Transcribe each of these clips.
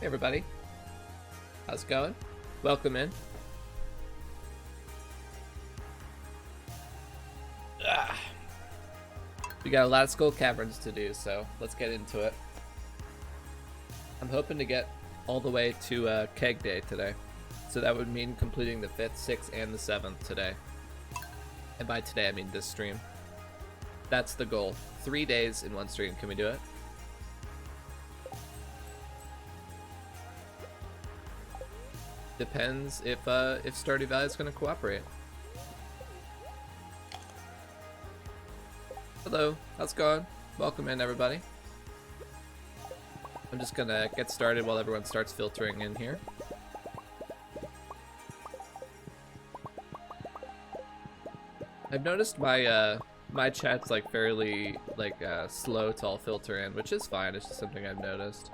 Hey everybody, how's it going? Welcome in. Ah. We got a lot of Skull Caverns to do, so let's get into it. I'm hoping to get all the way to Keg Day today, so that would mean completing the 5th, 6th, and the 7th today. And by today I mean this stream. That's the goal. 3 days in one stream. Can we do it? Depends if Stardew Valley is going to cooperate. Hello, how's it going? Welcome in, everybody. I'm just gonna get started while everyone starts filtering in here. I've noticed my my chat's like fairly slow to all filter in, which is fine. It's just something I've noticed.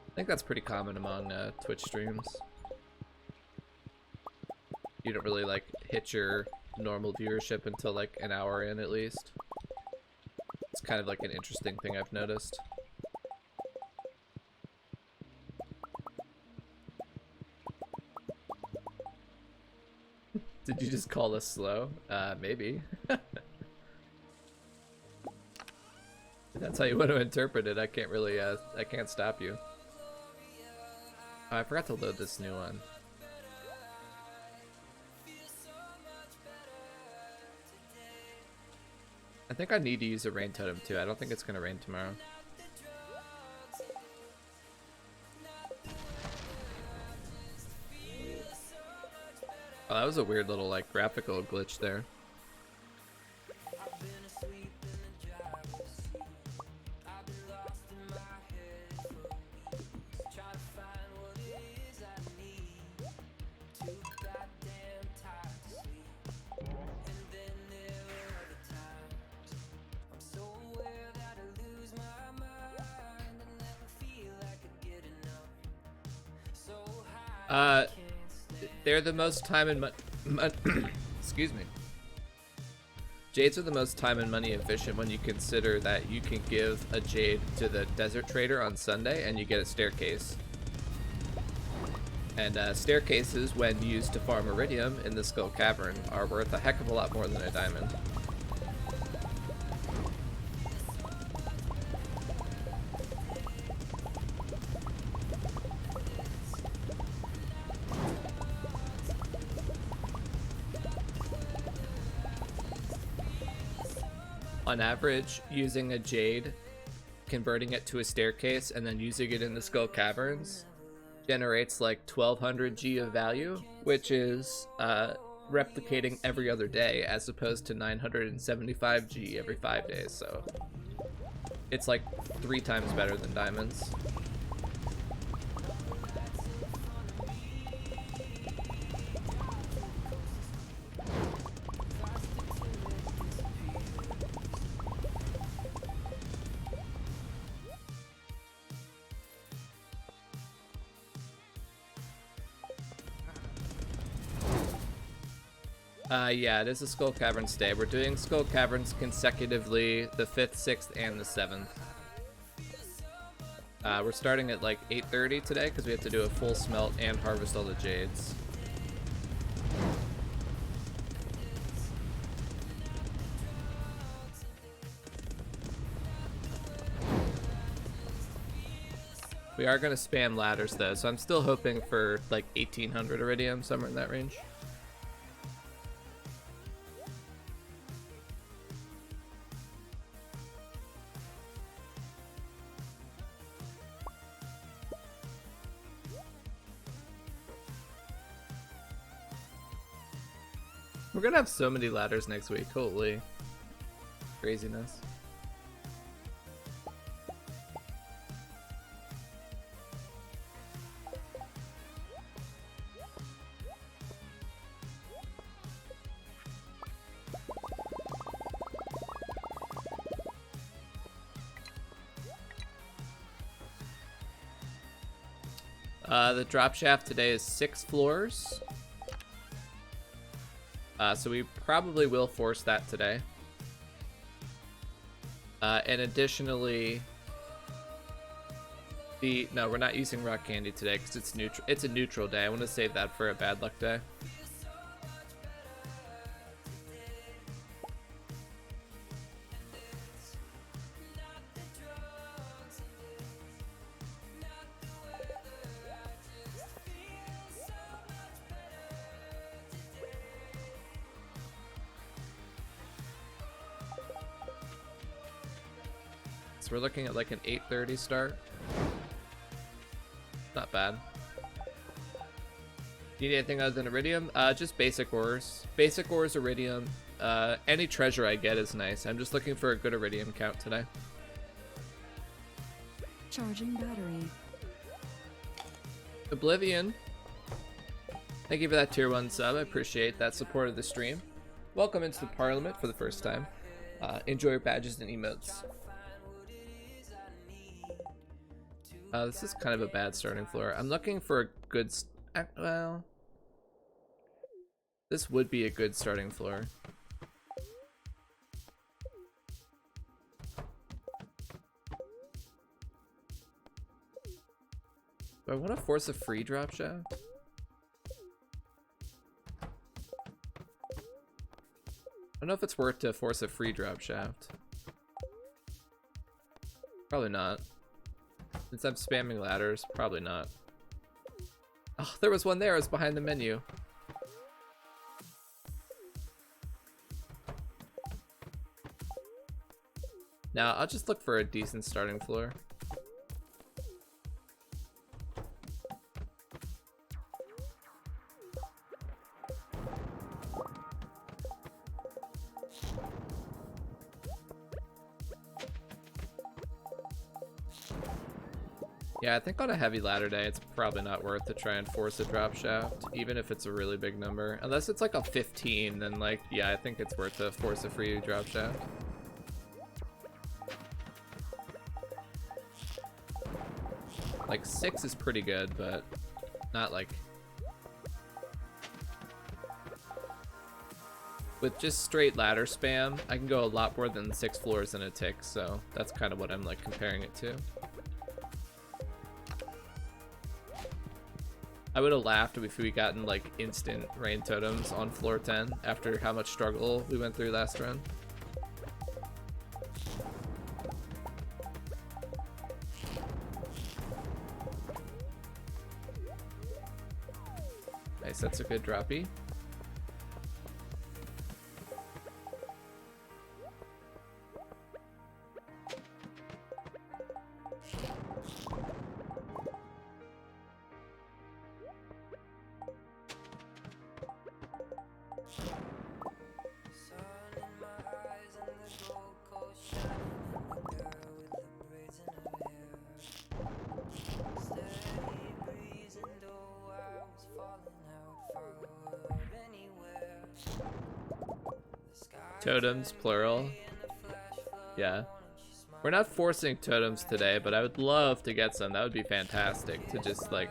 I think that's pretty common among Twitch streams. You don't really like hit your normal viewership until like an hour in at least. It's kind of like an interesting thing I've noticed. Did you just call us slow? Maybe. That's how you want to interpret it. I can't really, I can't stop you. Oh, I forgot to load this new one. I think I need to use a rain totem too. I don't think it's gonna rain tomorrow. Oh, that was a weird little like graphical glitch there. They're the most time and excuse me. Jades are the most time and money efficient when you consider that you can give a jade to the desert trader on Sunday and you get a staircase. And staircases, when used to farm iridium in the Skull Cavern, are worth a heck of a lot more than a diamond. On average, using a jade, converting it to a staircase, and then using it in the Skull Caverns generates like 1200 G of value, which is replicating every other day as opposed to 975 G every 5 days, so it's like 3 times better than diamonds. Yeah, it is a Skull Caverns day. We're doing Skull Caverns consecutively, the 5th, 6th, and the 7th. We're starting at like 8:30 today because we have to do a full smelt and harvest all the jades. We are going to spam ladders though, so I'm still hoping for like 1800 iridium, somewhere in that range. We're gonna have so many ladders next week, holy craziness. The drop shaft today is 6 floors. So we probably will force that today. And additionally, no, we're not using rock candy today because it's neutral. It's a neutral day. I want to save that for a bad luck day. So we're looking at like an 8:30 start. Not bad. Do you need anything other than iridium? Just basic ores. Basic ores, iridium. Any treasure I get is nice. I'm just looking for a good iridium count today. Charging battery. Oblivion. Thank you for that tier 1 sub. I appreciate that support of the stream. Welcome into the Parliament for the first time. Enjoy your badges and emotes. This is kind of a bad starting floor. I'm looking for a good... well... This would be a good starting floor. Do I want to force a free drop shaft? I don't know if it's worth to force a free drop shaft. Probably not. Since I'm spamming ladders, probably not. Oh, there was one there. It was behind the menu. Now, I'll just look for a decent starting floor. Yeah, I think on a heavy ladder day, it's probably not worth to try and force a drop shaft, even if it's a really big number. Unless it's like a 15, then like, yeah, I think it's worth to force a free drop shaft. Like 6 is pretty good, but not like... With just straight ladder spam, I can go a lot more than 6 floors in a tick, so that's kind of what I'm like comparing it to. I would have laughed if we gotten like instant rain totems on floor 10 after how much struggle we went through last run. Nice, that's a good droppy. Totems, plural. Yeah. We're not forcing totems today, but I would love to get some. That would be fantastic to just like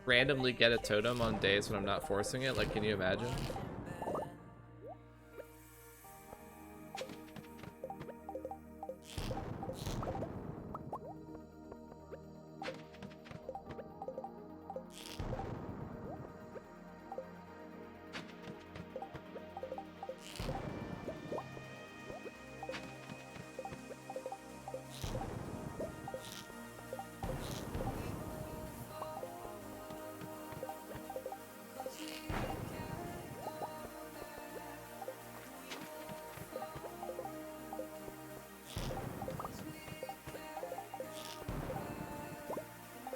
randomly get a totem on days when I'm not forcing it. Like, can you imagine?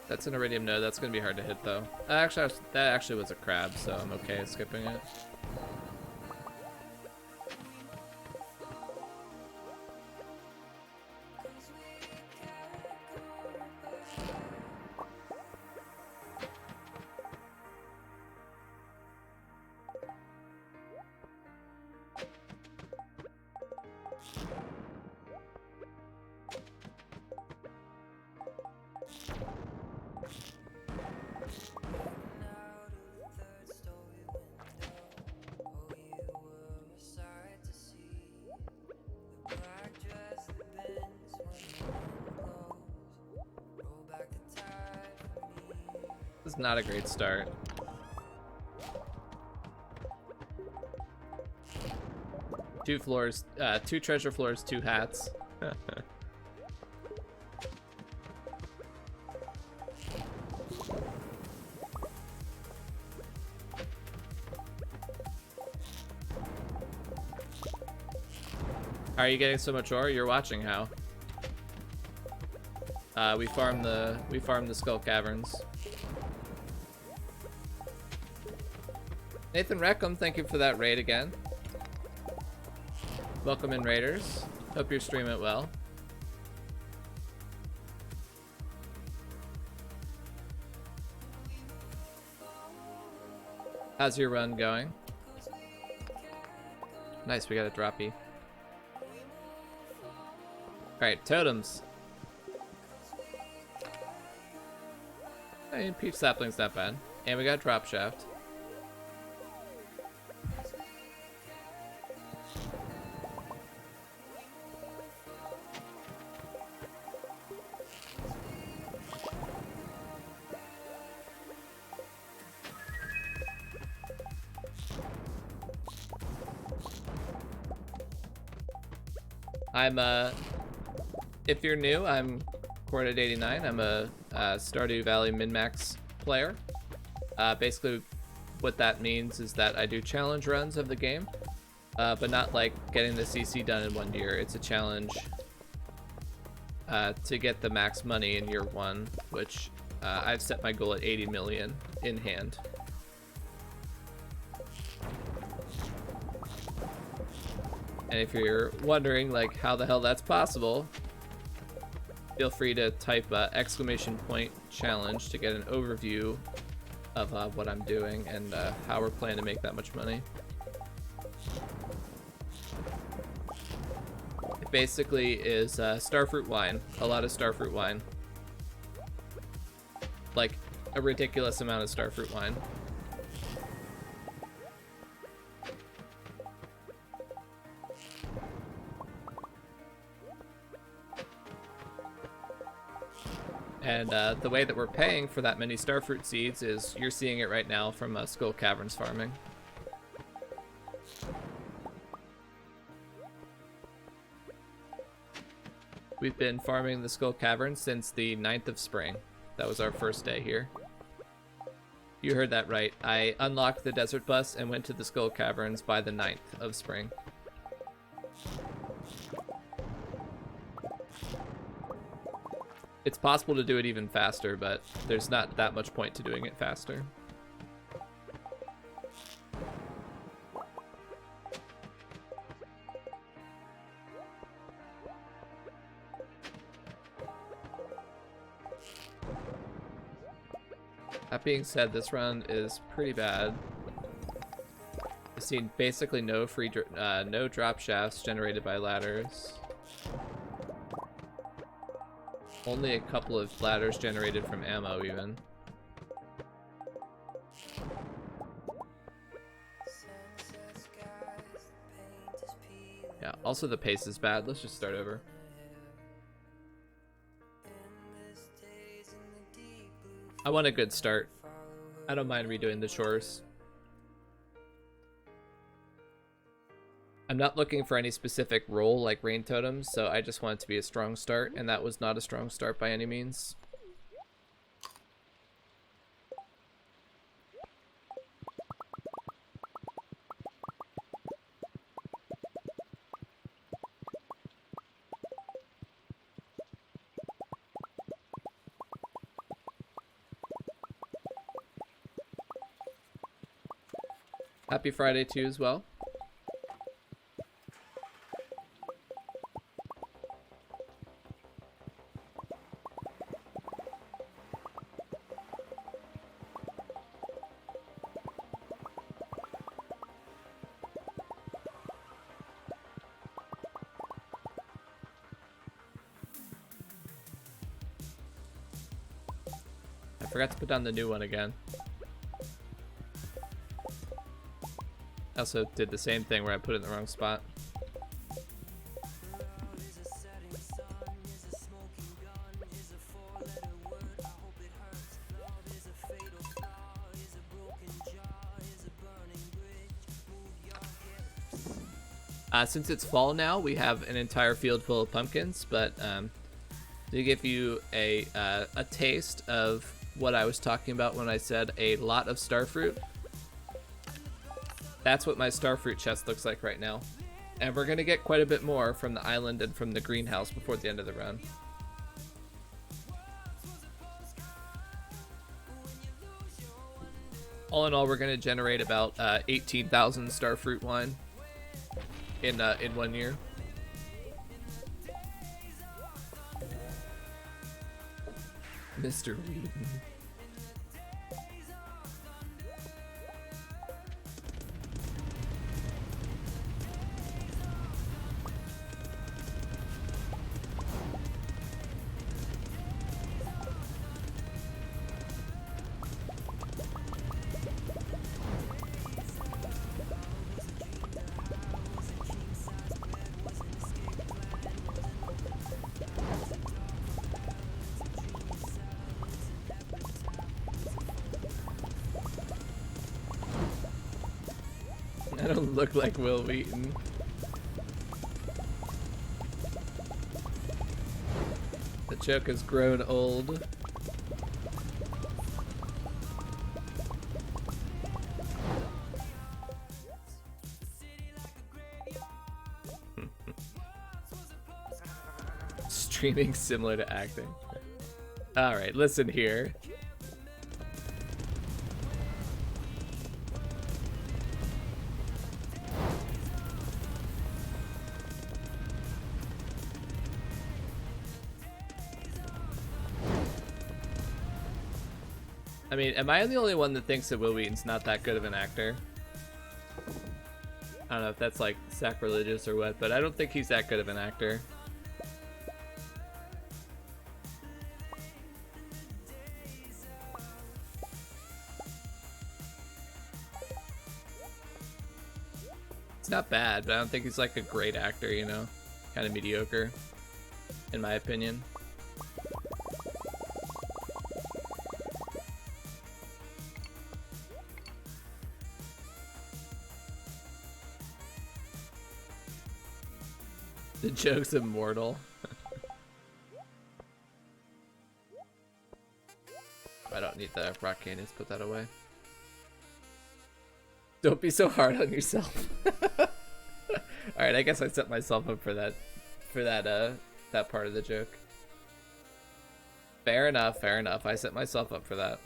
That's an iridium node. That's gonna be hard to hit though. That actually was a crab, so I'm okay skipping it. This is not a great start. Two floors, 2 treasure floors, 2 hats. How are you getting so much ore? You're watching how? We farm the Skull Caverns. Nathan Reckham, thank you for that raid again. Welcome in, raiders. Hope you're streaming it well. How's your run going? Nice, we got a droppy. Alright, totems. I mean, peach sapling's not bad. And we got drop shaft. I'm if you're new, I'm Quartet89. I'm a Stardew Valley min-max player. Basically, what that means is that I do challenge runs of the game, but not like getting the CC done in 1 year. It's a challenge to get the max money in year 1, which I've set my goal at 80 million in hand. And if you're wondering like how the hell that's possible, feel free to type !challenge to get an overview of what I'm doing and how we're planning to make that much money. It basically is starfruit wine, a lot of starfruit wine. Like a ridiculous amount of starfruit wine. And the way that we're paying for that many starfruit seeds is you're seeing it right now from Skull Caverns farming. We've been farming the Skull Caverns since the 9th of spring. That was our first day here. You heard that right. I unlocked the desert bus and went to the Skull Caverns by the 9th of spring. It's possible to do it even faster, but there's not that much point to doing it faster. That being said, this run is pretty bad. I've seen basically no no drop shafts generated by ladders. Only a couple of ladders generated from ammo, even. Yeah, also the pace is bad. Let's just start over. I want a good start. I don't mind redoing the chores. I'm not looking for any specific role like rain totems, so I just want it to be a strong start, and that was not a strong start by any means. Happy Friday to you as well. I forgot to put down the new one again. I also did the same thing where I put it in the wrong spot. Since it's fall now, we have an entire field full of pumpkins, but to give you a taste of what I was talking about when I said a lot of starfruit, that's what my starfruit chest looks like right now. And we're gonna get quite a bit more from the island and from the greenhouse before the end of the run. All in all, we're gonna generate about 18,000 starfruit wine in 1 year. Mr. Wheaton. I don't look like Will Wheaton. The joke has grown old. Streaming similar to acting. Alright, listen here. I mean, am I the only one that thinks that Will Wheaton's not that good of an actor? I don't know if that's like sacrilegious or what, but I don't think he's that good of an actor. It's not bad, but I don't think he's like a great actor, you know? Kind of mediocre, in my opinion. The joke's immortal. I don't need the rock canyons, put that away. Don't be so hard on yourself. Alright, I guess I set myself up for that that part of the joke. Fair enough, fair enough. I set myself up for that.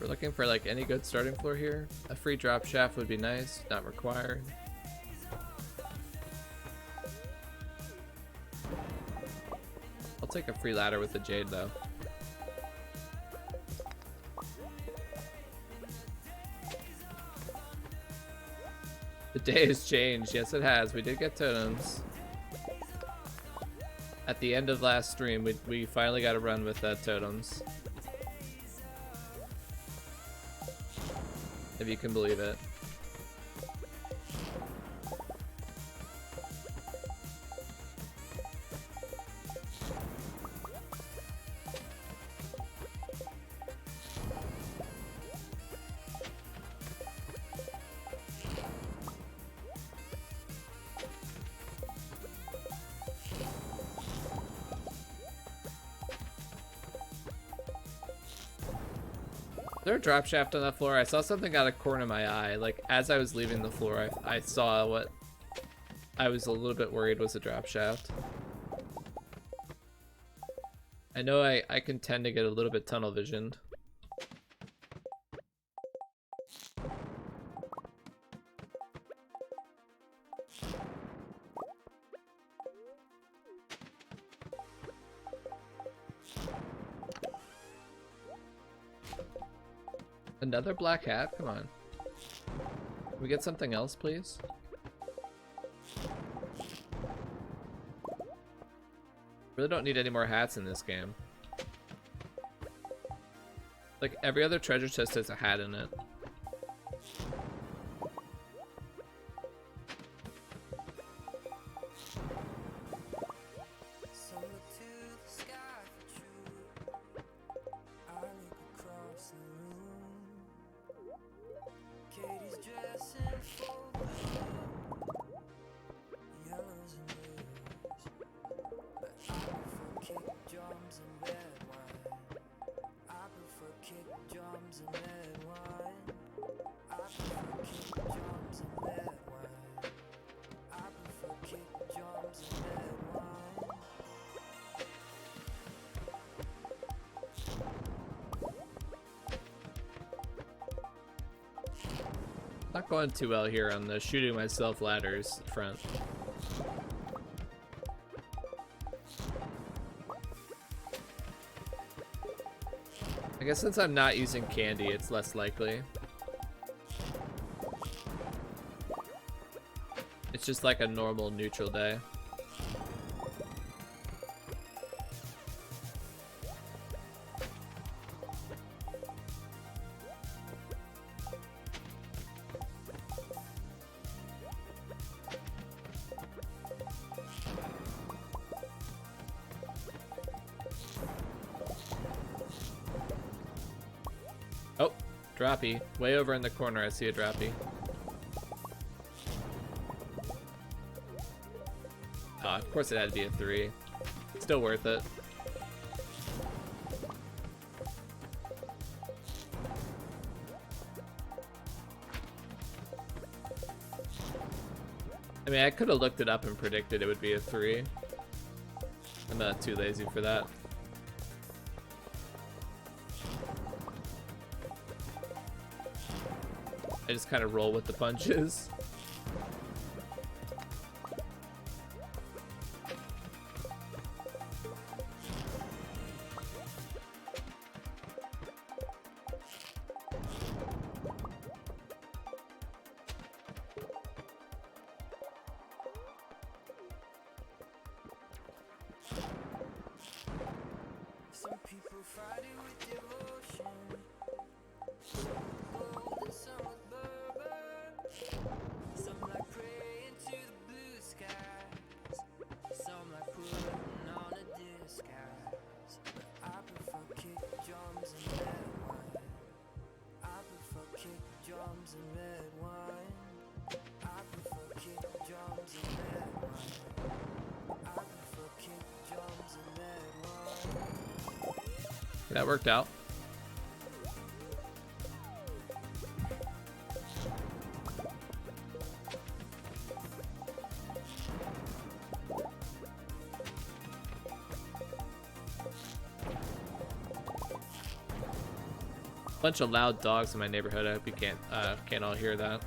We're looking for like any good starting floor here. A free drop shaft would be nice, not required. I'll take a free ladder with the jade though. The day has changed. Yes, it has. We did get totems. At the end of last stream, we finally got a run with totems. If you can believe it. Is there a drop shaft on that floor? I saw something out of the corner of my eye. Like, as I was leaving the floor, I saw what I was a little bit worried was a drop shaft. I know I can tend to get a little bit tunnel visioned. Another black hat? Come on. Can we get something else, please? Really don't need any more hats in this game. Like, every other treasure chest has a hat in it. Not going too well here on the shooting myself ladders front. I guess since I'm not using candy, it's less likely. It's just like a normal neutral day. Oh, droppy. Way over in the corner, I see a droppy. Oh, of course it had to be a 3. Still worth it. I mean, I could have looked it up and predicted it would be a 3. I'm not too lazy for that. I just kind of roll with the punches. That worked out. Bunch of loud dogs in my neighborhood. I hope you can't all hear that.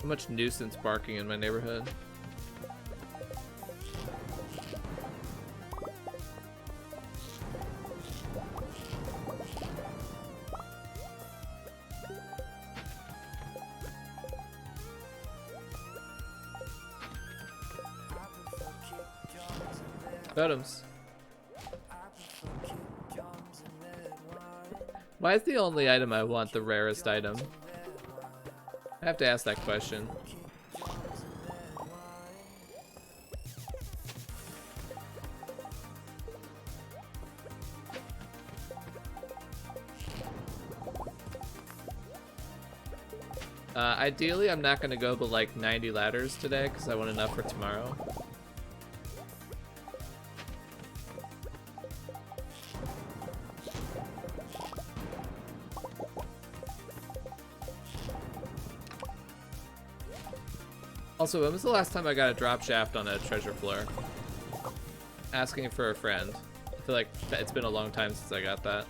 So much nuisance barking in my neighborhood. Items. Why is the only item I want the rarest item? I have to ask that question. Ideally, I'm not going to go but like 90 ladders today because I want enough for tomorrow. Also, when was the last time I got a drop shaft on a treasure floor? Asking for a friend. I feel like it's been a long time since I got that.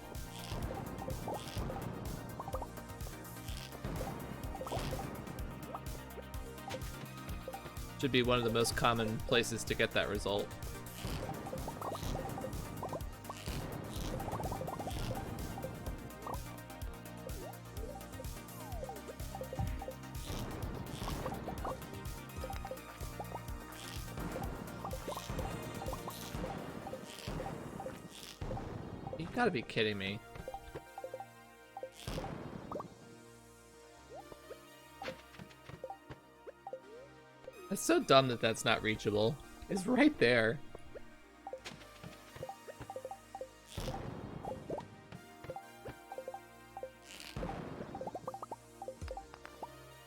Should be one of the most common places to get that result. You gotta be kidding me. It's so dumb that that's not reachable. It's right there.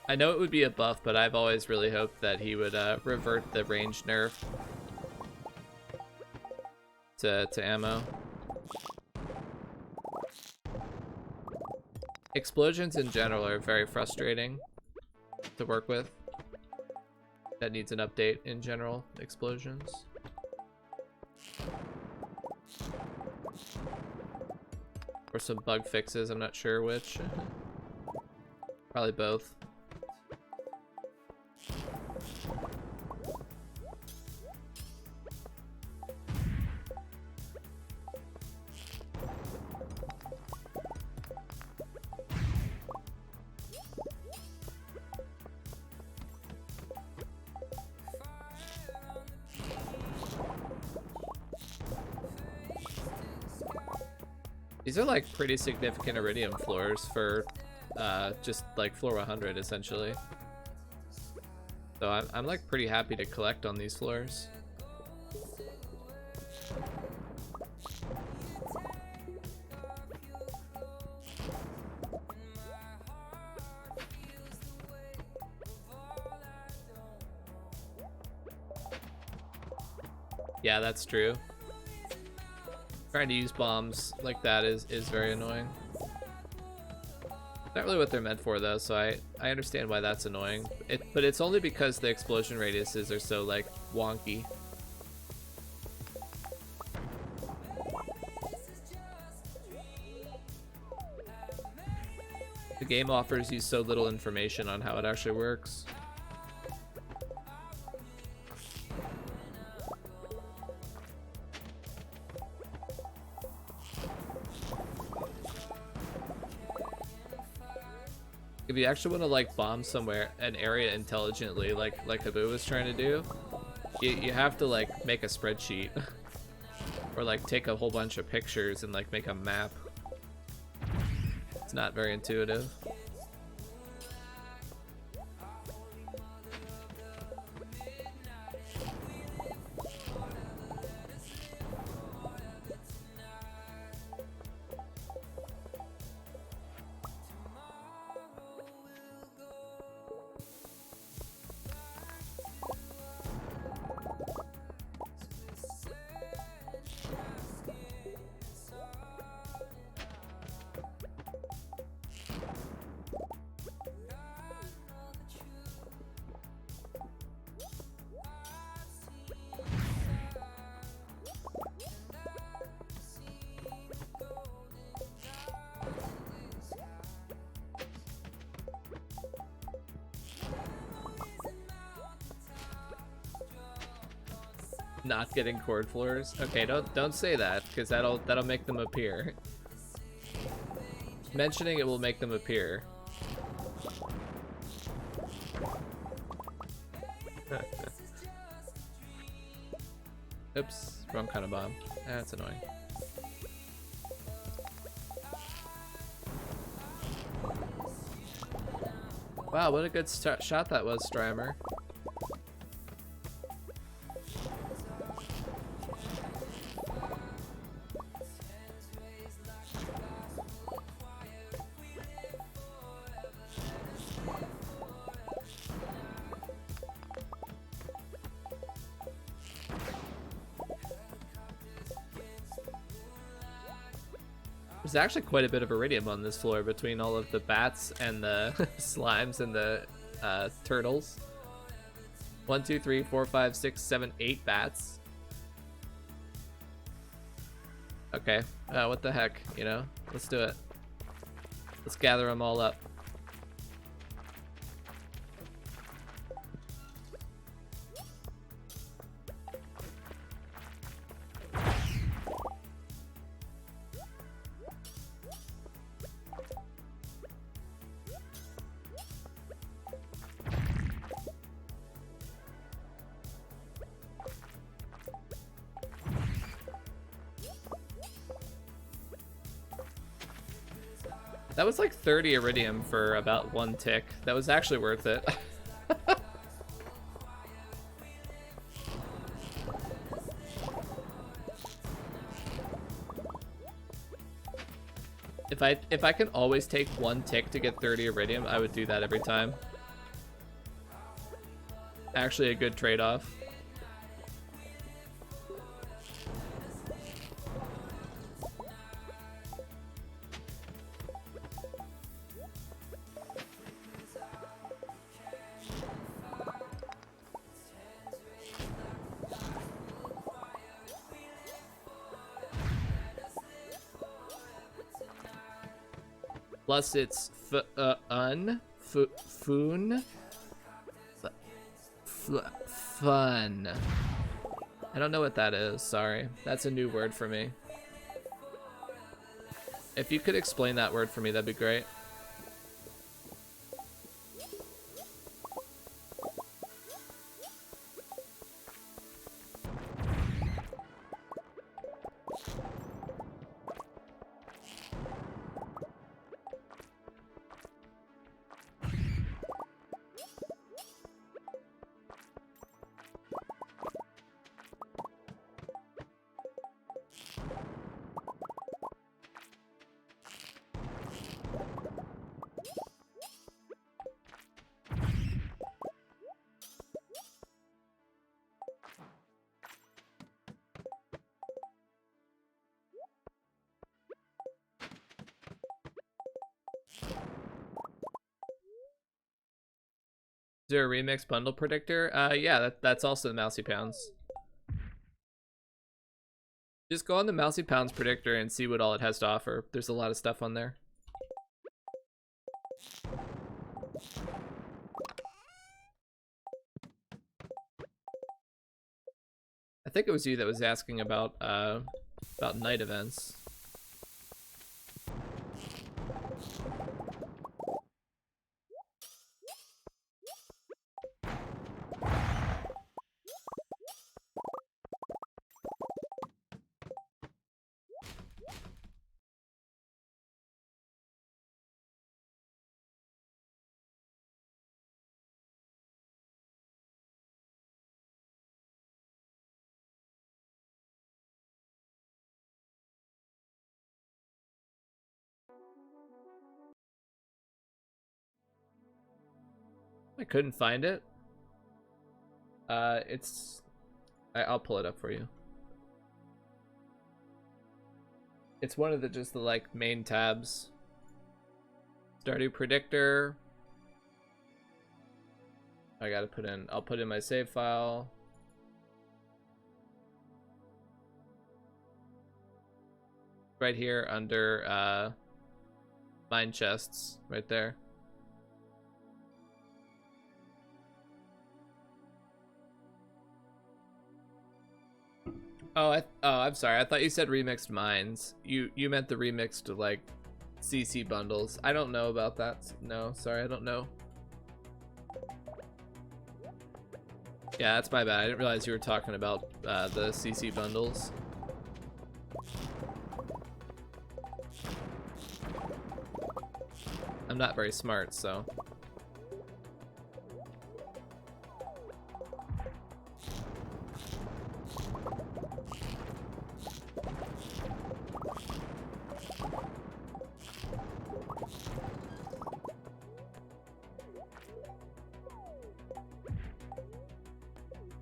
I know it would be a buff, but I've always really hoped that he would revert the range nerf to ammo. Explosions in general are very frustrating to work with. That needs an update in general, explosions. Or some bug fixes, I'm not sure which. Probably both. These are like pretty significant iridium floors for just like floor 100 essentially. So I'm like pretty happy to collect on these floors. Yeah, that's true. Trying to use bombs like that is very annoying. Not really what they're meant for though, so I understand why that's annoying. But it's only because the explosion radiuses are so like wonky. The game offers you so little information on how it actually works. If you actually want to like bomb somewhere, an area intelligently, like Habu was trying to do, you have to like make a spreadsheet or like take a whole bunch of pictures and like make a map. It's not very intuitive. Not getting chord floors. Okay, don't say that, because that'll make them appear. Mentioning it will make them appear. Oops, wrong kind of bomb. That's annoying. Wow, what a good shot that was, Strymer. There's actually quite a bit of iridium on this floor between all of the bats and the slimes and the turtles. 1, 2, 3, 4, 5, 6, 7, 8 bats. Okay, what the heck, you know? Let's do it. Let's gather them all up. That was like 30 iridium for about 1 tick. That was actually worth it. If I can always take 1 tick to get 30 iridium, I would do that every time. Actually a good trade-off. Plus it's fun. I don't know what that is, sorry. That's a new word for me. If you could explain that word for me, that'd be great. Is there a remix bundle predictor? Yeah, that's also the Mousy Pounds. Just go on the Mousy Pounds predictor and see what all it has to offer. There's a lot of stuff on there. I think it was you that was asking about night events. I couldn't find it. I'll pull it up for you. It's one of the like main tabs. Stardew predictor. I'll put in my save file. Right here under mine chests, right there. Oh, I'm sorry. I thought you said remixed mines. You meant the remixed like CC bundles. I don't know about that. No, sorry, I don't know. Yeah, that's my bad. I didn't realize you were talking about the CC bundles. I'm not very smart, so.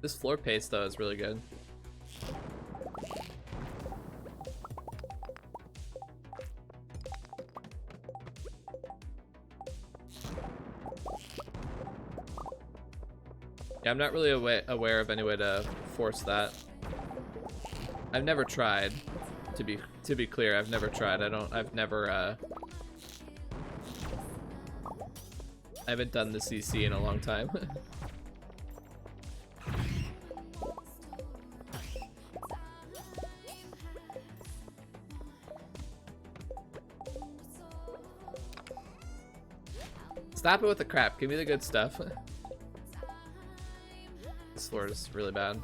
This floor paste though is really good. Yeah, I'm not really aware of any way to force that. I've never tried. To be clear, I've never tried. I haven't done the CC in a long time. Stop it with the crap. Give me the good stuff. This floor is really bad.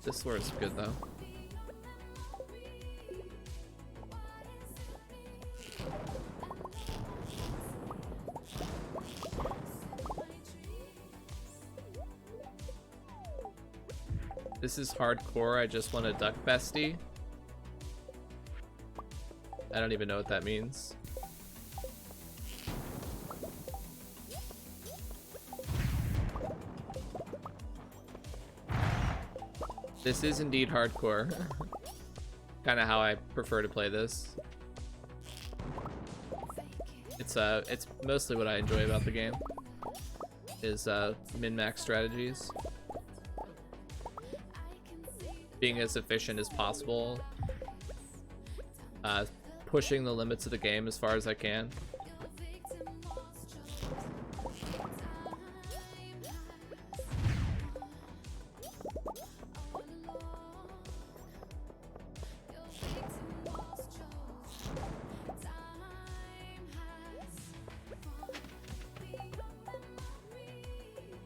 This floor is good though. This is hardcore. I just want a duck bestie. I don't even know what that means. This is indeed hardcore. Kind of how I prefer to play this. It's mostly what I enjoy about the game. is min-max strategies. Being as efficient as possible. Pushing the limits of the game as far as I can.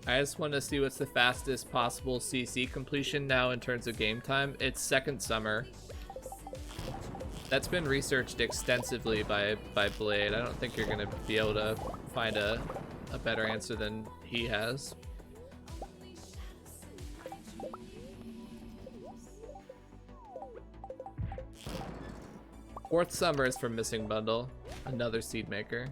I just want to see what's the fastest possible CC completion now in terms of game time. It's second summer. That's been researched extensively by Blade. I don't think you're going to be able to find a better answer than he has. Fourth summer is for Missing Bundle, another seed maker.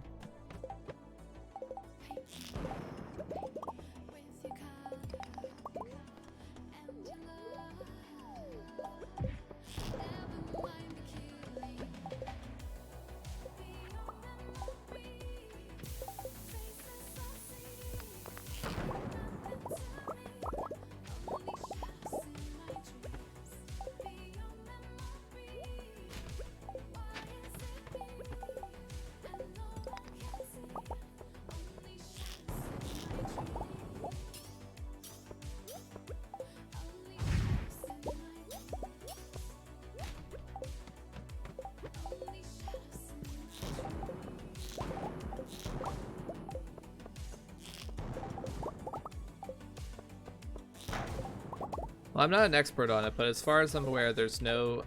Well, I'm not an expert on it, but as far as I'm aware, there's no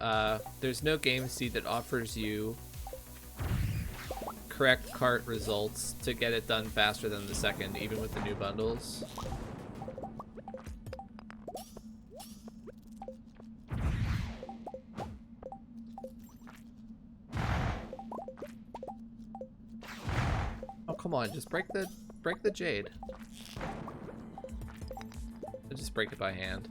game seed that offers you correct cart results to get it done faster than the second, even with the new bundles. Oh, come on, just break the jade. I'll just break it by hand.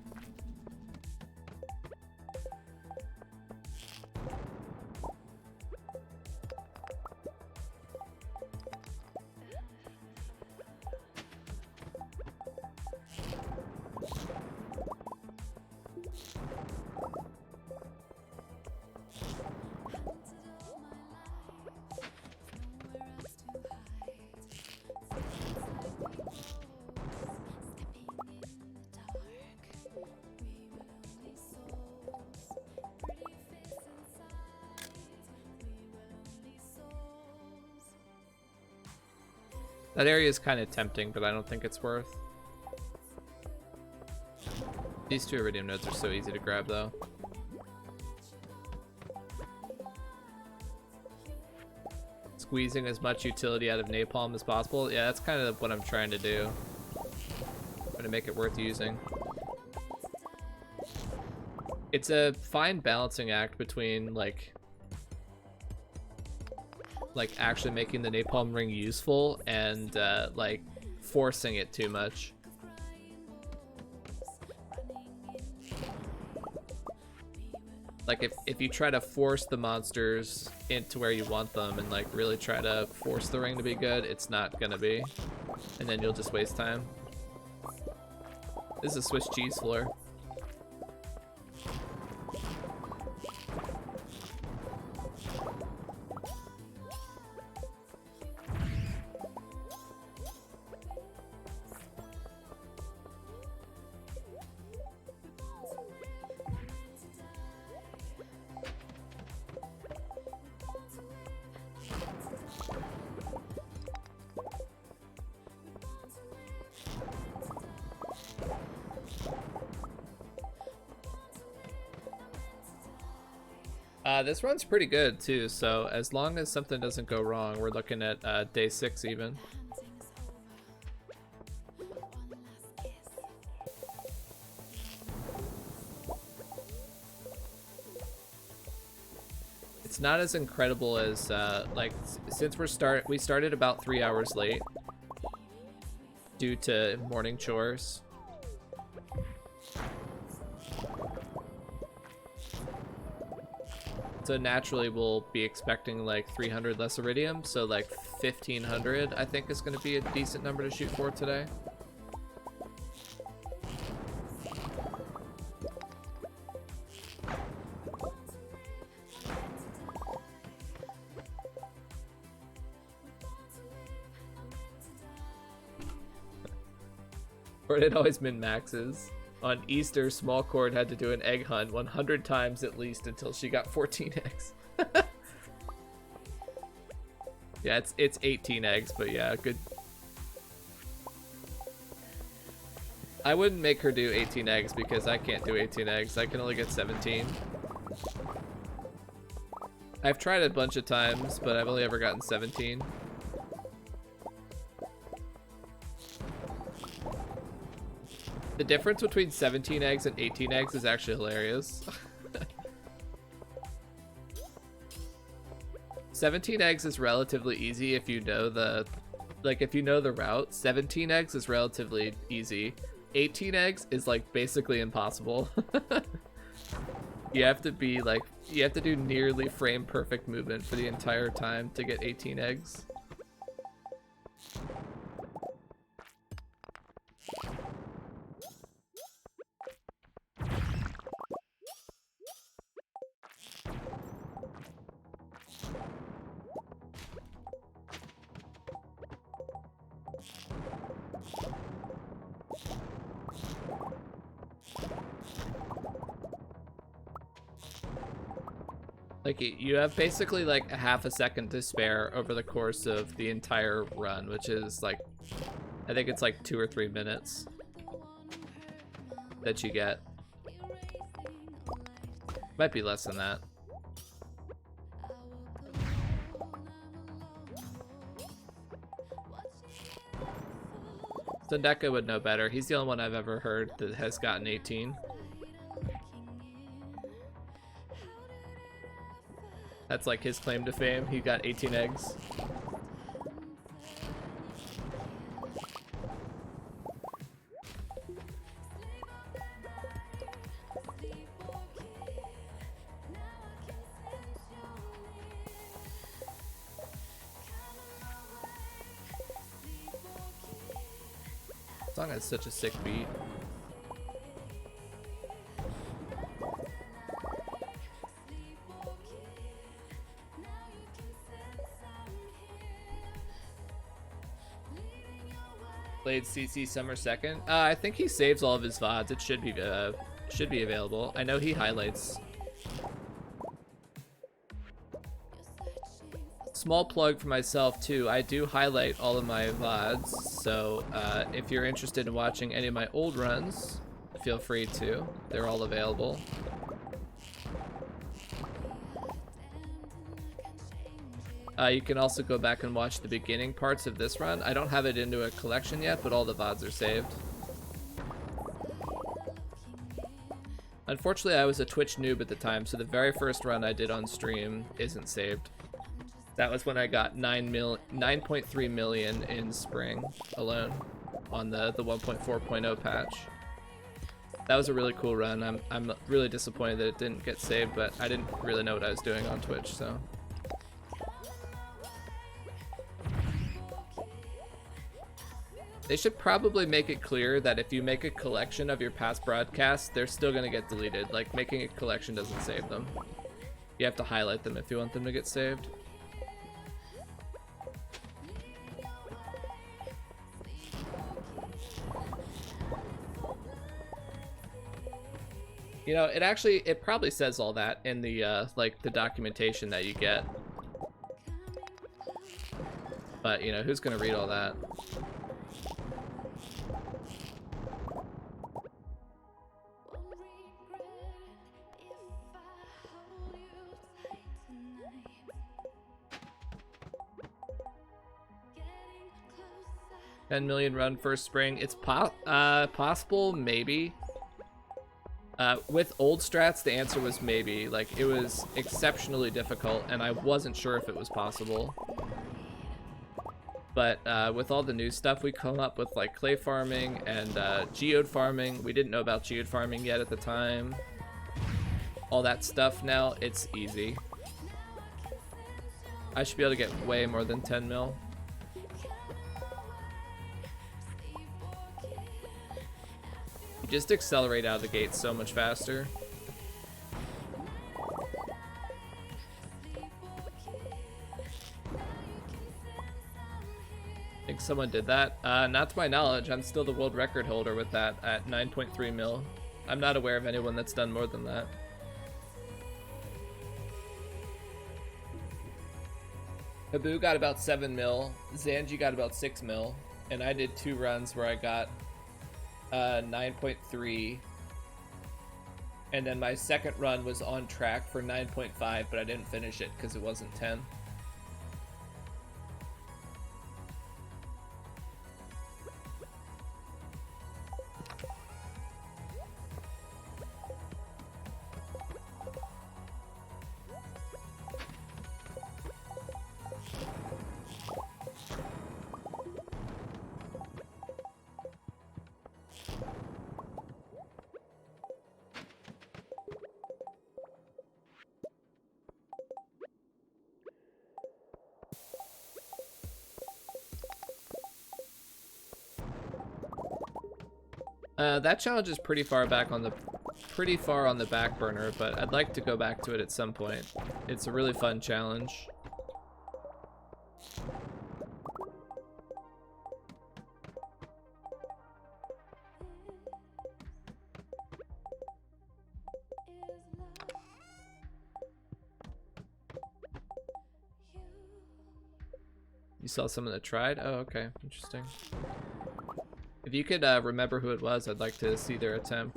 That area is kind of tempting, but I don't think it's worth. These two iridium nodes are so easy to grab, though. Squeezing as much utility out of napalm as possible. Yeah, that's kind of what I'm trying to do. I'm going to make it worth using. It's a fine balancing act between, like actually making the napalm ring useful and like forcing it too much. Like if you try to force the monsters into where you want them and like really try to force the ring to be good, it's not gonna be, and then you'll just waste time. This is a Swiss cheese floor. This run's pretty good too, so as long as something doesn't go wrong, we're looking at day 6 even. It's not as incredible as like since we started about 3 hours late due to morning chores. So naturally we'll be expecting like 300 less iridium, so like 1500 I think is going to be a decent number to shoot for today. cord, it always min-maxes. On Easter, small cord had to do an egg hunt 100 times at least until she got 14 eggs. Yeah, it's 18 eggs, but yeah, good. I wouldn't make her do 18 eggs because I can't do 18 eggs. I can only get 17. I've tried a bunch of times, but I've only ever gotten 17. The difference between 17 eggs and 18 eggs is actually hilarious. 17 eggs is relatively easy if you know the, if you know the route. 17 eggs is relatively easy. 18 eggs is like basically impossible. You have to be like, you have to do nearly frame perfect movement for the entire time to get 18 eggs. Like, you have basically like a half a second to spare over the course of the entire run, which is like, I think it's like 2 or 3 minutes that you get. Might be less than that. Sundeka would know better. He's the only one I've ever heard that has gotten 18. That's like his claim to fame. He got 18 eggs. The song has such a sick beat. Played CC Summer 2nd. I think he saves all of his VODs. It should be available. I know he highlights. Small plug for myself too. I do highlight all of my VODs, so if you're interested in watching any of my old runs, feel free to. They're all available. You can also go back and watch the beginning parts of this run. I don't have it into a collection yet, but all the VODs are saved. Unfortunately, I was a Twitch noob at the time, so the very first run I did on stream isn't saved. That was when I got 9.3 million in spring alone on the 1.4.0 patch. That was a really cool run. I'm really disappointed that it didn't get saved, but I didn't really know what I was doing on Twitch, so. They should probably make it clear that if you make a collection of your past broadcasts, they're still gonna get deleted. Like, making a collection doesn't save them. You have to highlight them if you want them to get saved. You know, it probably says all that in the, like, the documentation that you get. But, you know, who's gonna read all that? $10 million run first spring. It's possible, maybe. With old strats, the answer was maybe. Like, it was exceptionally difficult, and I wasn't sure if it was possible. But with all the new stuff we come up with, like clay farming and geode farming, we didn't know about geode farming yet at the time. All that stuff now, it's easy. I should be able to get way more than 10 mil. Just accelerate out of the gate so much faster. think someone did that. Not to my knowledge. I'm still the world record holder with that at 9.3 mil. I'm not aware of anyone that's done more than that. Habu got about 7 mil. Zanji got about 6 mil. And I did 2 runs where I got 9.3. And then my second run was on track for 9.5, but I didn't finish it because it wasn't 10. That challenge is pretty far on the back burner, but I'd like to go back to it at some point. It's a really fun challenge. You saw someone that tried? Oh, okay, interesting. If you could remember who it was, I'd like to see their attempt.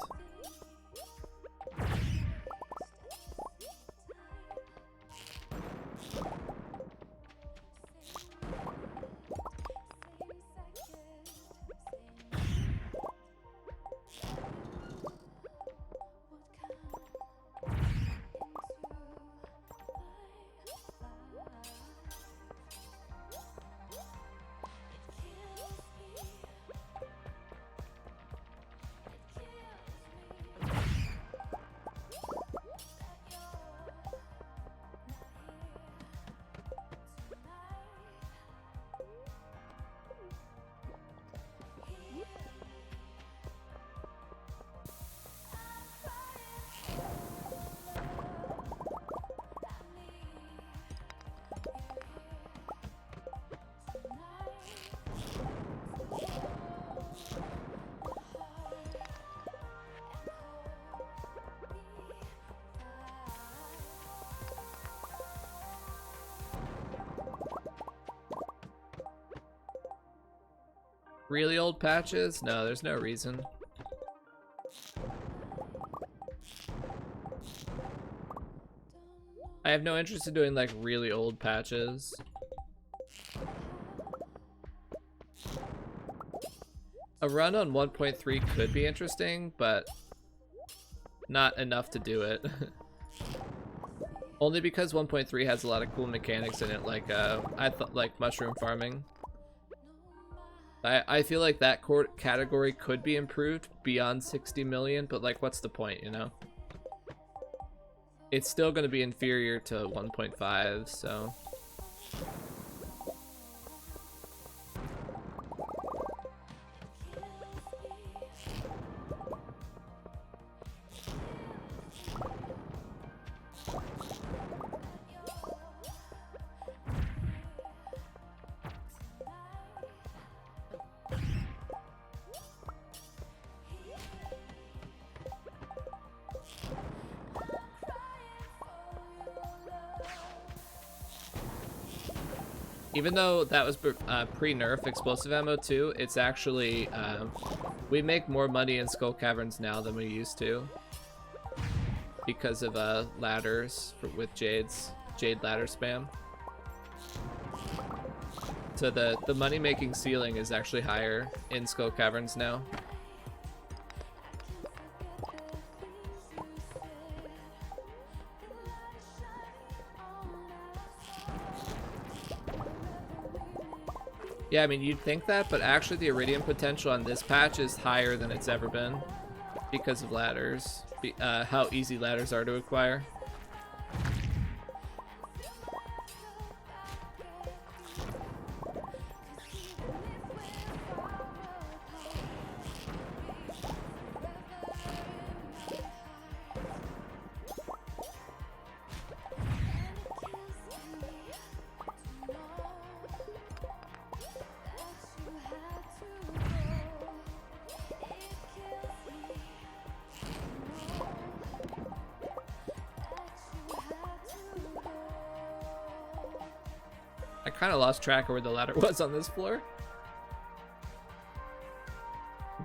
Really old patches? No, there's no reason. I have no interest in doing like really old patches. A run on 1.3 could be interesting, but not enough to do it. Only because 1.3 has a lot of cool mechanics in it, like I thought, like mushroom farming. I feel like that category could be improved beyond 60 million, but like what's the point, you know? It's still going to be inferior to 1.5, so... Even though that was pre-nerf explosive ammo too, it's actually, we make more money in Skull Caverns now than we used to. Because of ladders with Jade ladder spam. So the money-making ceiling is actually higher in Skull Caverns now. Yeah, I mean, you'd think that, but actually the iridium potential on this patch is higher than it's ever been because of ladders, how easy ladders are to acquire. I kind of lost track of where the ladder was on this floor.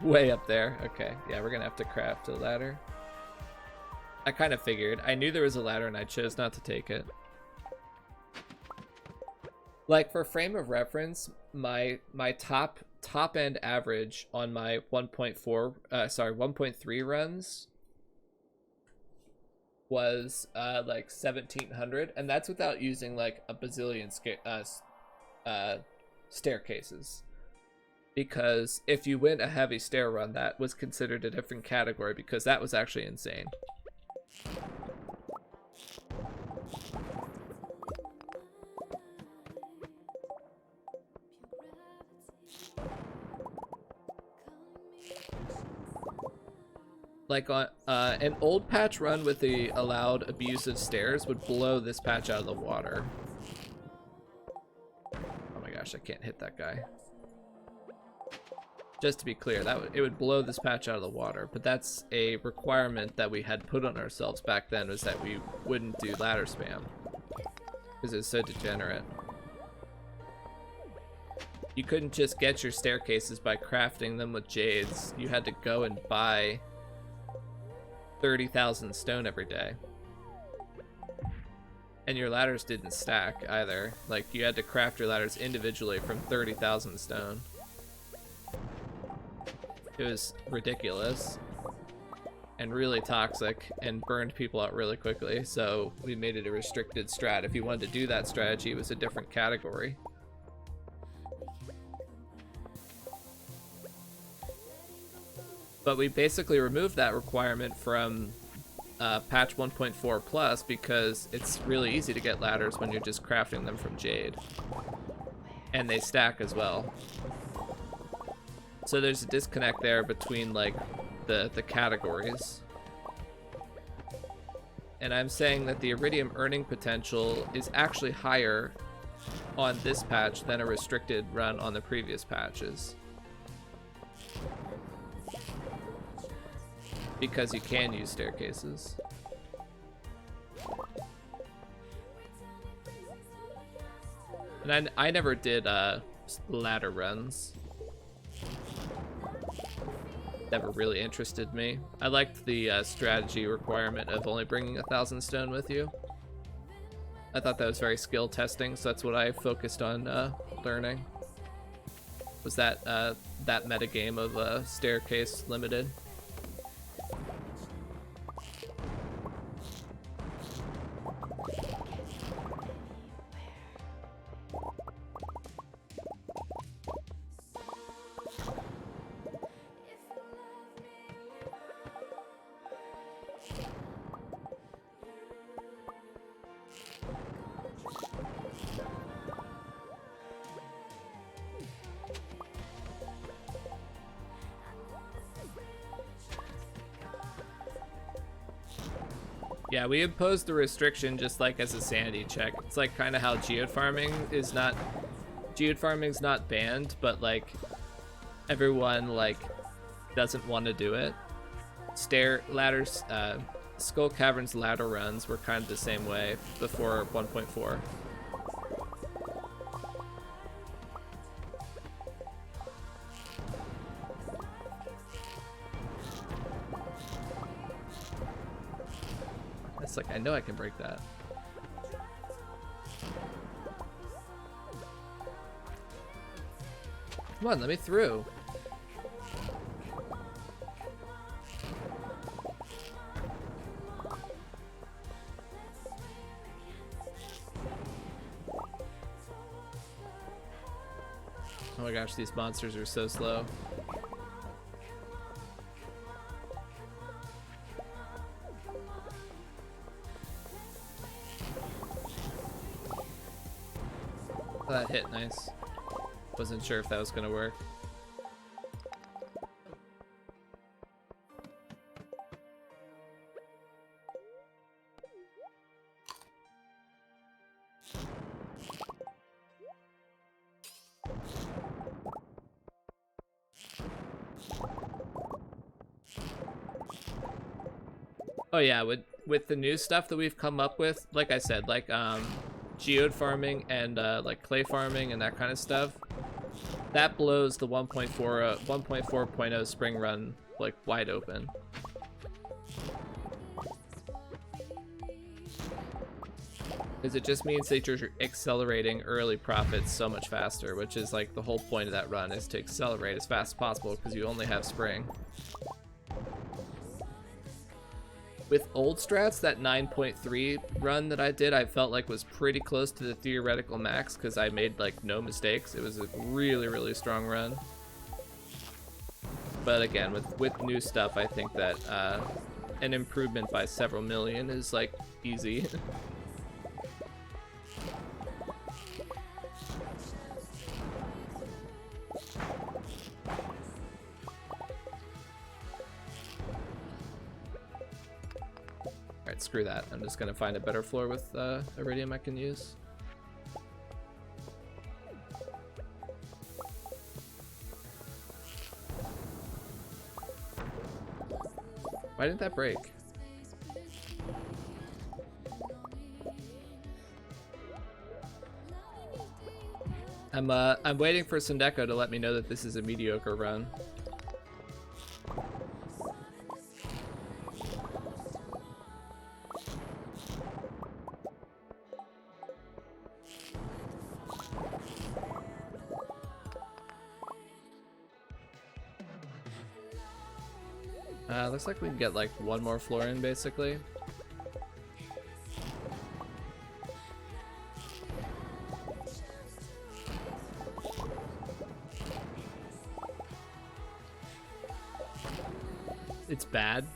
Way up there. Okay, yeah, we're gonna have to craft a ladder. I kind of figured. I knew there was a ladder and I chose not to take it. Like, for frame of reference, my top end average on my 1.3 runs was like 1700, and that's without using like a bazillion staircases. Because if you went a heavy stair run, that was considered a different category, because that was actually insane. Like on an old patch run with the allowed abusive stairs would blow this patch out of the water. Oh my gosh, I can't hit that guy. Just to be clear, it would blow this patch out of the water, but that's a requirement that we had put on ourselves back then, was that we wouldn't do ladder spam because it's so degenerate. You couldn't just get your staircases by crafting them with jades. You had to go and buy 30,000 stone every day. And your ladders didn't stack either. Like, you had to craft your ladders individually from 30,000 stone. It was ridiculous and really toxic and burned people out really quickly, so we made it a restricted strat. If you wanted to do that strategy, it was a different category. But we basically removed that requirement from patch 1.4 plus because it's really easy to get ladders when you're just crafting them from jade. And they stack as well. So there's a disconnect there between like the categories. And I'm saying that the iridium earning potential is actually higher on this patch than a restricted run on the previous patches. Because you can use staircases. And I never did ladder runs. Never really interested me. I liked the strategy requirement of only bringing 1,000 stone with you. I thought that was very skill testing, so that's what I focused on learning. Was that metagame of staircase limited. Yeah, we imposed the restriction just like as a sanity check. It's like kind of how geode farming is not banned, but like everyone like doesn't want to do it. Ladders, Skull Caverns ladder runs were kind of the same way before 1.4. It's like, I know I can break that. Come on, let me through. Oh my gosh, these monsters are so slow. Oh, that hit nice. Wasn't sure if that was gonna work. Oh yeah, with the new stuff that we've come up with, like I said, like geode farming and like clay farming and that kind of stuff, that blows the 1.4.0 spring run like wide open. Because it just means that you're accelerating early profits so much faster, which is like the whole point of that run, is to accelerate as fast as possible because you only have spring. With old strats, that 9.3 run that I did, I felt like was pretty close to the theoretical max because I made like no mistakes. It was a really, really strong run. But again, with new stuff, I think that an improvement by several million is like easy. Alright, screw that. I'm just gonna find a better floor with iridium I can use. Why didn't that break? I'm waiting for Sendeko to let me know that this is a mediocre run. Looks like we can get like one more floor in, basically. It's bad.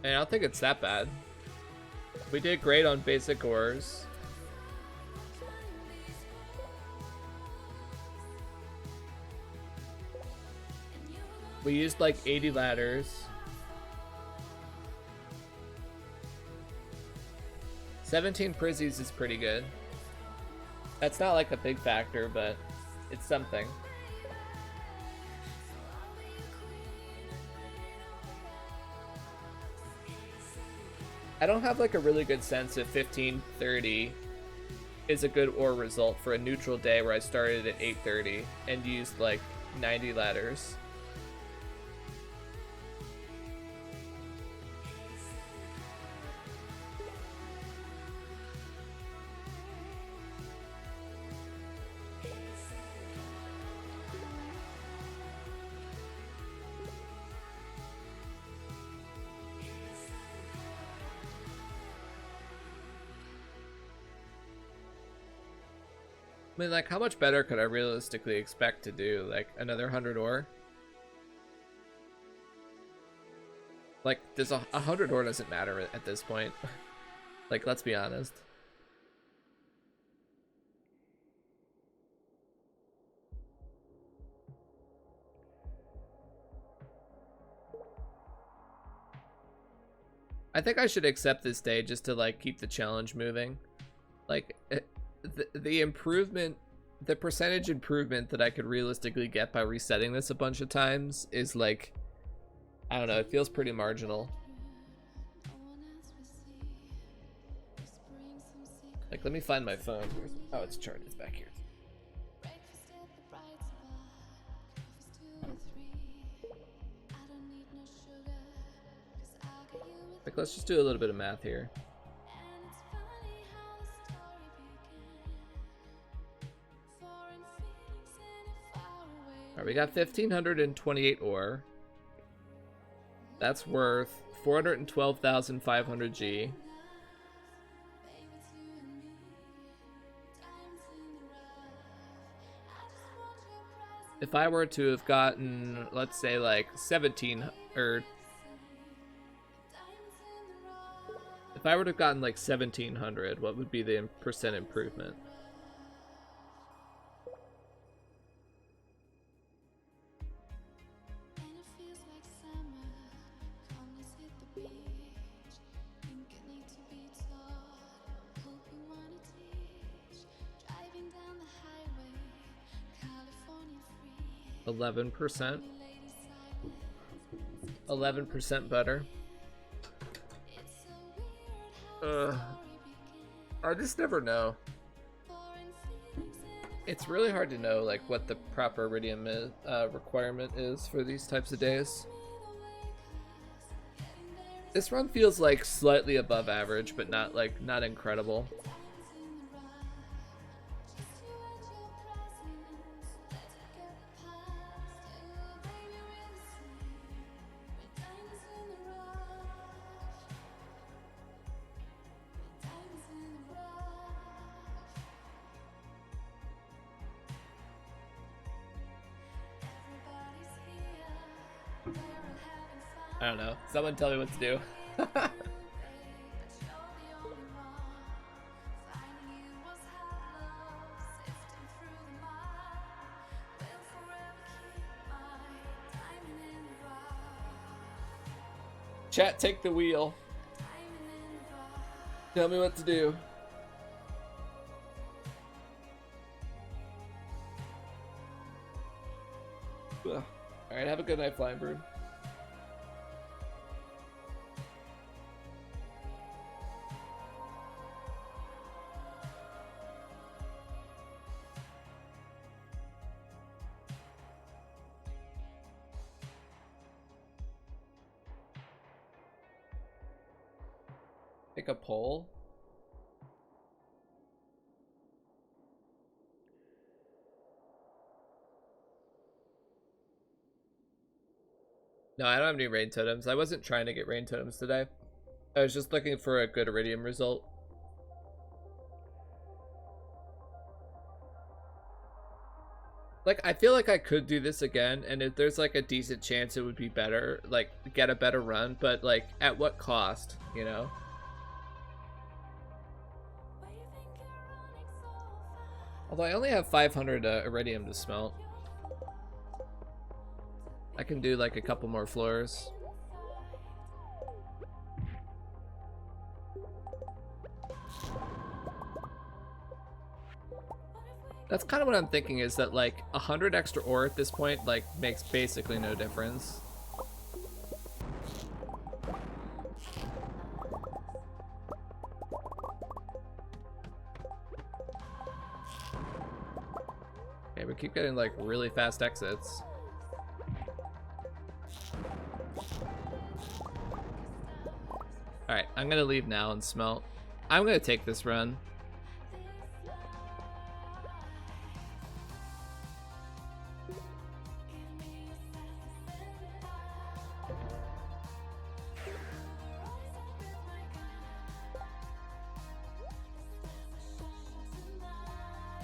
And I don't think it's that bad. We did great on basic ores. We used like 80 ladders. 17 prizzies is pretty good. That's not like a big factor, but it's something. I don't have like a really good sense if 1530 is a good ore result for a neutral day where I started at 8:30 and used like 90 ladders. I mean, like, how much better could I realistically expect to do? Like, another 100 ore? Like, does 100 ore doesn't matter at this point. Like, let's be honest. I think I should accept this day just to, like, keep the challenge moving. Like, the improvement, the percentage improvement that I could realistically get by resetting this a bunch of times is like, I don't know, it feels pretty marginal. Like, let me find my phone. Oh, it's charged. It's back here. Like, let's just do a little bit of math here. Alright, we got 1,528 ore. That's worth 412,500 G. If I were to have gotten, let's say, like 17, or if I were to have gotten like 1,700, what would be the percent improvement? $11%. 11% butter. I just never know. It's really hard to know like what the proper iridium requirement is for these types of days. This run feels like slightly above average, but not incredible. I don't know. Someone tell me what to do. Chat, take the wheel. Tell me what to do. Alright, have a good night, Flying Bird. Take a poll. No, I don't have any rain totems. I wasn't trying to get rain totems today. I was just looking for a good iridium result. Like, I feel like I could do this again, and if there's like a decent chance it would be better, like get a better run, but like at what cost, you know? Although I only have 500 iridium to smelt. I can do like a couple more floors. That's kind of what I'm thinking, is that like 100 extra ore at this point like makes basically no difference. Okay, we keep getting like really fast exits. Alright, I'm gonna leave now and smelt. I'm gonna take this run.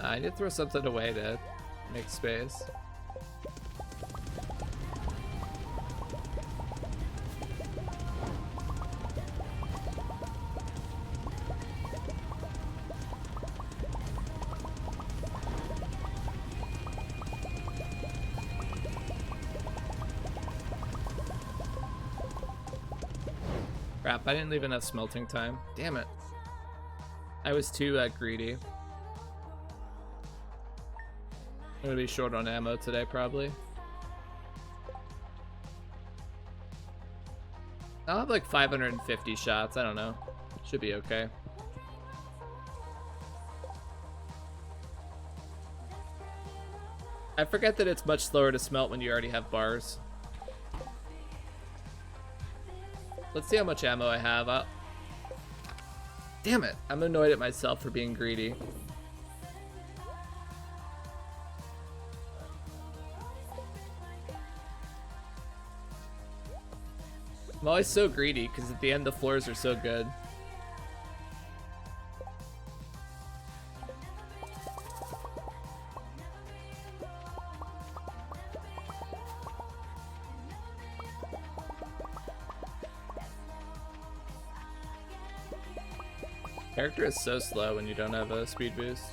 I need to throw something away to make space. Crap, I didn't leave enough smelting time. Damn it. I was too greedy. I'm gonna be short on ammo today, probably. I'll have like 550 shots, I don't know. Should be okay. I forget that it's much slower to smelt when you already have bars. Let's see how much ammo I have. Damn it, I'm annoyed at myself for being greedy. I'm always so greedy because at the end the floors are so good. Character is so slow when you don't have a speed boost.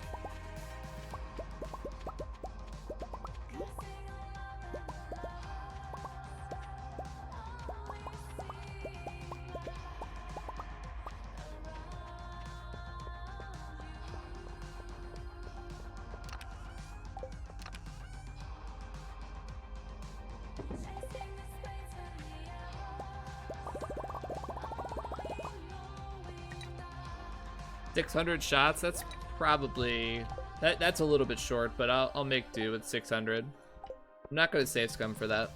600 shots, that's probably... That's a little bit short, but I'll make do with 600. I'm not going to save scum for that.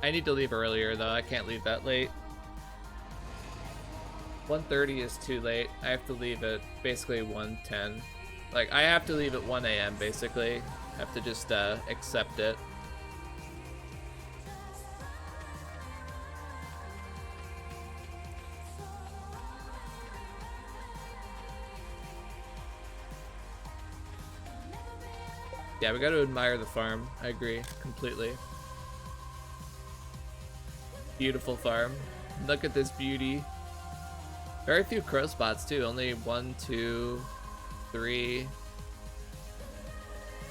I need to leave earlier, though. I can't leave that late. 1:30 is too late. I have to leave at basically 1:10. Like, I have to leave at 1 a.m. basically. I have to just accept it. Yeah, we got to admire the farm. I agree completely. Beautiful farm. Look at this beauty. Very few crow spots too. Only 1, 2, 3.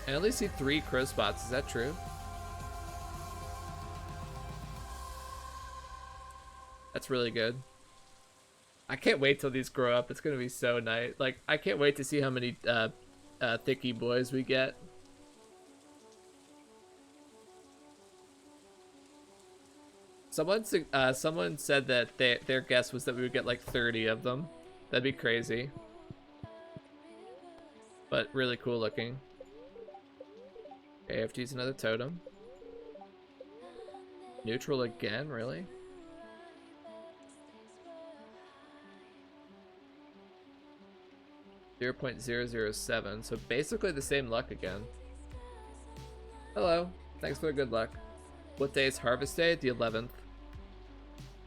I only see 3 crow spots. Is that true? That's really good. I can't wait till these grow up. It's gonna be so nice. Like, I can't wait to see how many thicky boys we get. Someone said that their guess was that we would get like 30 of them. That'd be crazy. But really cool looking. Okay, I have to use another totem. Neutral again, really? .007, so basically the same luck again. Hello, thanks for the good luck. What day is harvest day? The 11th.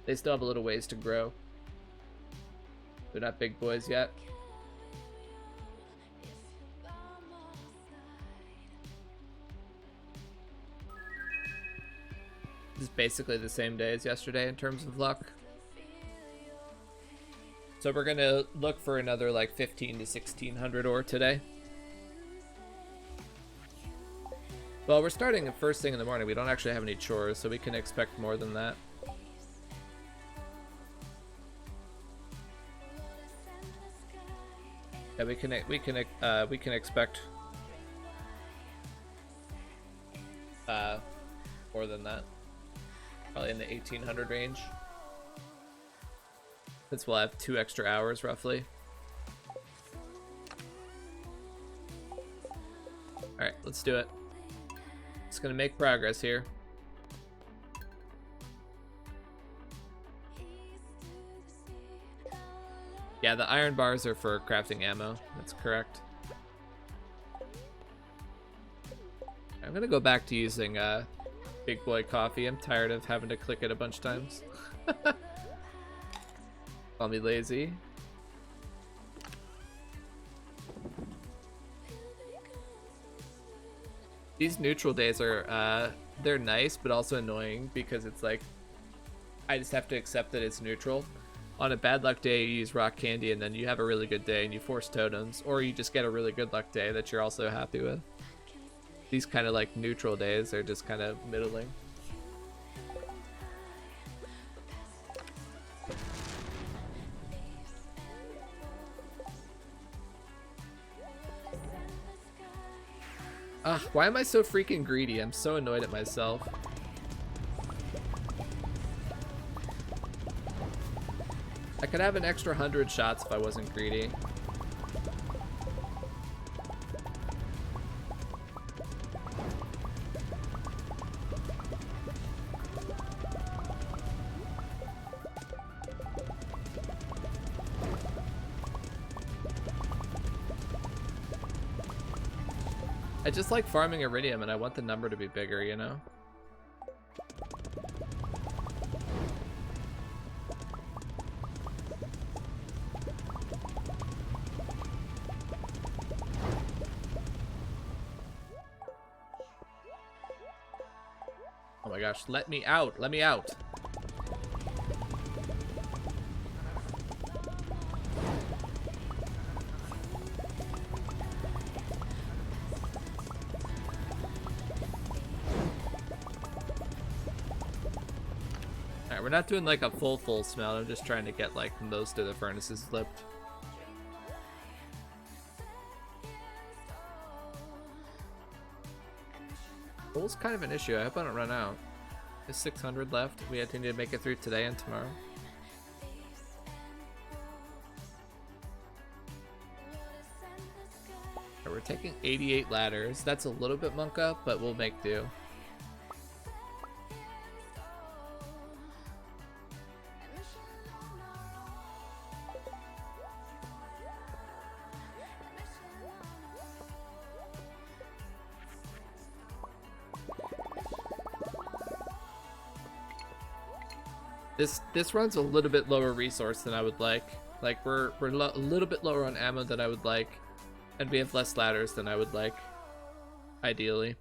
They still have a little ways to grow. They're not big boys yet. This is basically the same day as yesterday in terms of luck. So we're gonna look for another like 15 to 1600 ore today. Well, we're starting the first thing in the morning. We don't actually have any chores, so we can expect more than that. Yeah, we can expect more than that. Probably in the 1800 range. Since we'll have 2 extra hours roughly. Alright, let's do it. It's gonna make progress here. Yeah, the iron bars are for crafting ammo. That's correct. I'm gonna go back to using Big Boy Coffee. I'm tired of having to click it a bunch of times. Call me lazy. These neutral days are they're nice but also annoying because it's like I just have to accept that it's neutral. On a bad luck day, you use rock candy, and then you have a really good day and you force totems, or you just get a really good luck day that you're also happy with. These kind of like neutral days are just kind of middling. Why am I so freaking greedy? I'm so annoyed at myself. I could have an extra 100 shots if I wasn't greedy. I just like farming iridium and I want the number to be bigger, you know? Oh my gosh, let me out, let me out. Alright, we're not doing like a full smelt, I'm just trying to get like most of the furnaces flipped. Full's kind of an issue, I hope I don't run out. There's 600 left. We need to make it through today and tomorrow. We're taking 88 ladders. That's a little bit monk up, but we'll make do. This runs a little bit lower resource than I would like. Like we're a little bit lower on ammo than I would like, and we have less ladders than I would like, ideally.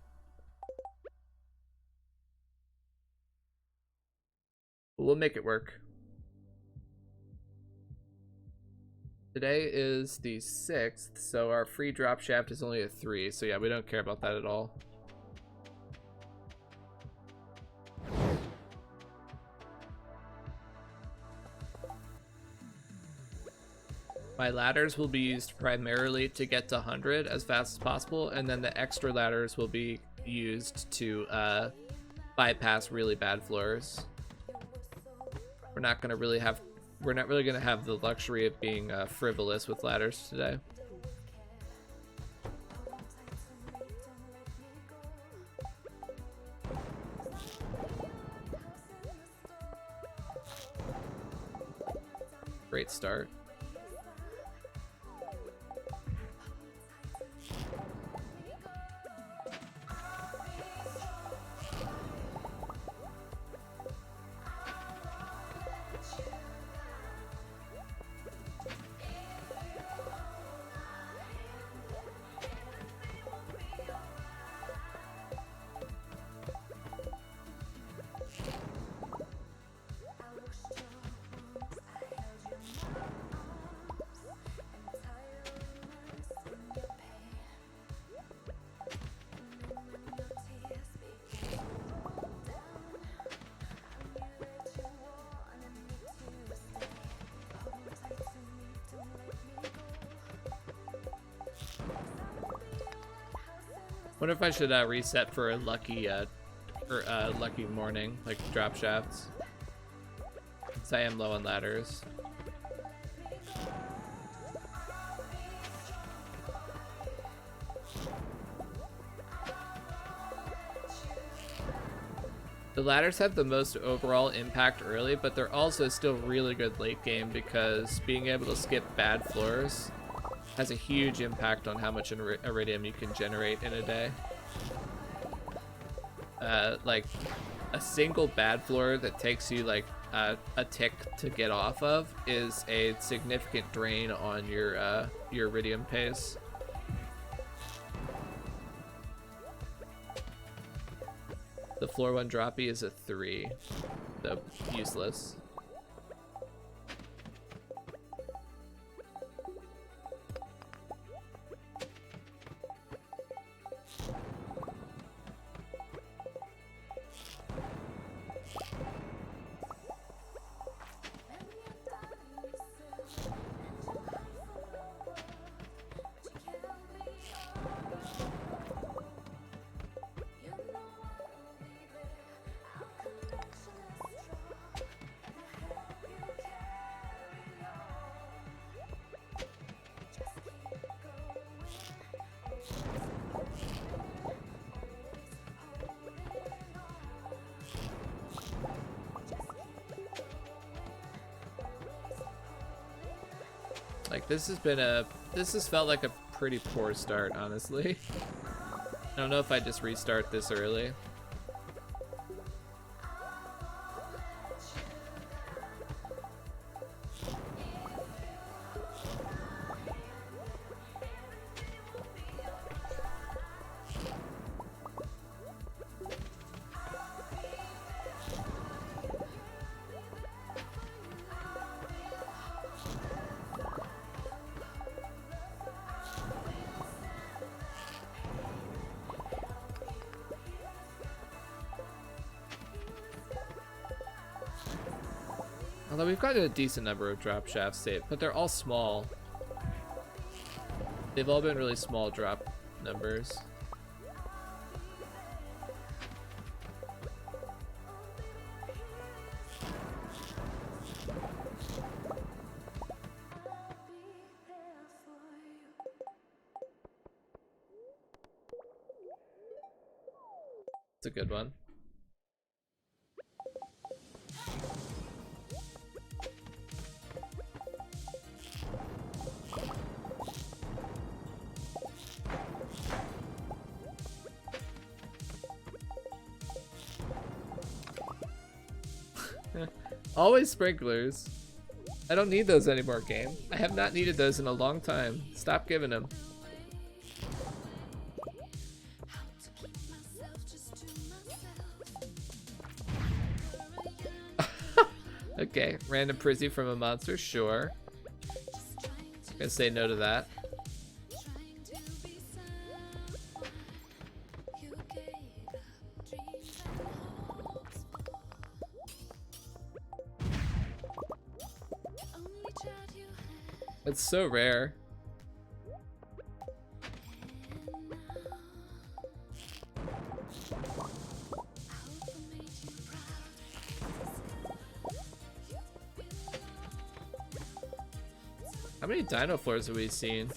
But we'll make it work. Today is the 6th, so our free drop shaft is only a 3, so yeah, we don't care about that at all. My ladders will be used primarily to get to 100 as fast as possible, and then the extra ladders will be used to bypass really bad floors. We're not really gonna have the luxury of being frivolous with ladders today. Great start. Wonder if I should reset for a lucky lucky morning, like drop shafts. Since I am low on ladders. The ladders have the most overall impact early, but they're also still really good late game because being able to skip bad floors has a huge impact on how much iridium you can generate in a day. Like a single bad floor that takes you like a tick to get off of is a significant drain on your iridium pace. The floor 1 droppy is a 3, so useless. Like this has felt like a pretty poor start, honestly. I don't know if I just restart this early. Although we've got a decent number of drop shafts saved, but they're all small. They've all been really small drop numbers. It's a good one. Always sprinklers. I don't need those anymore, game. I have not needed those in a long time. Stop giving them. Okay, random prizzy from a monster, sure. Gonna say no to that. It's so rare. How many dino floors have we seen?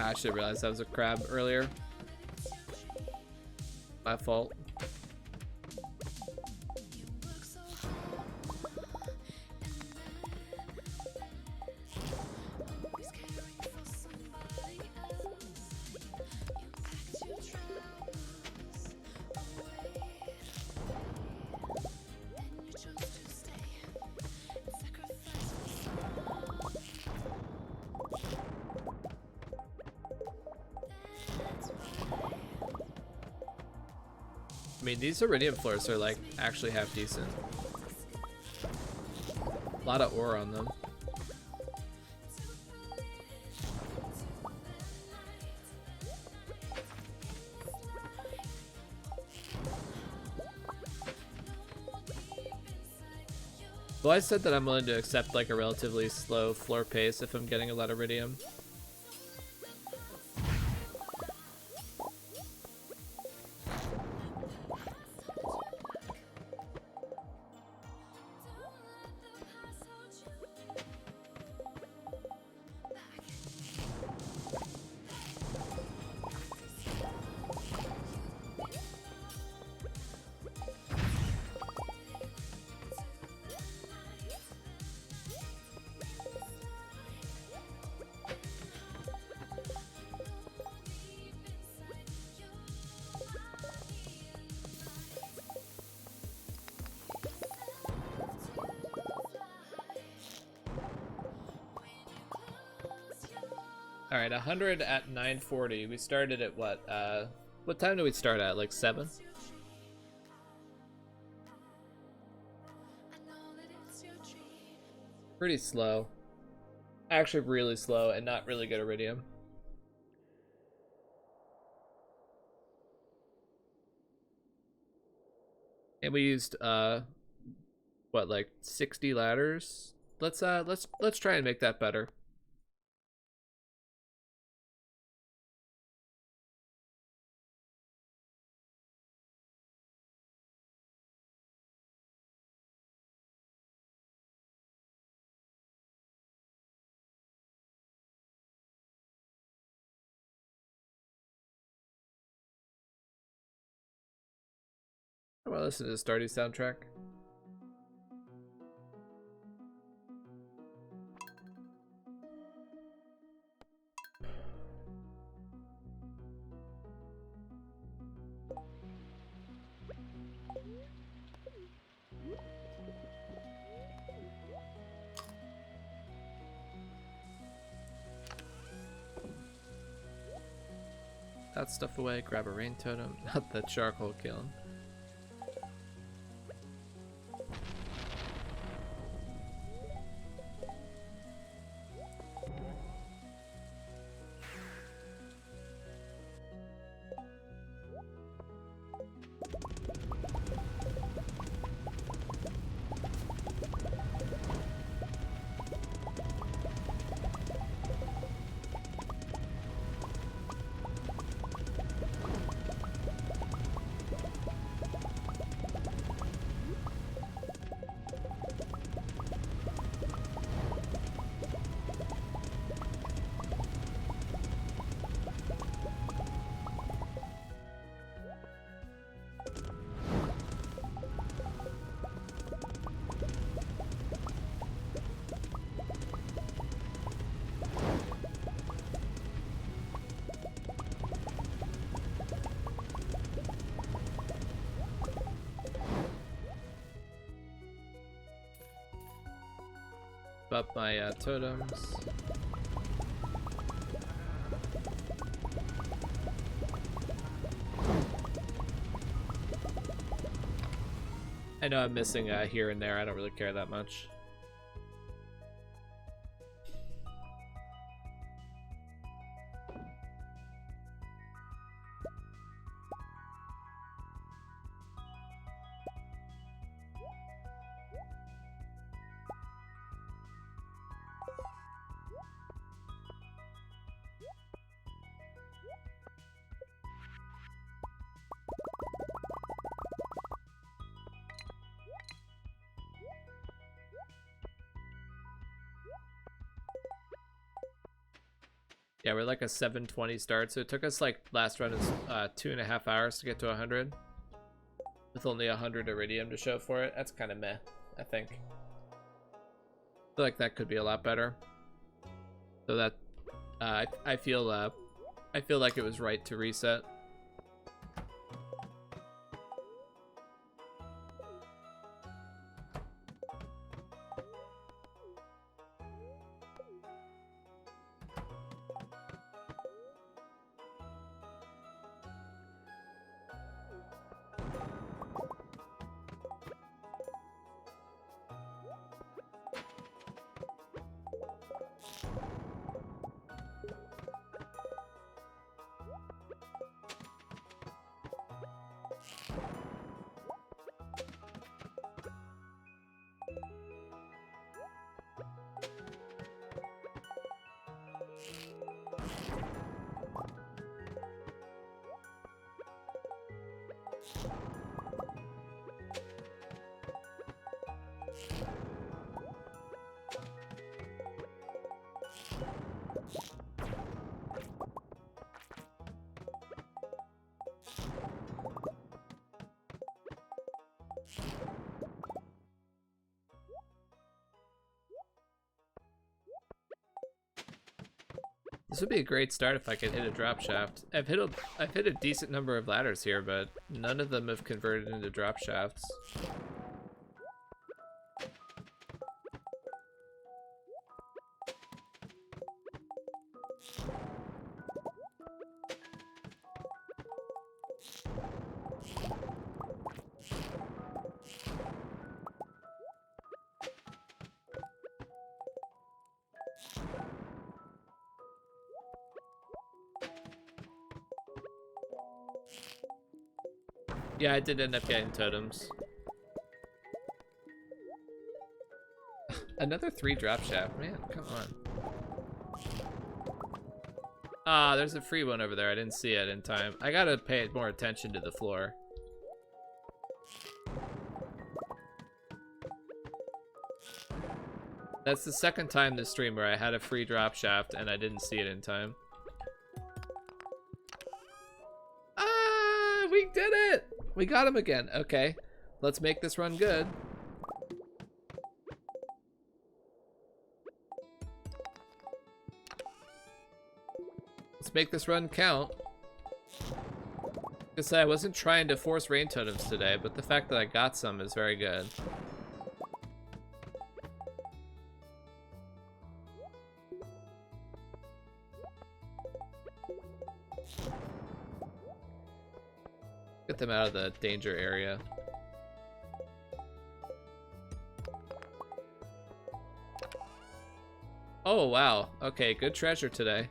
I should realize that was a crab earlier. My fault. I mean, these iridium floors are like actually half decent. A lot of ore on them. Well, I said that I'm willing to accept like a relatively slow floor pace if I'm getting a lot of iridium. All right, 100 at 9:40. We started at what time did we start at? Like 7? Pretty slow. Actually really slow and not really good iridium. And we used what, like 60 ladders? Let's try and make that better. I want to listen to the Stardew soundtrack. That stuff away, grab a rain totem, not the charcoal kiln. Up my totems. I know I'm missing here and there. I don't really care that much. Yeah, we're like a 7:20 start, so it took us like last run is 2.5 hours to get to 100, with only 100 iridium to show for it. That's kind of meh, I think. I feel like that could be a lot better. So that I feel like it was right to reset. This would be a great start if I could hit a drop shaft. I've hit a decent number of ladders here, but none of them have converted into drop shafts. Yeah, I did end up getting totems. Another 3 drop shaft, man, come on. Ah, there's a free one over there. I didn't see it in time. I gotta pay more attention to the floor. That's the second time this stream where I had a free drop shaft and I didn't see it in time. Ah, we did it! We got him again. Okay, let's make this run good. Let's make this run count. Because I wasn't trying to force rain totems today, but the fact that I got some is very good. Get them out of the danger area. Oh, wow. Okay, good treasure today.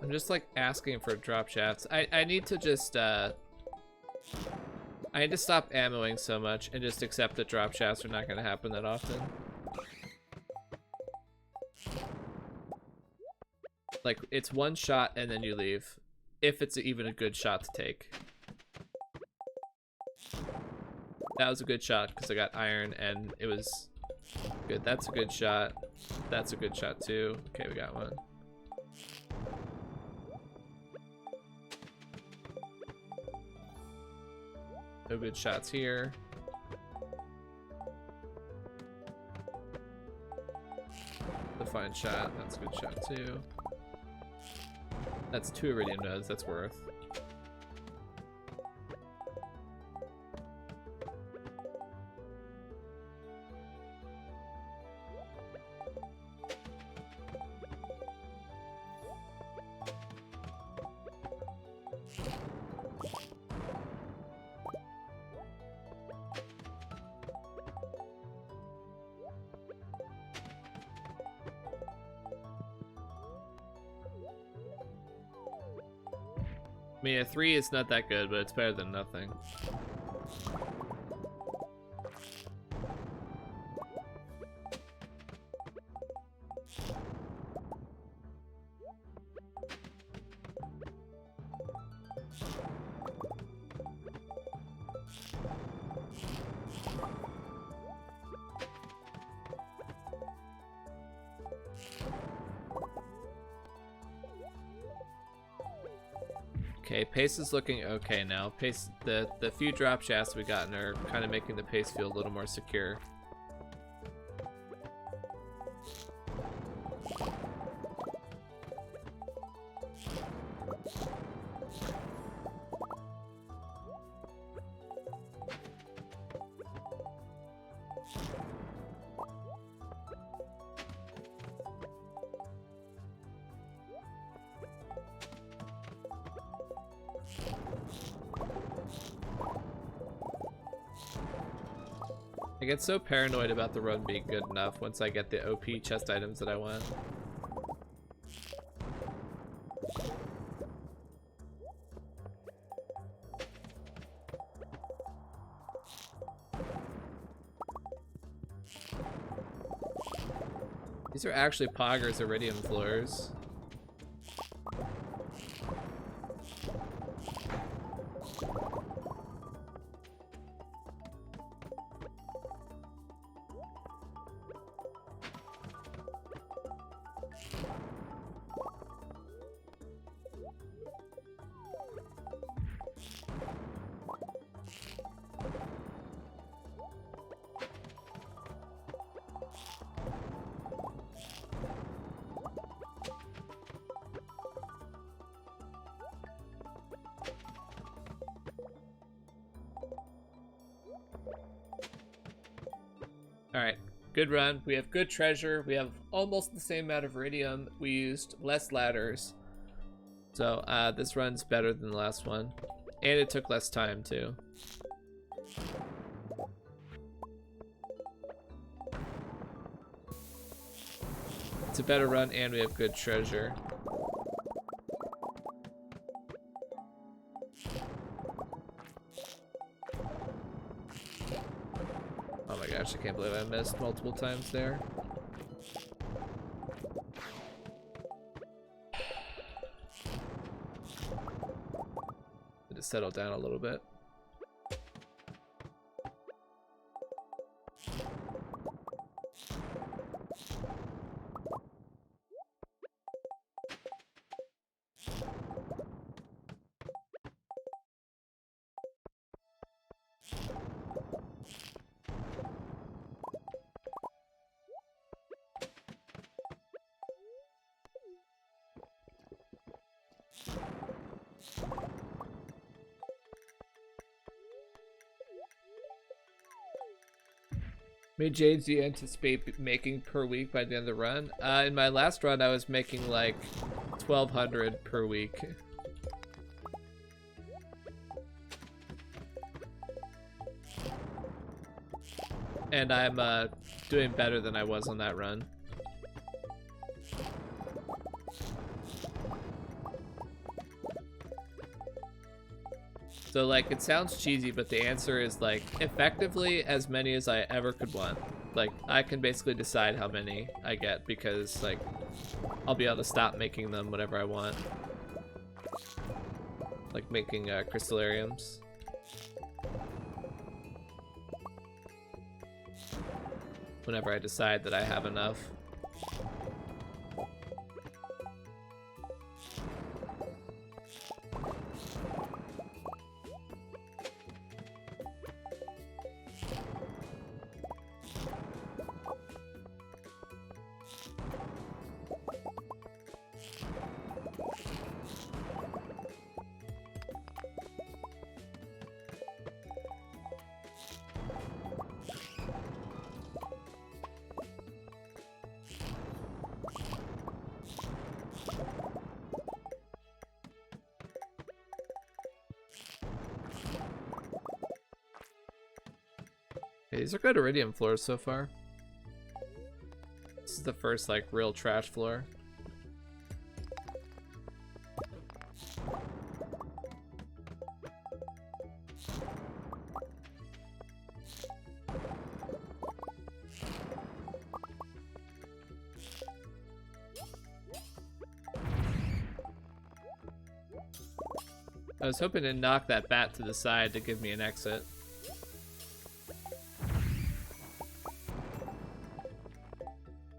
I'm just like asking for drop shafts. I need to just I need to stop ammoing so much and just accept that drop shafts are not going to happen that often. Like, it's one shot and then you leave, if it's even a good shot to take. That was a good shot because I got iron and it was good. That's a good shot. That's a good shot too. Okay, we got one. No good shots here. The fine shot. That's a good shot too. That's 2 iridium nodes. That's worth. I mean, a 3 is not that good, but it's better than nothing. Okay, pace is looking okay now. Pace, the few drop shafts we gotten are kind of making the pace feel a little more secure. I get so paranoid about the run being good enough once I get the OP chest items that I want. These are actually Pogger's Iridium floors. Alright, good run. We have good treasure. We have almost the same amount of iridium. We used less ladders. So this run's better than the last one. And it took less time too. It's a better run and we have good treasure. Oh my gosh, I can't believe I missed multiple times there. To settle down a little bit. How many jades do you anticipate making per week by the end of the run? In my last run, I was making like 1,200 per week. And I'm doing better than I was on that run. So like, it sounds cheesy, but the answer is like, effectively as many as I ever could want. Like, I can basically decide how many I get because like, I'll be able to stop making them whenever I want. Like making crystallariums. Whenever I decide that I have enough. These are good iridium floors so far. This is the first like real trash floor. I was hoping to knock that bat to the side to give me an exit.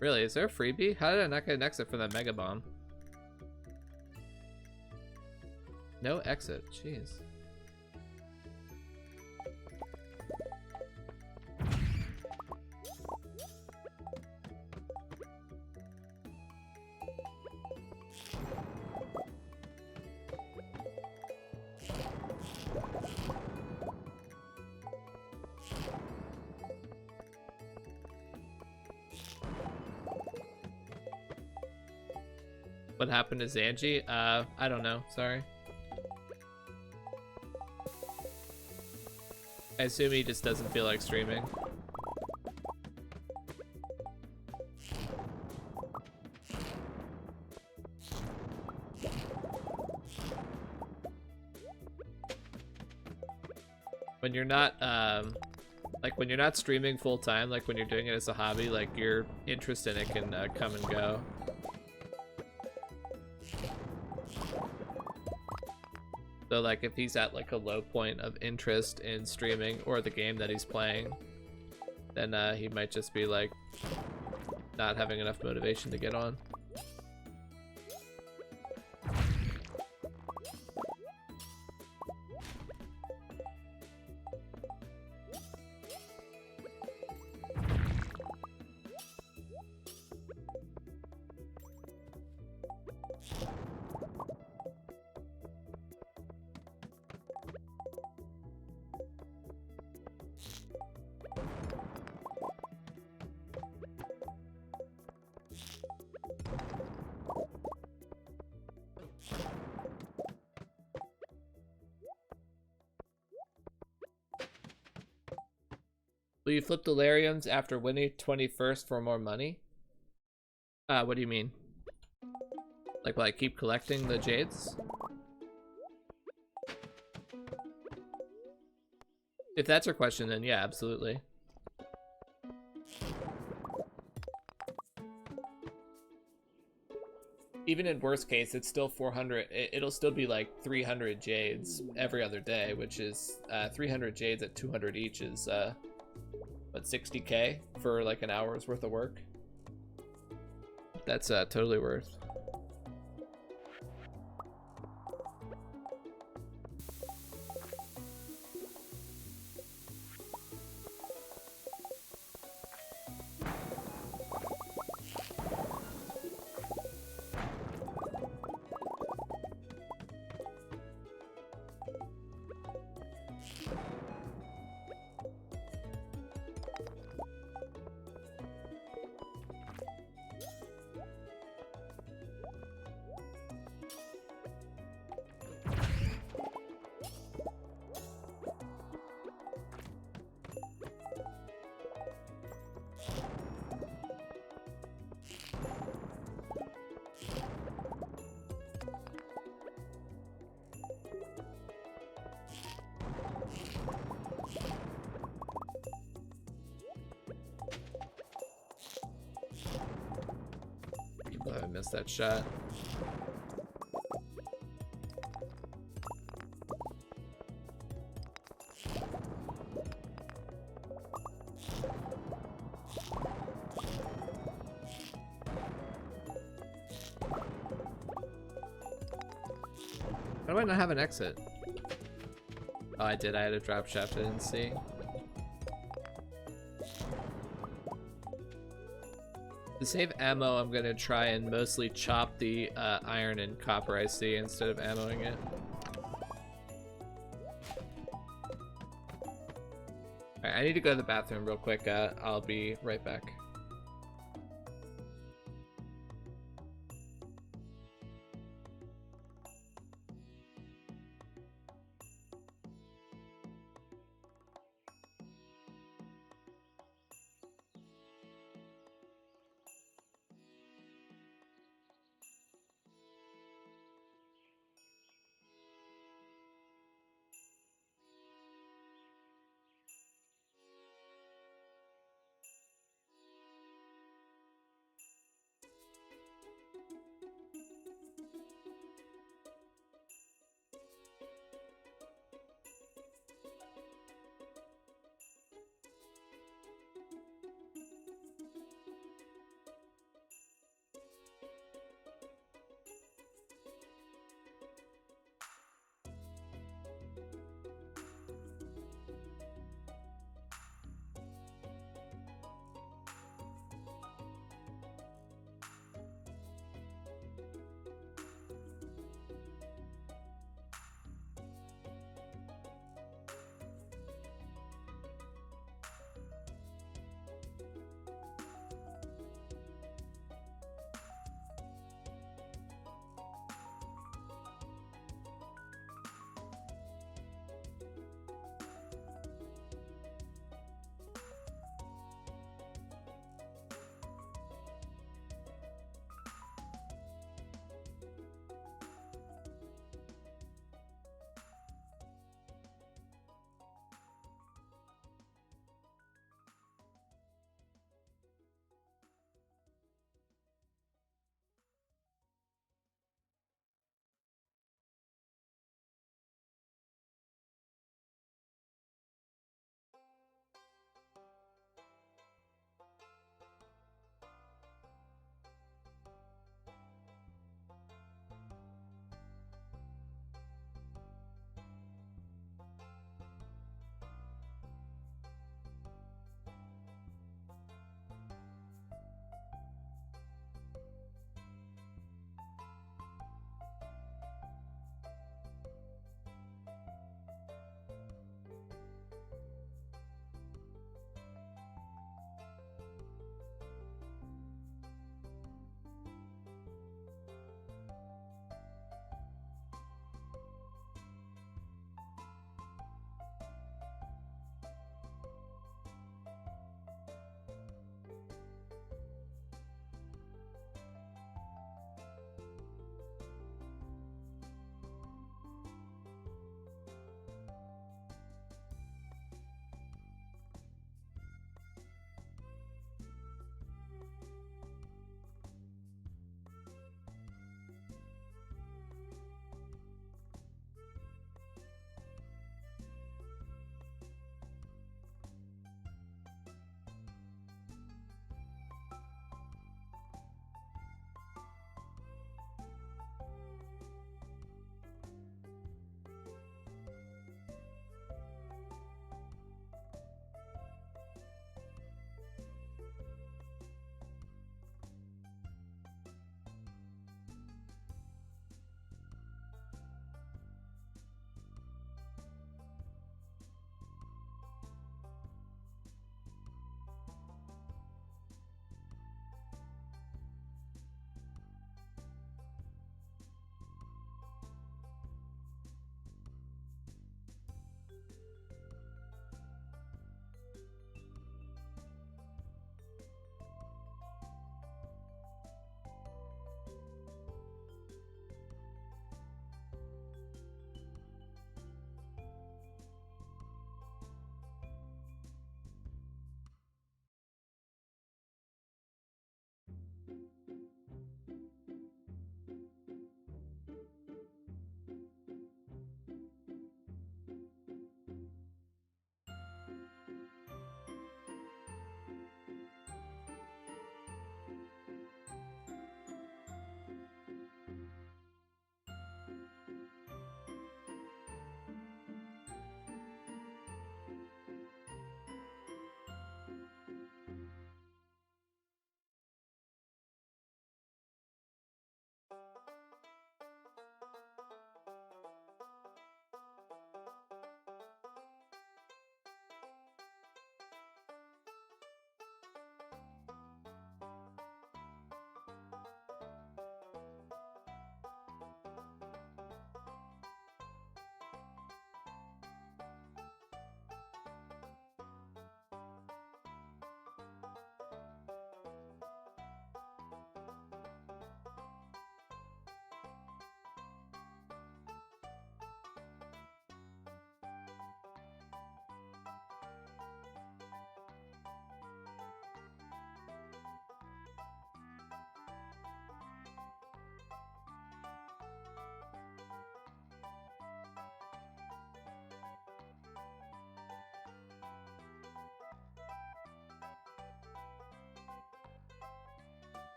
Really, is there a freebie? How did I not get an exit from that Mega Bomb? No exit, jeez. What happened to Zanji? I don't know, sorry. I assume he just doesn't feel like streaming. When you're not, like when you're not streaming full time, like when you're doing it as a hobby, like your interest in it can come and go. So like if he's at like a low point of interest in streaming or the game that he's playing, then he might just be like not having enough motivation to get on. Will you flip deliriums after winning 21st for more money? What do you mean? Like, will I keep collecting the jades? If that's your question, then yeah, absolutely. Even in worst case, it's still 400. It'll still be like 300 jades every other day, which is 300 jades at 200 each is what, 60k for like an hour's worth of work. That's totally worth. missed that shot. How do I not have an exit? Oh, I did. I had a drop shaft I didn't see. To save ammo, I'm gonna try and mostly chop the iron and copper I see instead of ammoing it. Alright, I need to go to the bathroom real quick. I'll be right back.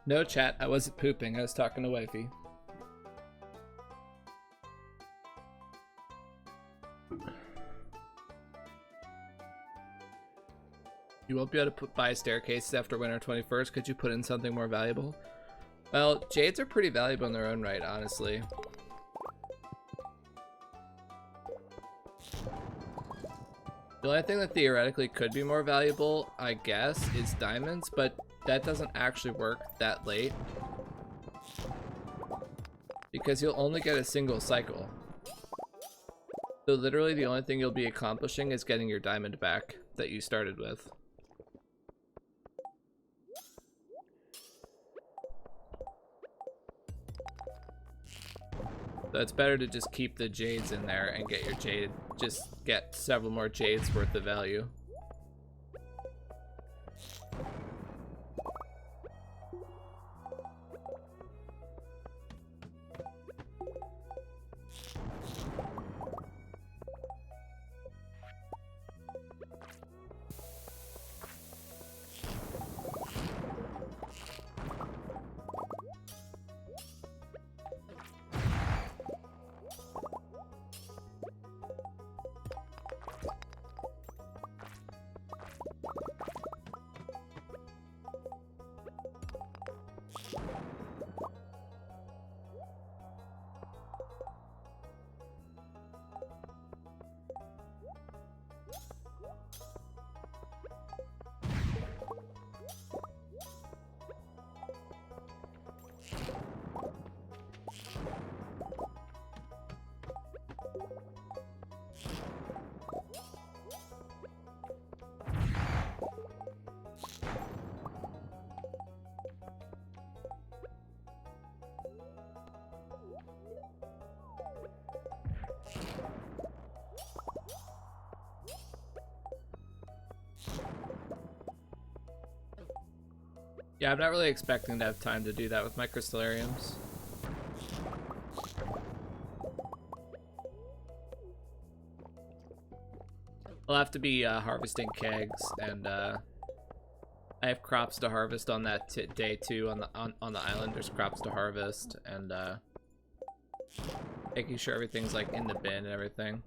No chat, I wasn't pooping, I was talking to wifey. You won't be able to buy staircases after winter 21st. Could you put in something more valuable? Well, jades are pretty valuable in their own right, honestly. The only thing that theoretically could be more valuable, I guess, is diamonds, but that doesn't actually work that late. Because you'll only get a single cycle. So literally the only thing you'll be accomplishing is getting your diamond back that you started with. So it's better to just keep the jades in there and get your jade, just get several more jades worth of value. Yeah, I'm not really expecting to have time to do that with my crystallariums. I'll have to be harvesting kegs, and I have crops to harvest on that day too. On the island, there's crops to harvest, and making sure everything's like in the bin and everything.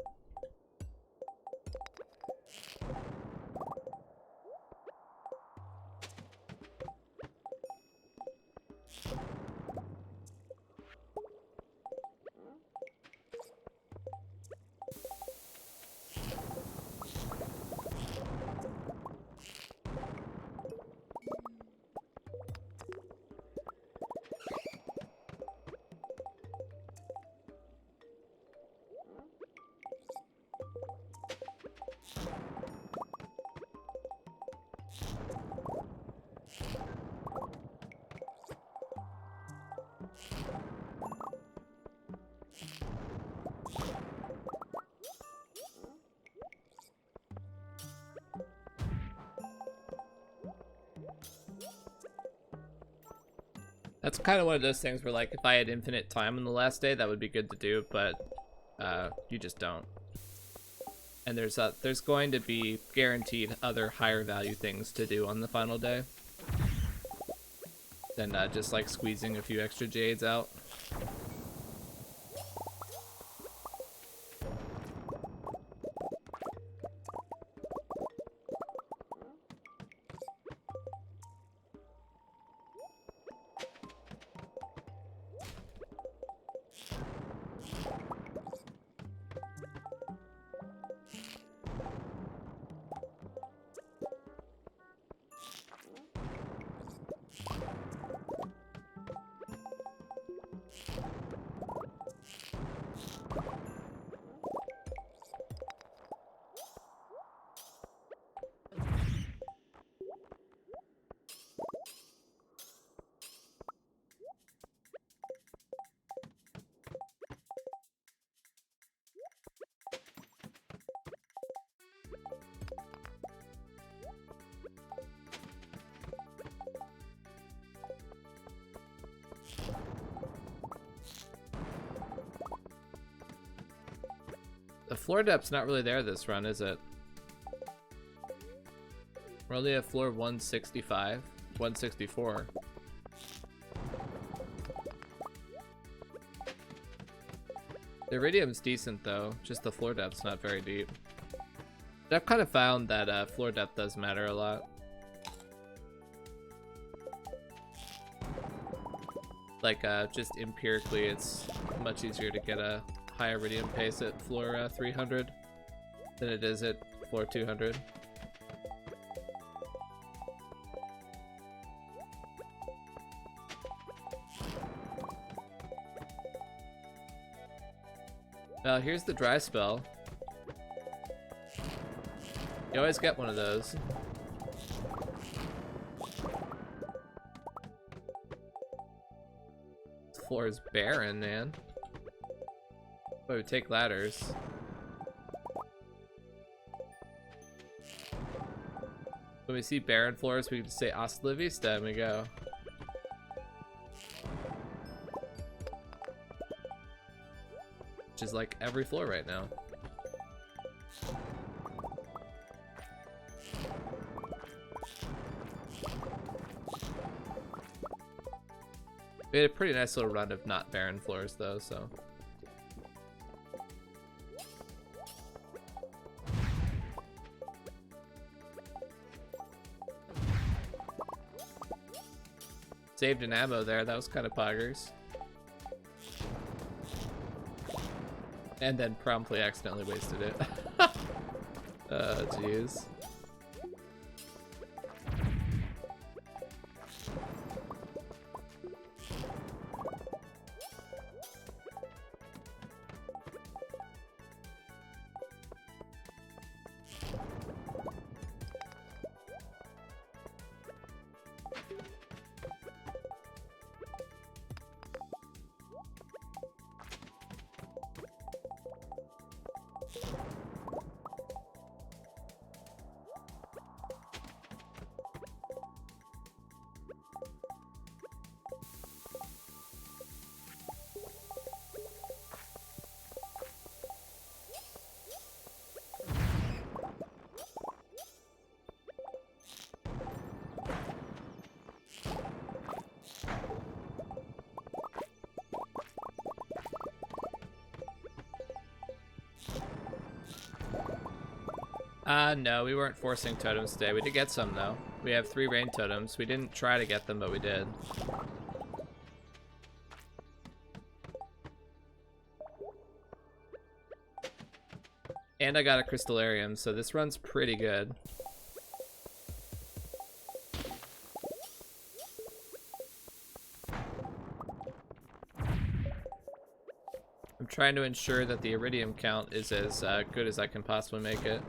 That's kind of one of those things where, like, if I had infinite time on the last day, that would be good to do, but you just don't. And there's going to be guaranteed other higher value things to do on the final day than just like squeezing a few extra jades out. The floor depth's not really there this run, is it? We're only at floor 165, 164. The iridium's decent though, just the floor depth's not very deep. But I've kind of found that floor depth does matter a lot. Like, just empirically, it's much easier to get a high iridium pace at floor 300 than it is at floor 200. Here's the dry spell. You always get one of those. This floor is barren, man. Oh, we take ladders. When we see barren floors, we can say hasta la vista and we go. Which is like every floor right now. We had a pretty nice little run of not barren floors though, so. Saved an ammo there, that was kind of poggers. And then promptly accidentally wasted it. Oh, jeez. No, we weren't forcing totems today. We did get some, though. We have 3 rain totems. We didn't try to get them, but we did. And I got a crystallarium, so this run's pretty good. I'm trying to ensure that the iridium count is as good as I can possibly make it.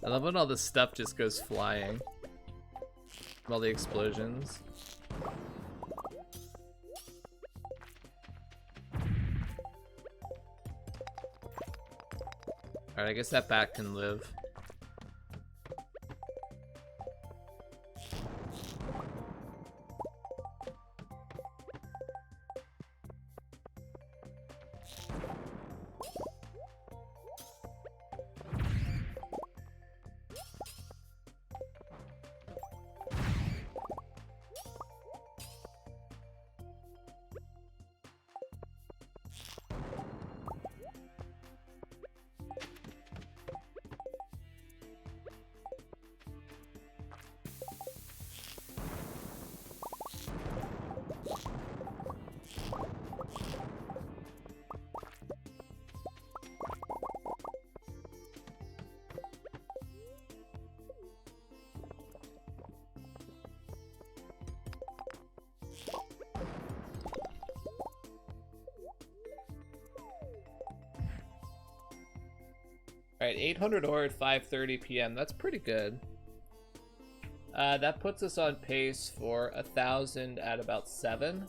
I love when all this stuff just goes flying. All the explosions. Alright, I guess that bat can live. Alright, 800 ore at 5:30 p.m. That's pretty good. That puts us on pace for 1,000 at about 7.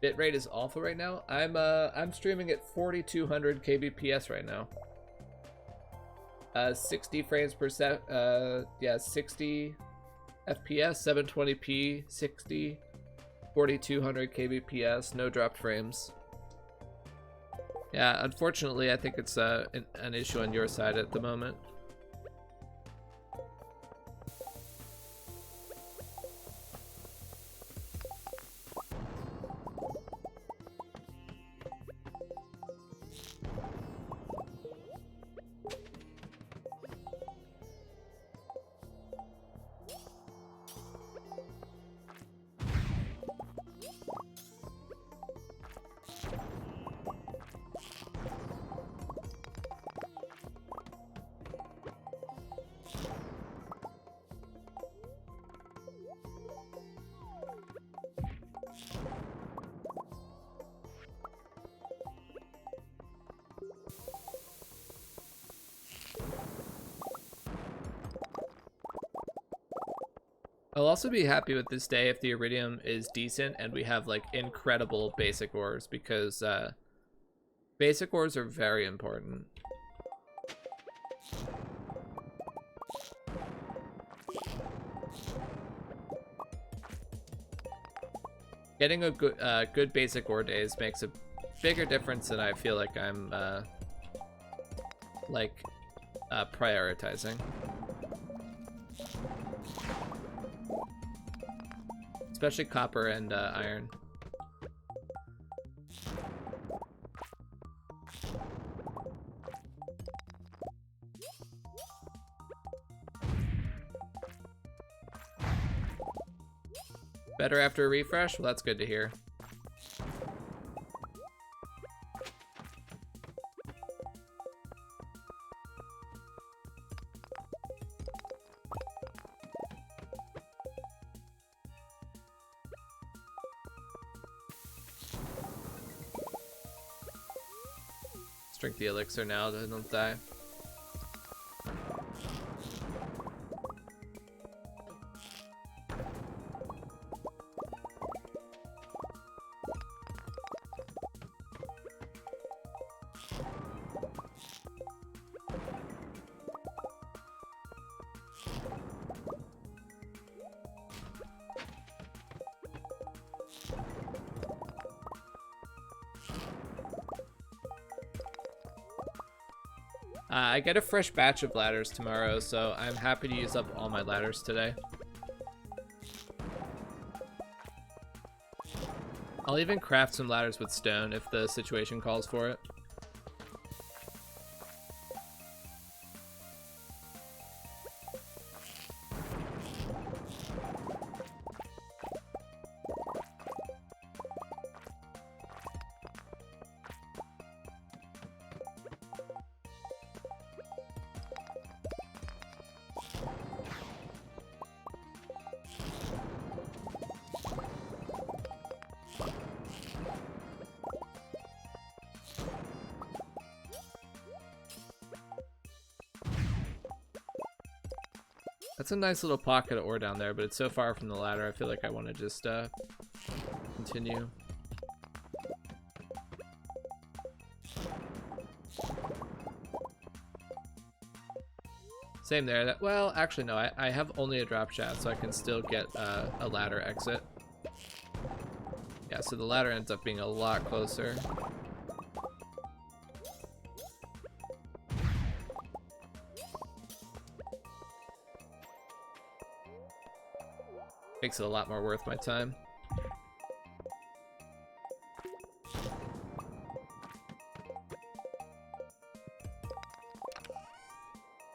Bitrate is awful right now. I'm streaming at 4,200 kbps right now. 60 frames per sec. Yeah, 60 FPS, 720p, 60, 4,200 kbps, no dropped frames. Yeah, unfortunately, I think it's an issue on your side at the moment. I'll also be happy with this day if the iridium is decent and we have like incredible basic ores, because basic ores are very important. Getting a good basic ore days makes a bigger difference than I feel like I'm prioritizing. Especially copper and iron. Better after a refresh? Well, that's good to hear. Drink the elixir now to don't die. I get a fresh batch of ladders tomorrow, so I'm happy to use up all my ladders today. I'll even craft some ladders with stone if the situation calls for it. That's a nice little pocket of ore down there, but it's so far from the ladder, I feel like I want to just continue. Same there. Well, actually no, I have only a drop shaft, so I can still get a ladder exit. Yeah, so the ladder ends up being a lot closer. Makes it a lot more worth my time.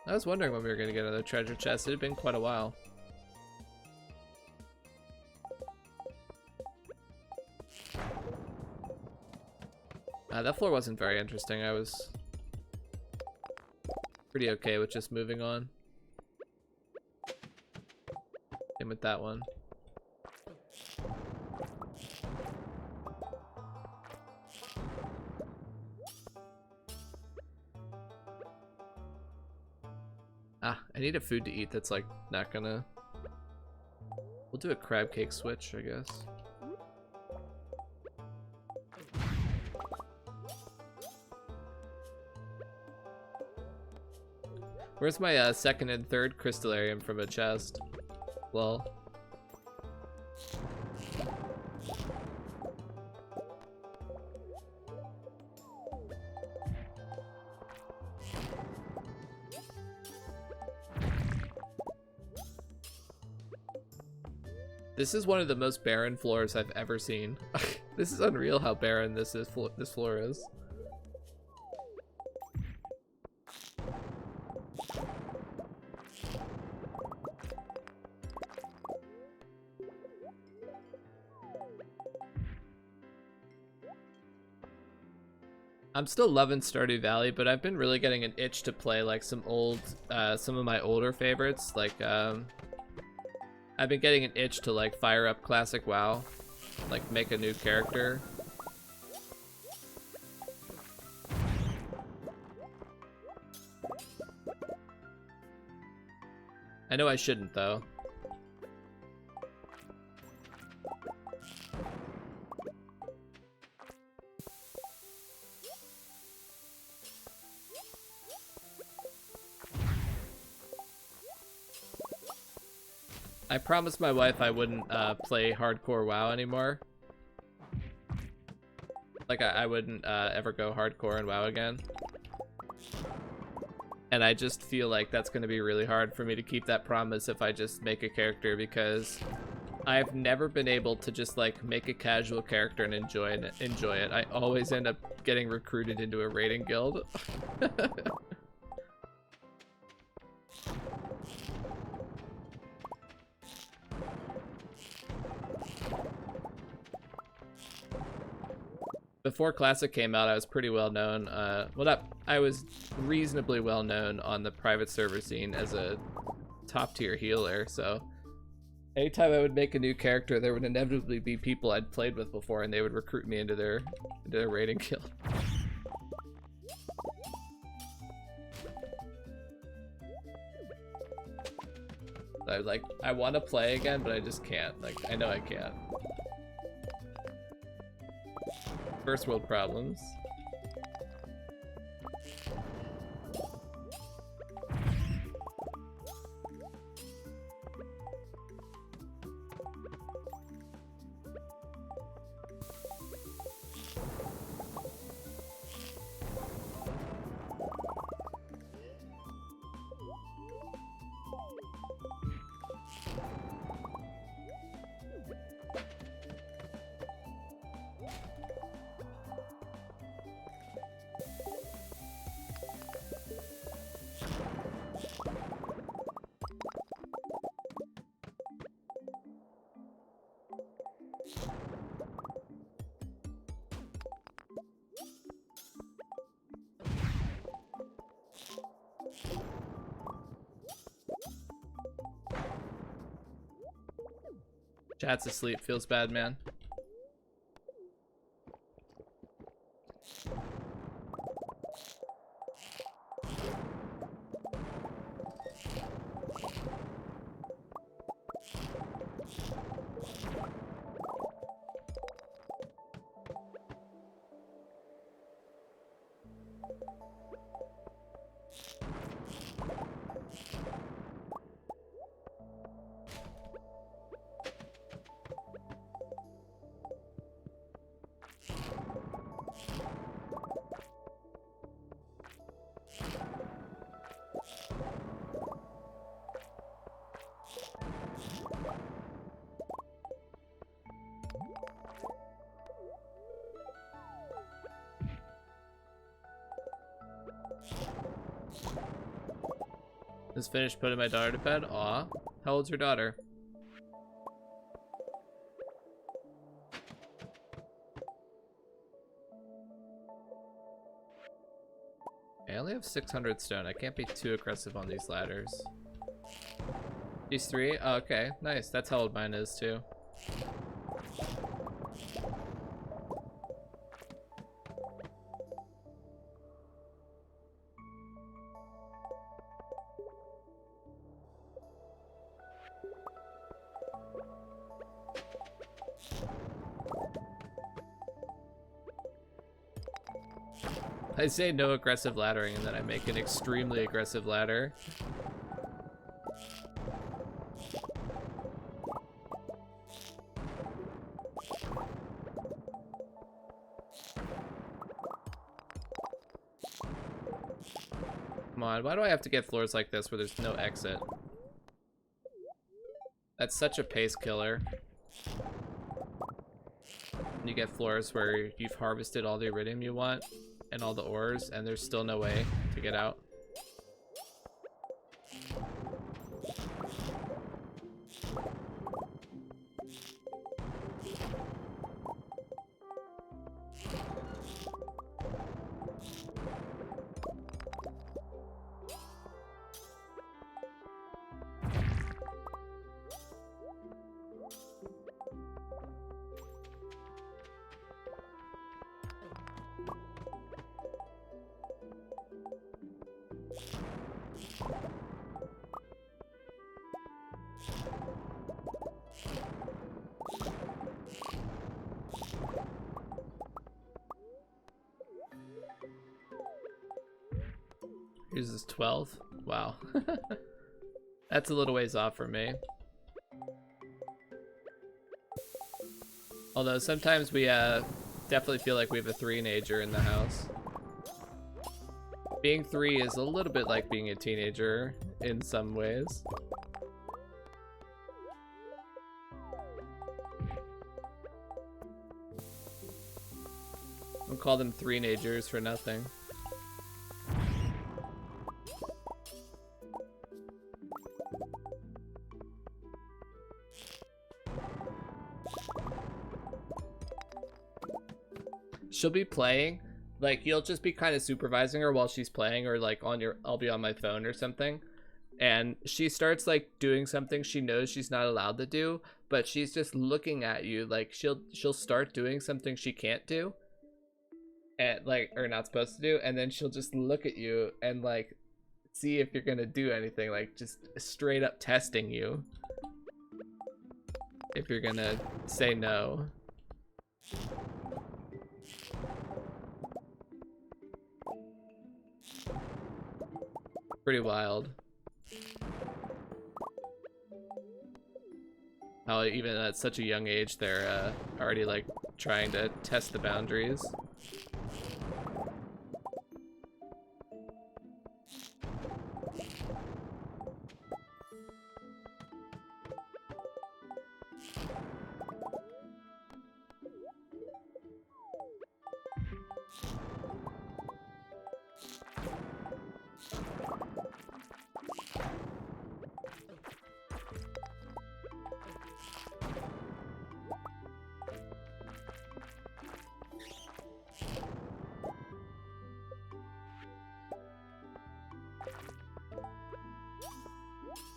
I was wondering when we were going to get another treasure chest. It had been quite a while. That floor wasn't very interesting. I was pretty okay with just moving on. Same with that one. Ah, I need a food to eat that's like not gonna... We'll do a crab cake switch, I guess. Where's my second and third crystallarium from a chest? Well, this is one of the most barren floors I've ever seen. This is unreal how barren this floor is. I'm still loving Stardew Valley, but I've been really getting an itch to play like some of my older favorites. Like, I've been getting an itch to like fire up classic WoW, like make a new character. I know I shouldn't though. I promised my wife I wouldn't play hardcore WoW anymore. Like I wouldn't ever go hardcore in WoW again. And I just feel like that's going to be really hard for me to keep that promise if I just make a character, because I've never been able to just like make a casual character and enjoy it. I always end up getting recruited into a raiding guild. Before Classic came out, I was pretty well known. I was reasonably well known on the private server scene as a top tier healer. So anytime I would make a new character, there would inevitably be people I'd played with before, and they would recruit me into their raiding guild. I want to play again, but I just can't. Like, I know I can't. First world problems. Chat's asleep, feels bad, man. Just finished putting my daughter to bed. Aw. How old's your daughter? I only have 600 stone. I can't be too aggressive on these ladders. These 3? Oh, okay, nice. That's how old mine is too. I say no aggressive laddering and then I make an extremely aggressive ladder. Come on, why do I have to get floors like this where there's no exit? That's such a pace killer. You get floors where you've harvested all the iridium you want and all the ores, and there's still no way to get out. Uses 12. Wow. That's a little ways off for me. Although sometimes we definitely feel like we have a three-nager in the house. Being 3 is a little bit like being a teenager in some ways. We'll call them three-nagers for nothing. She'll be playing, like you'll just be kind of supervising her while she's playing, or like I'll be on my phone or something, and she starts like doing something she knows she's not allowed to do, but she's just looking at you. Like she'll start doing something she can't do, and like, or not supposed to do, and then she'll just look at you and like see if you're gonna do anything, like just straight up testing you if you're gonna say no. Pretty wild. How even at such a young age they're already like trying to test the boundaries.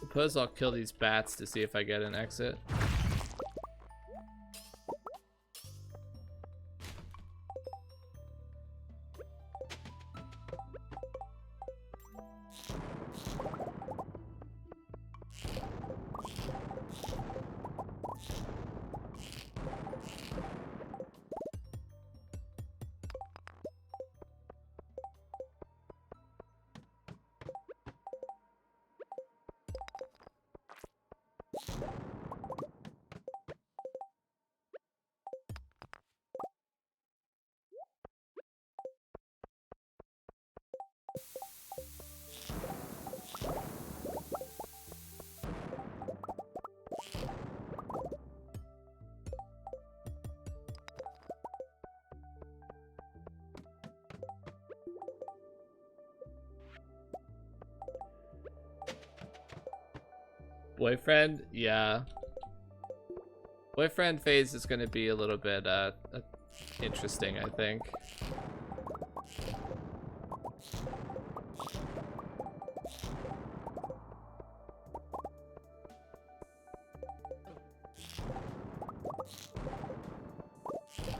Suppose I'll kill these bats to see if I get an exit. Boyfriend? Yeah. Boyfriend phase is going to be a little bit interesting, I think.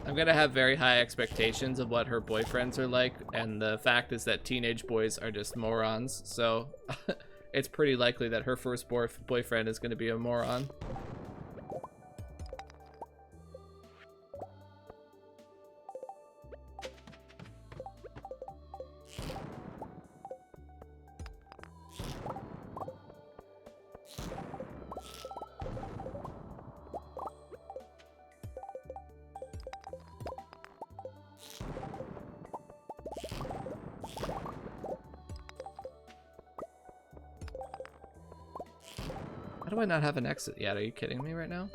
I'm gonna have very high expectations of what her boyfriends are like, and the fact is that teenage boys are just morons, so it's pretty likely that her first boyfriend is gonna be a moron. Why do I not have an exit yet? Are you kidding me right now?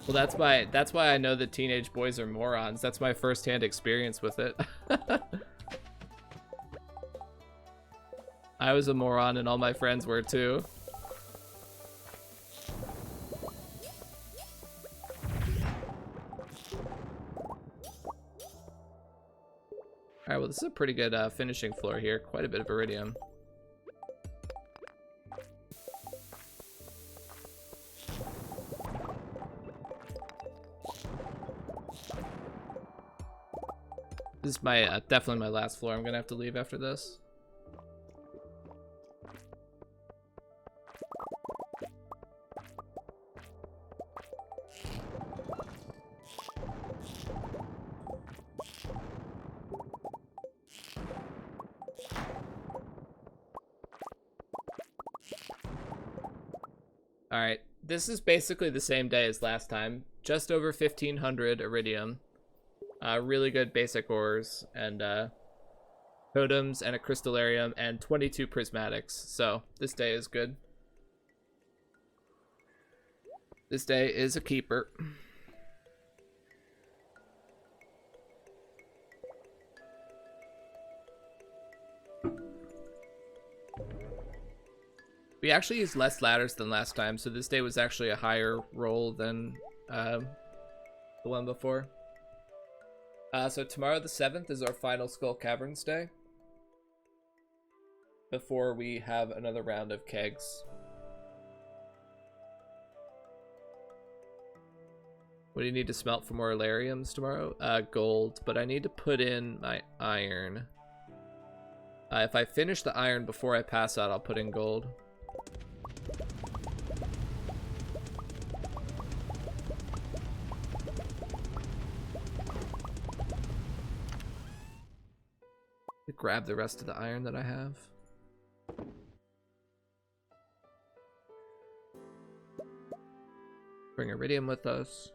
Well, that's why I know that teenage boys are morons. That's my first-hand experience with it. I was a moron and all my friends were too. Alright, well this is a pretty good finishing floor here. Quite a bit of iridium. This is my definitely my last floor. I'm gonna have to leave after this. Alright, this is basically the same day as last time. Just over 1,500 iridium. Really good basic ores, and totems, and a crystallarium, and 22 prismatics. So, this day is good. This day is a keeper. We actually used less ladders than last time, so this day was actually a higher roll than the one before. So tomorrow the 7th is our final Skull Caverns day. Before we have another round of kegs. What do you need to smelt for more Alariums tomorrow? Gold, but I need to put in my iron. If I finish the iron before I pass out, I'll put in gold. Grab the rest of the iron that I have. Bring iridium with us.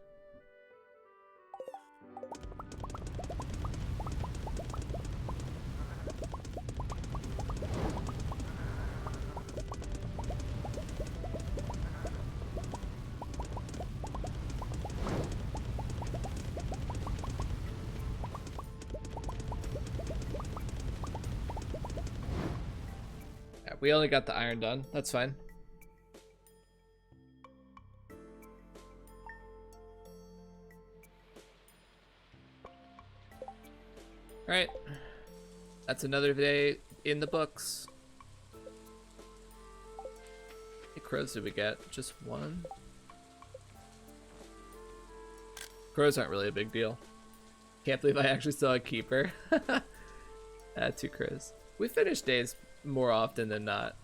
We only got the iron done. That's fine. Alright. That's another day in the books. How many crows did we get? Just one? Crows aren't really a big deal. Can't believe I actually saw a keeper. 2 crows. We finished days more often than not.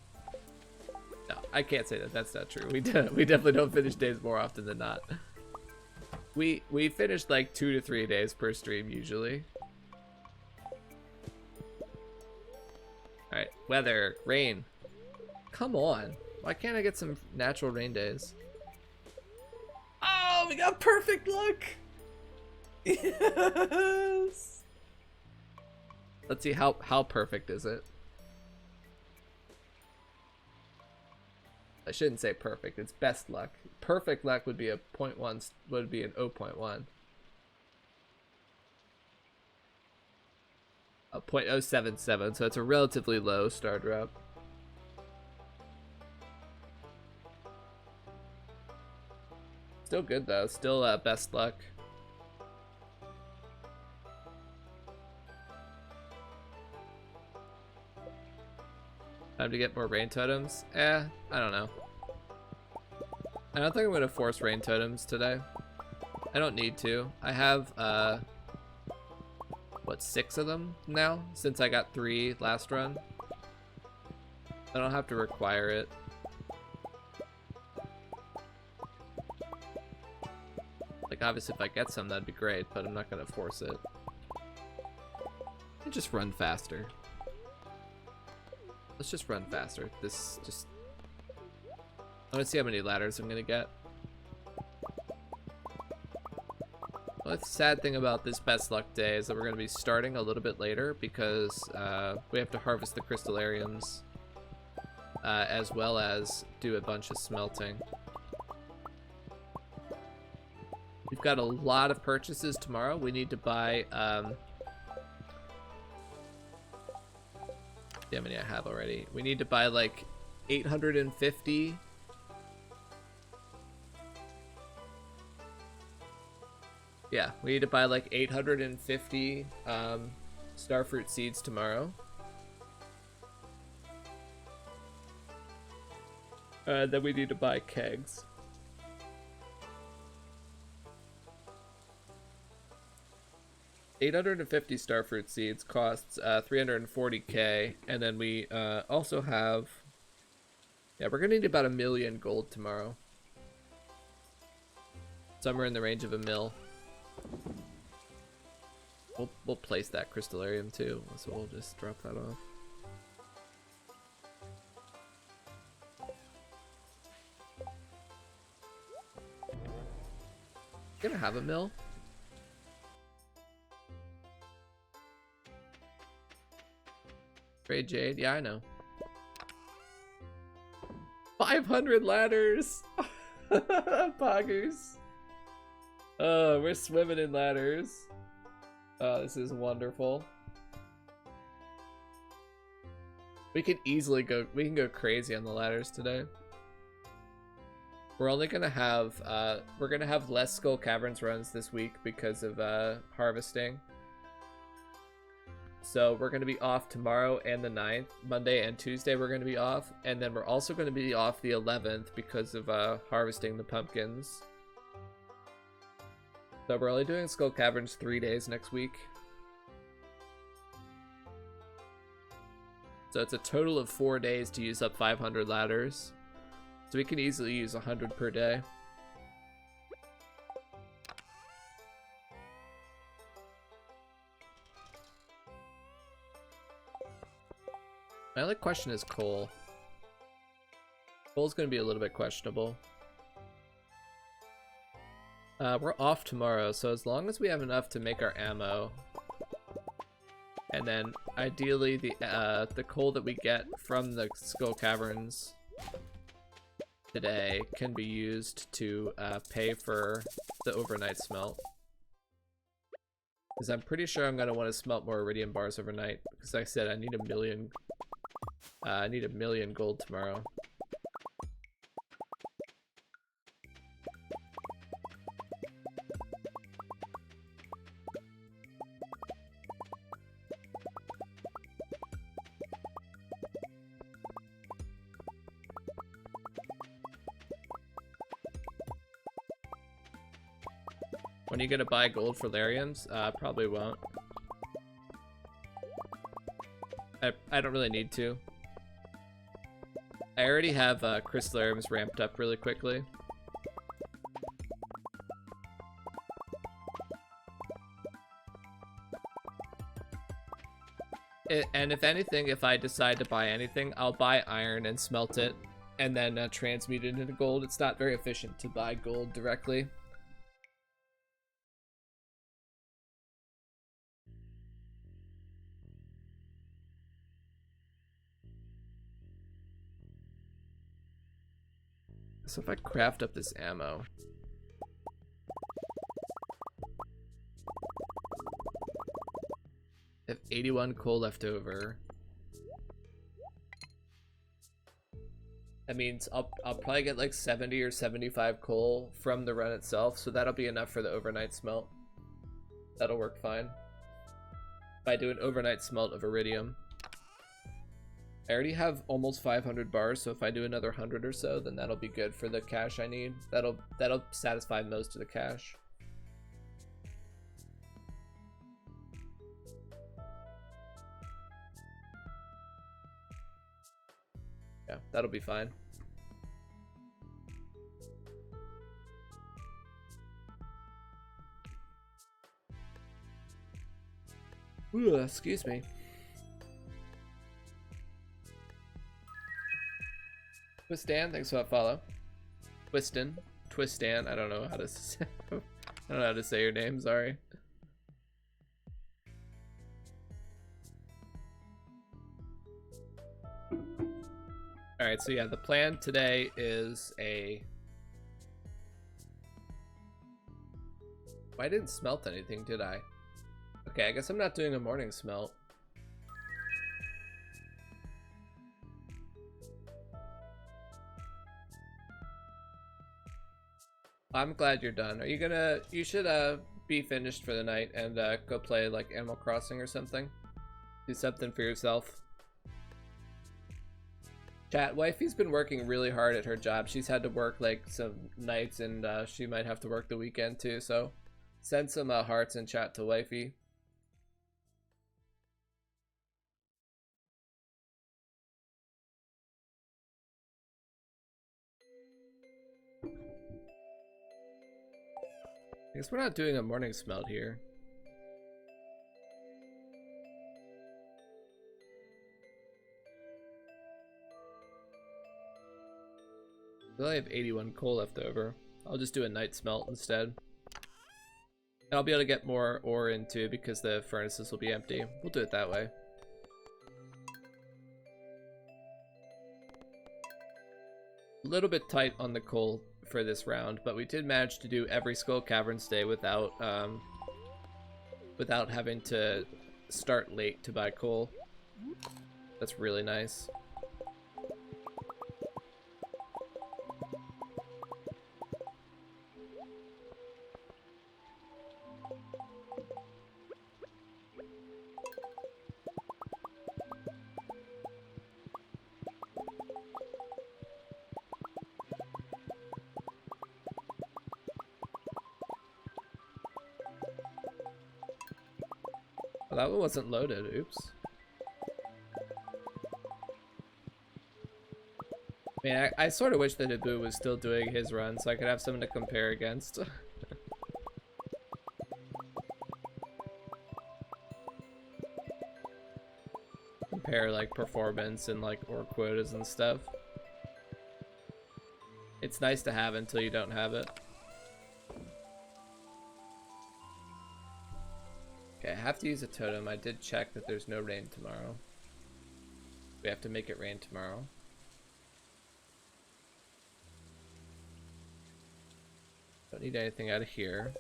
No, I can't say that. That's not true. We definitely don't finish days more often than not. We finish like 2 to 3 days per stream usually. Alright, weather, rain. Come on. Why can't I get some natural rain days? Oh, we got perfect luck! Yes! Let's see, how perfect is it? I shouldn't say perfect, it's best luck. Perfect luck would be a 0.1, would be an 0.1. A 0.077, so it's a relatively low star drop. Still good though, still best luck. Time to get more rain totems? I don't know. I don't think I'm gonna force rain totems today. I don't need to. I have, what, 6 of them now? Since I got 3 last run. I don't have to require it. Like, obviously if I get some, that'd be great, but I'm not gonna force it. I just run faster. Let's just run faster. This just... I want to see how many ladders I'm gonna get. Well, the sad thing about this best luck day is that we're gonna be starting a little bit later because we have to harvest the crystallariums as well as do a bunch of smelting. We've got a lot of purchases tomorrow. We need to buy see how many I have already. We need to buy like 850. Yeah, we need to buy like 850 starfruit seeds tomorrow. Then we need to buy kegs. $850 starfruit seeds costs 340k, and then we also have, yeah, we're gonna need about 1 million gold tomorrow. Somewhere in the range of 1 mil. We'll place that crystallarium too, so we'll just drop that off. Gonna have 1 mil. Trade jade, yeah, I know. 500 ladders. Poggers. Oh, we're swimming in ladders. Oh, this is wonderful. We can easily go, we can go crazy on the ladders today. We're only gonna have, we're gonna have less Skull Caverns runs this week because of harvesting. So we're gonna be off tomorrow and the 9th. Monday and Tuesday we're gonna be off. And then we're also gonna be off the 11th because of harvesting the pumpkins. So we're only doing Skull Caverns 3 days next week. So it's a total of 4 days to use up 500 ladders. So we can easily use 100 per day. My only question is coal. Coal's gonna be a little bit questionable. We're off tomorrow, so as long as we have enough to make our ammo, and then ideally the coal that we get from the Skull Caverns today can be used to pay for the overnight smelt. Because I'm pretty sure I'm gonna want to smelt more iridium bars overnight. Because like I said, I need 1 million. I need 1 million gold tomorrow. When are you gonna buy gold for Lariums? Probably won't. I don't really need to. I already have crystallariums ramped up really quickly. And if anything, if I decide to buy anything, I'll buy iron and smelt it, and then transmute it into gold. It's not very efficient to buy gold directly. So if I craft up this ammo, I have 81 coal left over. That means I'll probably get like 70 or 75 coal from the run itself, so that'll be enough for the overnight smelt. That'll work fine. If I do an overnight smelt of iridium. I already have almost 500 bars, so if I do another 100 or so, then that'll be good for the cash I need. That'll satisfy most of the cash. Yeah, that'll be fine. Ooh, excuse me. Twistan, thanks for that follow. Twistan, I don't know how to say, I don't know how to say your name, sorry. Alright, so yeah, the plan today is a... I didn't smelt anything, did I? Okay, I guess I'm not doing a morning smelt. I'm glad you're done. Are you gonna... You should be finished for the night and go play like Animal Crossing or something. Do something for yourself. Chat, wifey's been working really hard at her job. She's had to work like some nights and she might have to work the weekend too, so send some hearts in chat to wifey. I guess we're not doing a morning smelt here. I only have 81 coal left over. I'll just do a night smelt instead. And I'll be able to get more ore in too because the furnaces will be empty. We'll do it that way. A little bit tight on the coal for this round, but we did manage to do every Skull Caverns day without without having to start late to buy coal. That's really nice. That one wasn't loaded, oops. I mean, I sort of wish that Ibu was still doing his run so I could have someone to compare against. Compare like performance and like ore quotas and stuff. It's nice to have until you don't have it. Okay, I have to use a totem. I did check that there's no rain tomorrow. We have to make it rain tomorrow. Don't need anything out of here.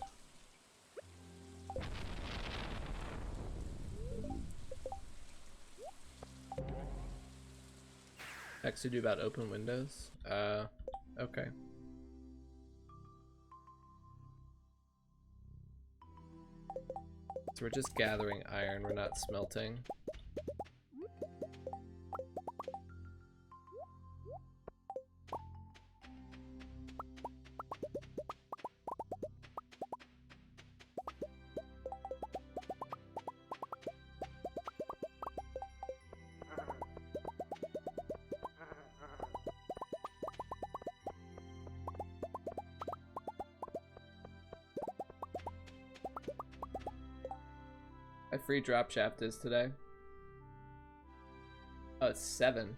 Next to do about open windows? Okay. So we're just gathering iron, we're not smelting. My free drop shaft is today. Oh, it's 7.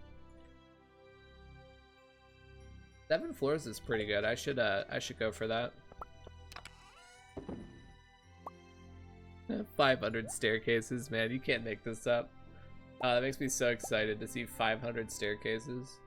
7 floors is pretty good. I should go for that. 500 staircases, man. You can't make this up. That makes me so excited to see 500 staircases.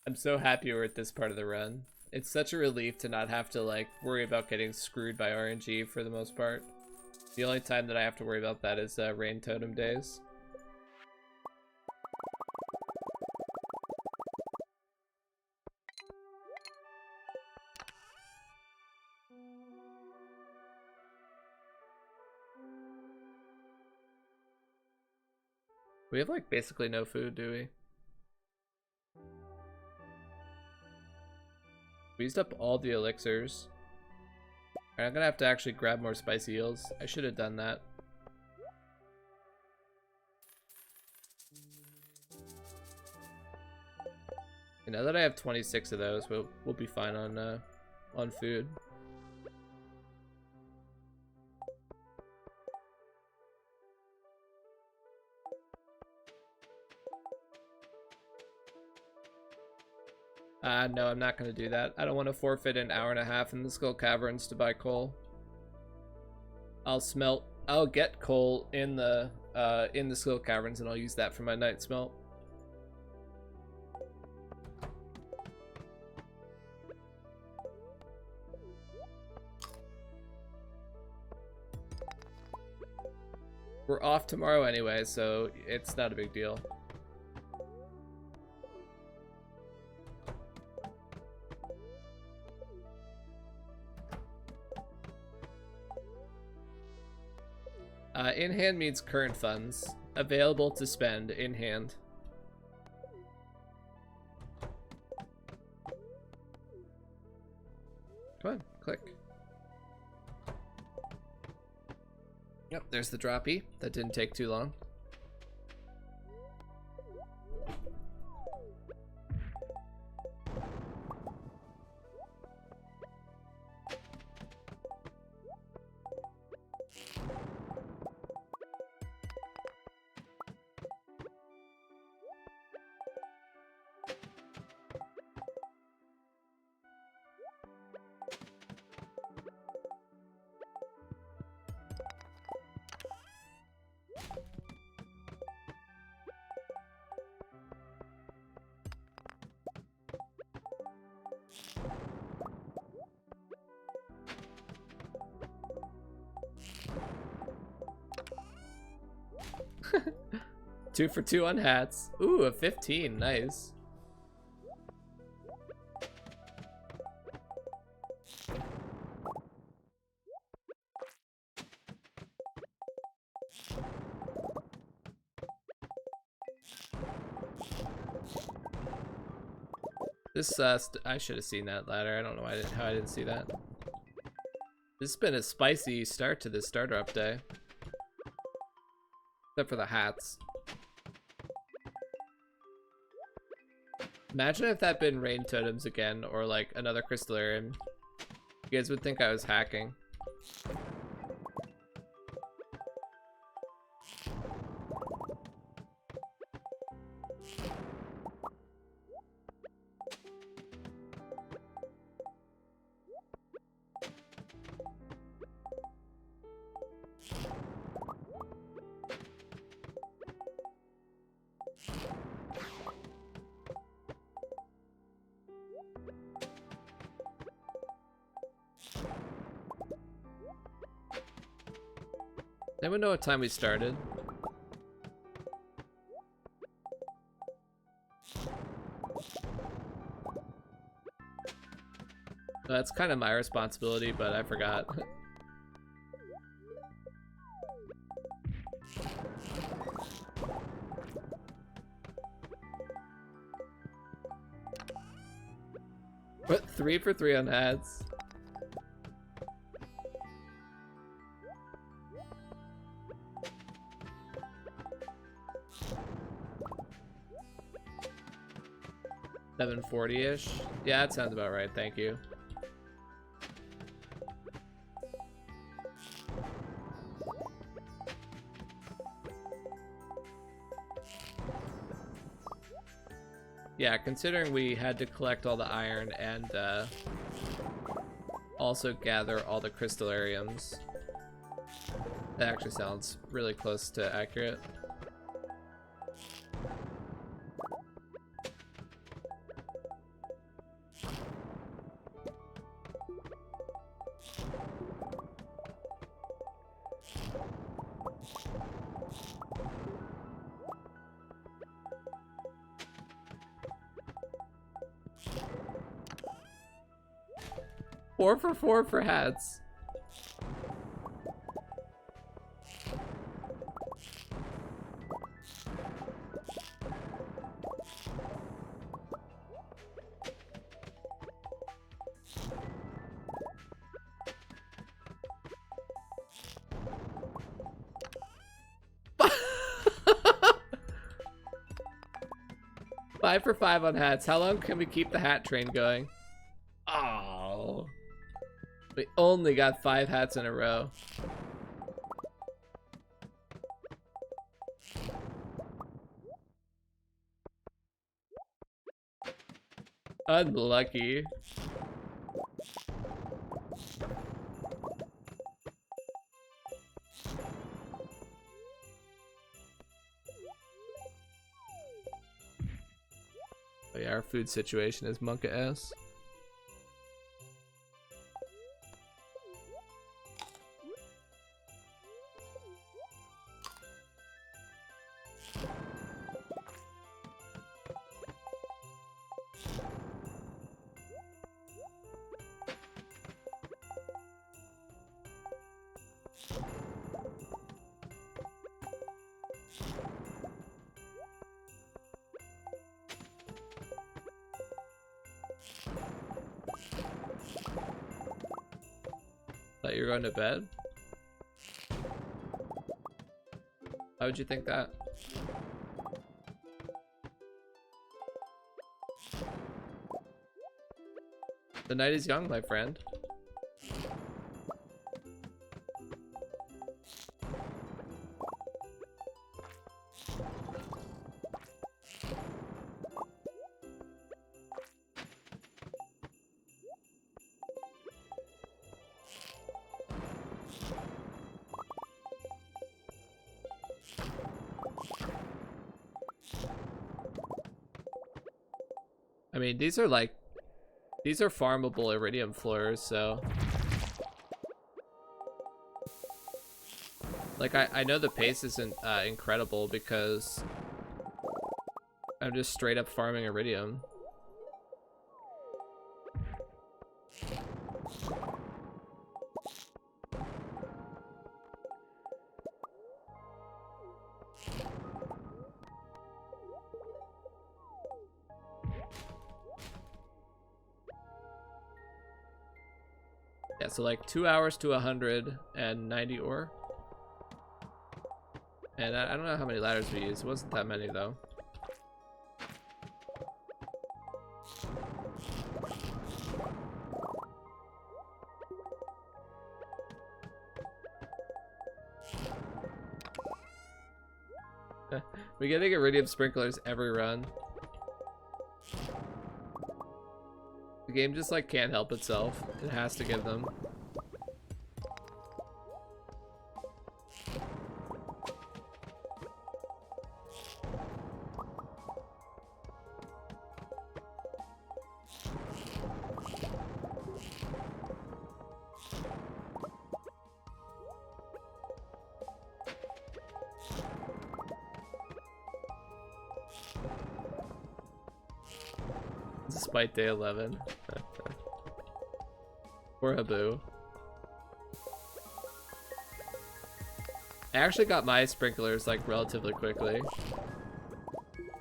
I'm so happy we're at this part of the run. It's such a relief to not have to like worry about getting screwed by RNG for the most part. The only time that I have to worry about that is rain totem days. We have like basically no food, do we? We used up all the elixirs. I'm gonna have to actually grab more spicy eels. I should have done that. now that I have 26 of those, we'll be fine on food. No, I'm not going to do that. I don't want to forfeit an hour and a half in the Skull Caverns to buy coal. I'll get coal in the Skull Caverns, and I'll use that for my night smelt. We're off tomorrow anyway, so it's not a big deal. In hand means current funds available to spend in hand. Come on, click. Yep, there's the droppy. That didn't take too long. Two for two on hats. Ooh, a 15. Nice. This I should have seen that ladder. I don't know how I didn't see that. This has been a spicy start to this starter up day. Except for the hats. Imagine if that had been rain totems again, or like another crystallarium. You guys would think I was hacking. Anyone know what time we started? That's kind of my responsibility, but I forgot. What, 3 for 3 on ads? $740-ish? Yeah, that sounds about right, thank you. Yeah, considering we had to collect all the iron and also gather all the crystallariums, that actually sounds really close to accurate. Four for 4 for hats. 5 for 5 on hats. How long can we keep the hat train going? Oh. We only got 5 hats in a row. Unlucky. Oh yeah, our food situation is monka-ass. Thought you were going to bed? How would you think that? The night is young, my friend. I mean, these are farmable iridium floors, so like I know the pace isn't incredible because I'm just straight up farming iridium. Yeah, so like 2 hours to 190 ore. And I don't know how many ladders we used. It wasn't that many though. We getting iridium sprinklers every run. The game just like can't help itself. It has to give them. Despite day 11. Poor Habu. I actually got my sprinklers like relatively quickly.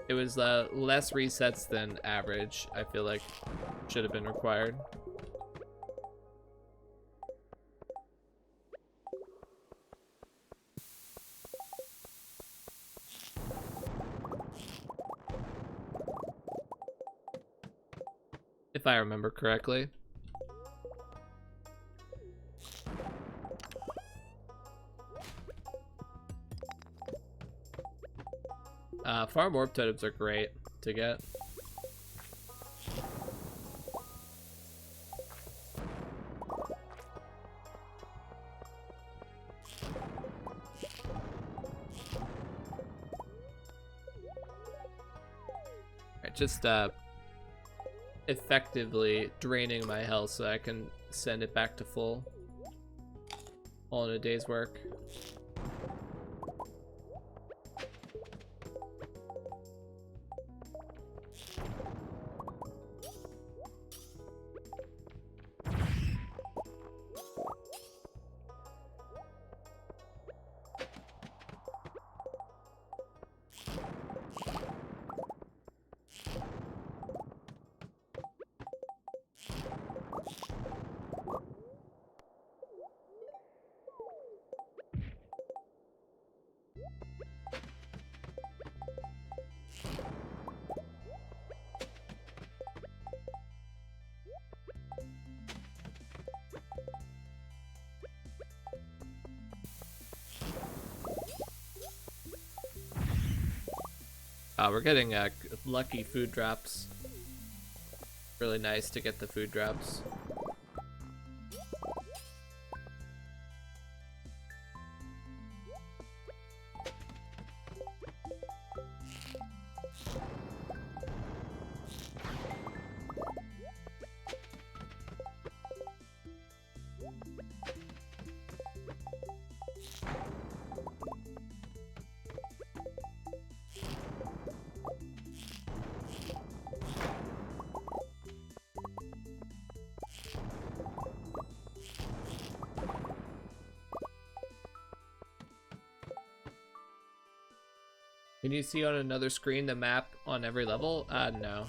It was less resets than average, I feel like should have been required. If I remember correctly. Farm orb totems are great to get. Alright, just effectively draining my health so I can send it back to full. All in a day's work. We're getting lucky food drops. Really nice to get the food drops. Can you see on another screen the map on every level? No.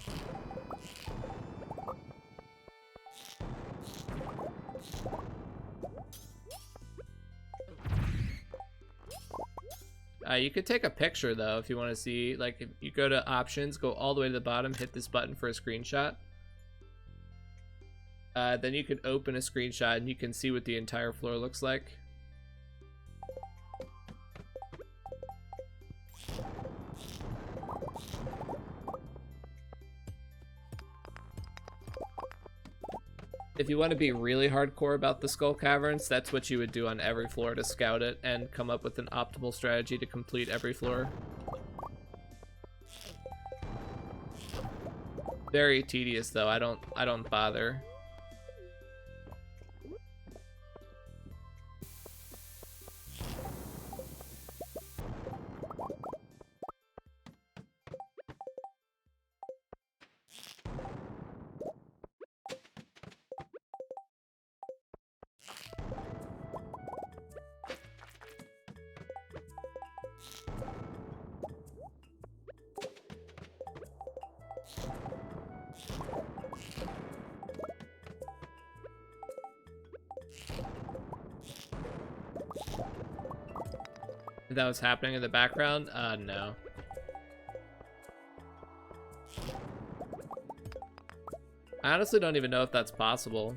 You could take a picture though if you want to see, like if you go to options, go all the way to the bottom, hit this button for a screenshot. Then you can open a screenshot and you can see what the entire floor looks like. If you want to be really hardcore about the Skull Caverns, that's what you would do on every floor to scout it and come up with an optimal strategy to complete every floor. Very tedious though. I don't bother. If that was happening in the background? No. I honestly don't even know if that's possible.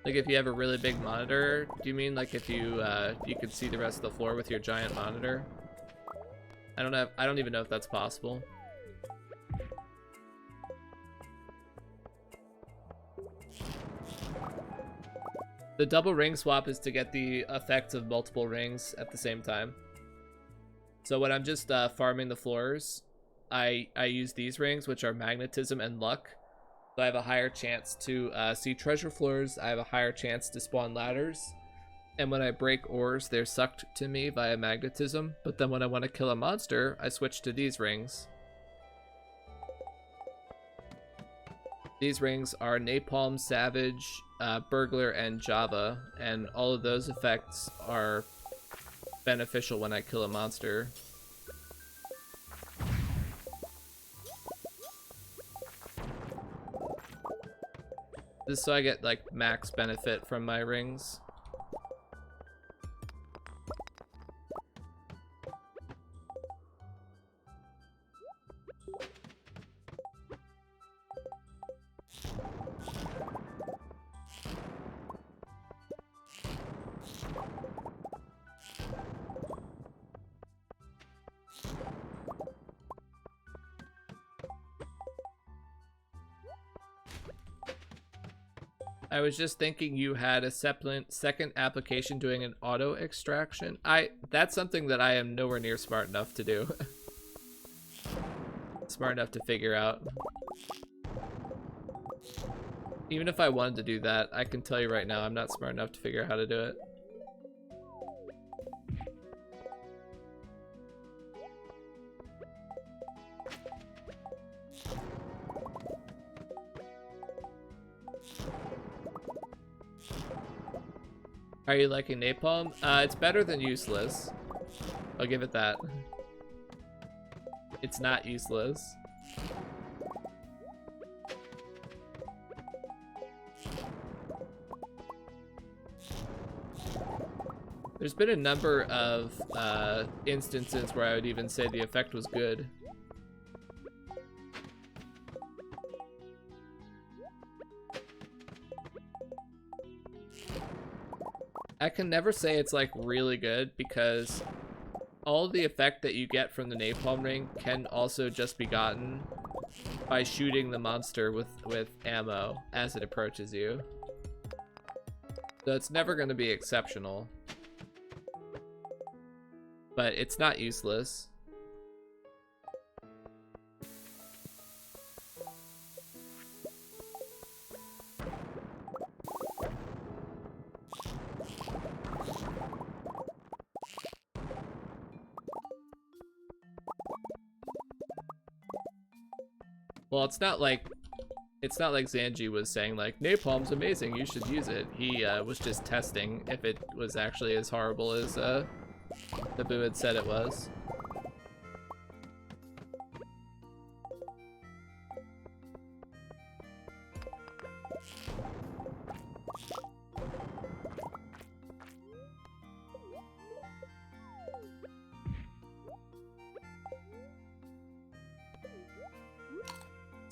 Like if you have a really big monitor, do you mean like if you you could see the rest of the floor with your giant monitor? I don't even know if that's possible. The double ring swap is to get the effects of multiple rings at the same time. So when I'm just farming the floors, I use these rings, which are magnetism and luck. So I have a higher chance to see treasure floors. I have a higher chance to spawn ladders. And when I break ores, they're sucked to me via magnetism. But then when I want to kill a monster, I switch to these rings. These rings are Napalm, Savage, Burglar, and Java, and all of those effects are beneficial when I kill a monster. This is so I get like max benefit from my rings. I was just thinking you had a second application doing an auto extraction. That's something that I am nowhere near smart enough to do. Smart enough to figure out. Even if I wanted to do that, I can tell you right now, I'm not smart enough to figure out how to do it. Are you liking Napalm? It's better than useless. I'll give it that. It's not useless. There's been a number of instances where I would even say the effect was good. I can never say it's like really good because all the effect that you get from the napalm ring can also just be gotten by shooting the monster with ammo as it approaches you. So it's never going to be exceptional. But it's not useless. Well, it's not like Zanji was saying like napalm's amazing, you should use it. He was just testing if it was actually as horrible as Naboo had said it was.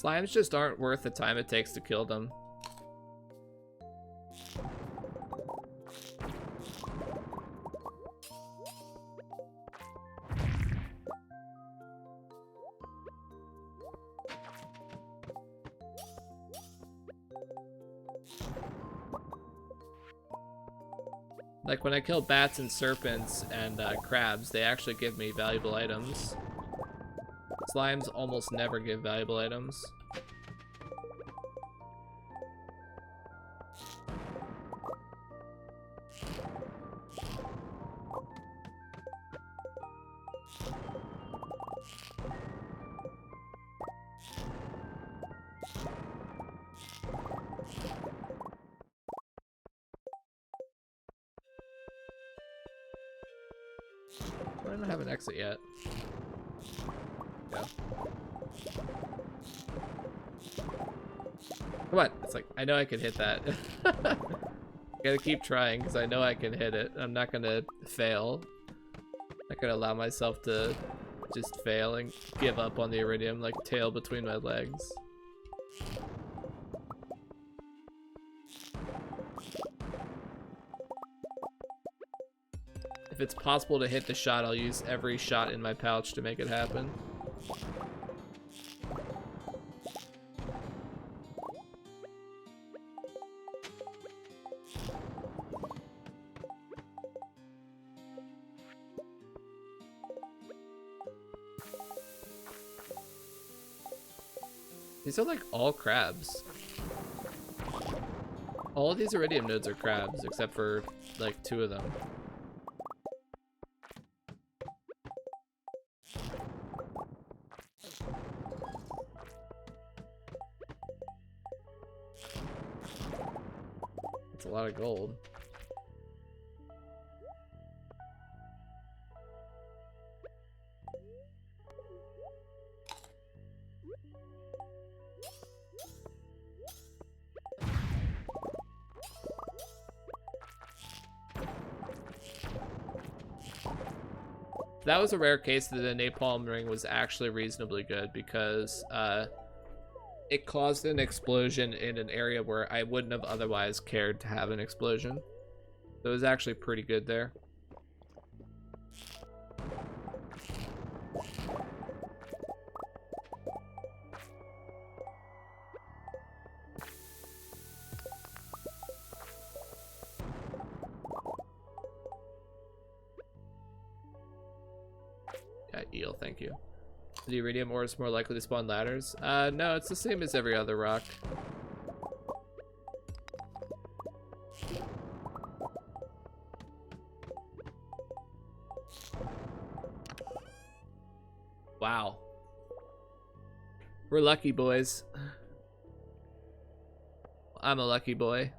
Slimes just aren't worth the time it takes to kill them. Like when I kill bats and serpents and crabs, they actually give me valuable items. Slimes almost never give valuable items. I don't have an exit yet. Go. Come on, it's like, I know I can hit that. Gotta keep trying, because I know I can hit it. I'm not gonna fail. I'm not gonna allow myself to just fail and give up on the iridium, like tail between my legs. If it's possible to hit the shot, I'll use every shot in my pouch to make it happen. These are like all crabs. All of these iridium nodes are crabs, except for like 2 of them. That's a lot of gold. That was a rare case that the napalm ring was actually reasonably good because it caused an explosion in an area where I wouldn't have otherwise cared to have an explosion. So it was actually pretty good there. Eel, thank you. The iridium ore is more likely to spawn ladders? No, it's the same as every other rock. Wow. We're lucky boys. I'm a lucky boy.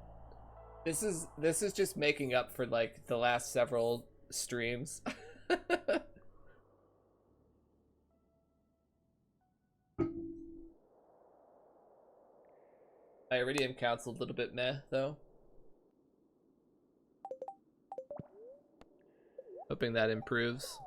This is just making up for like the last several streams. My iridium count's a little bit meh, though. Hoping that improves.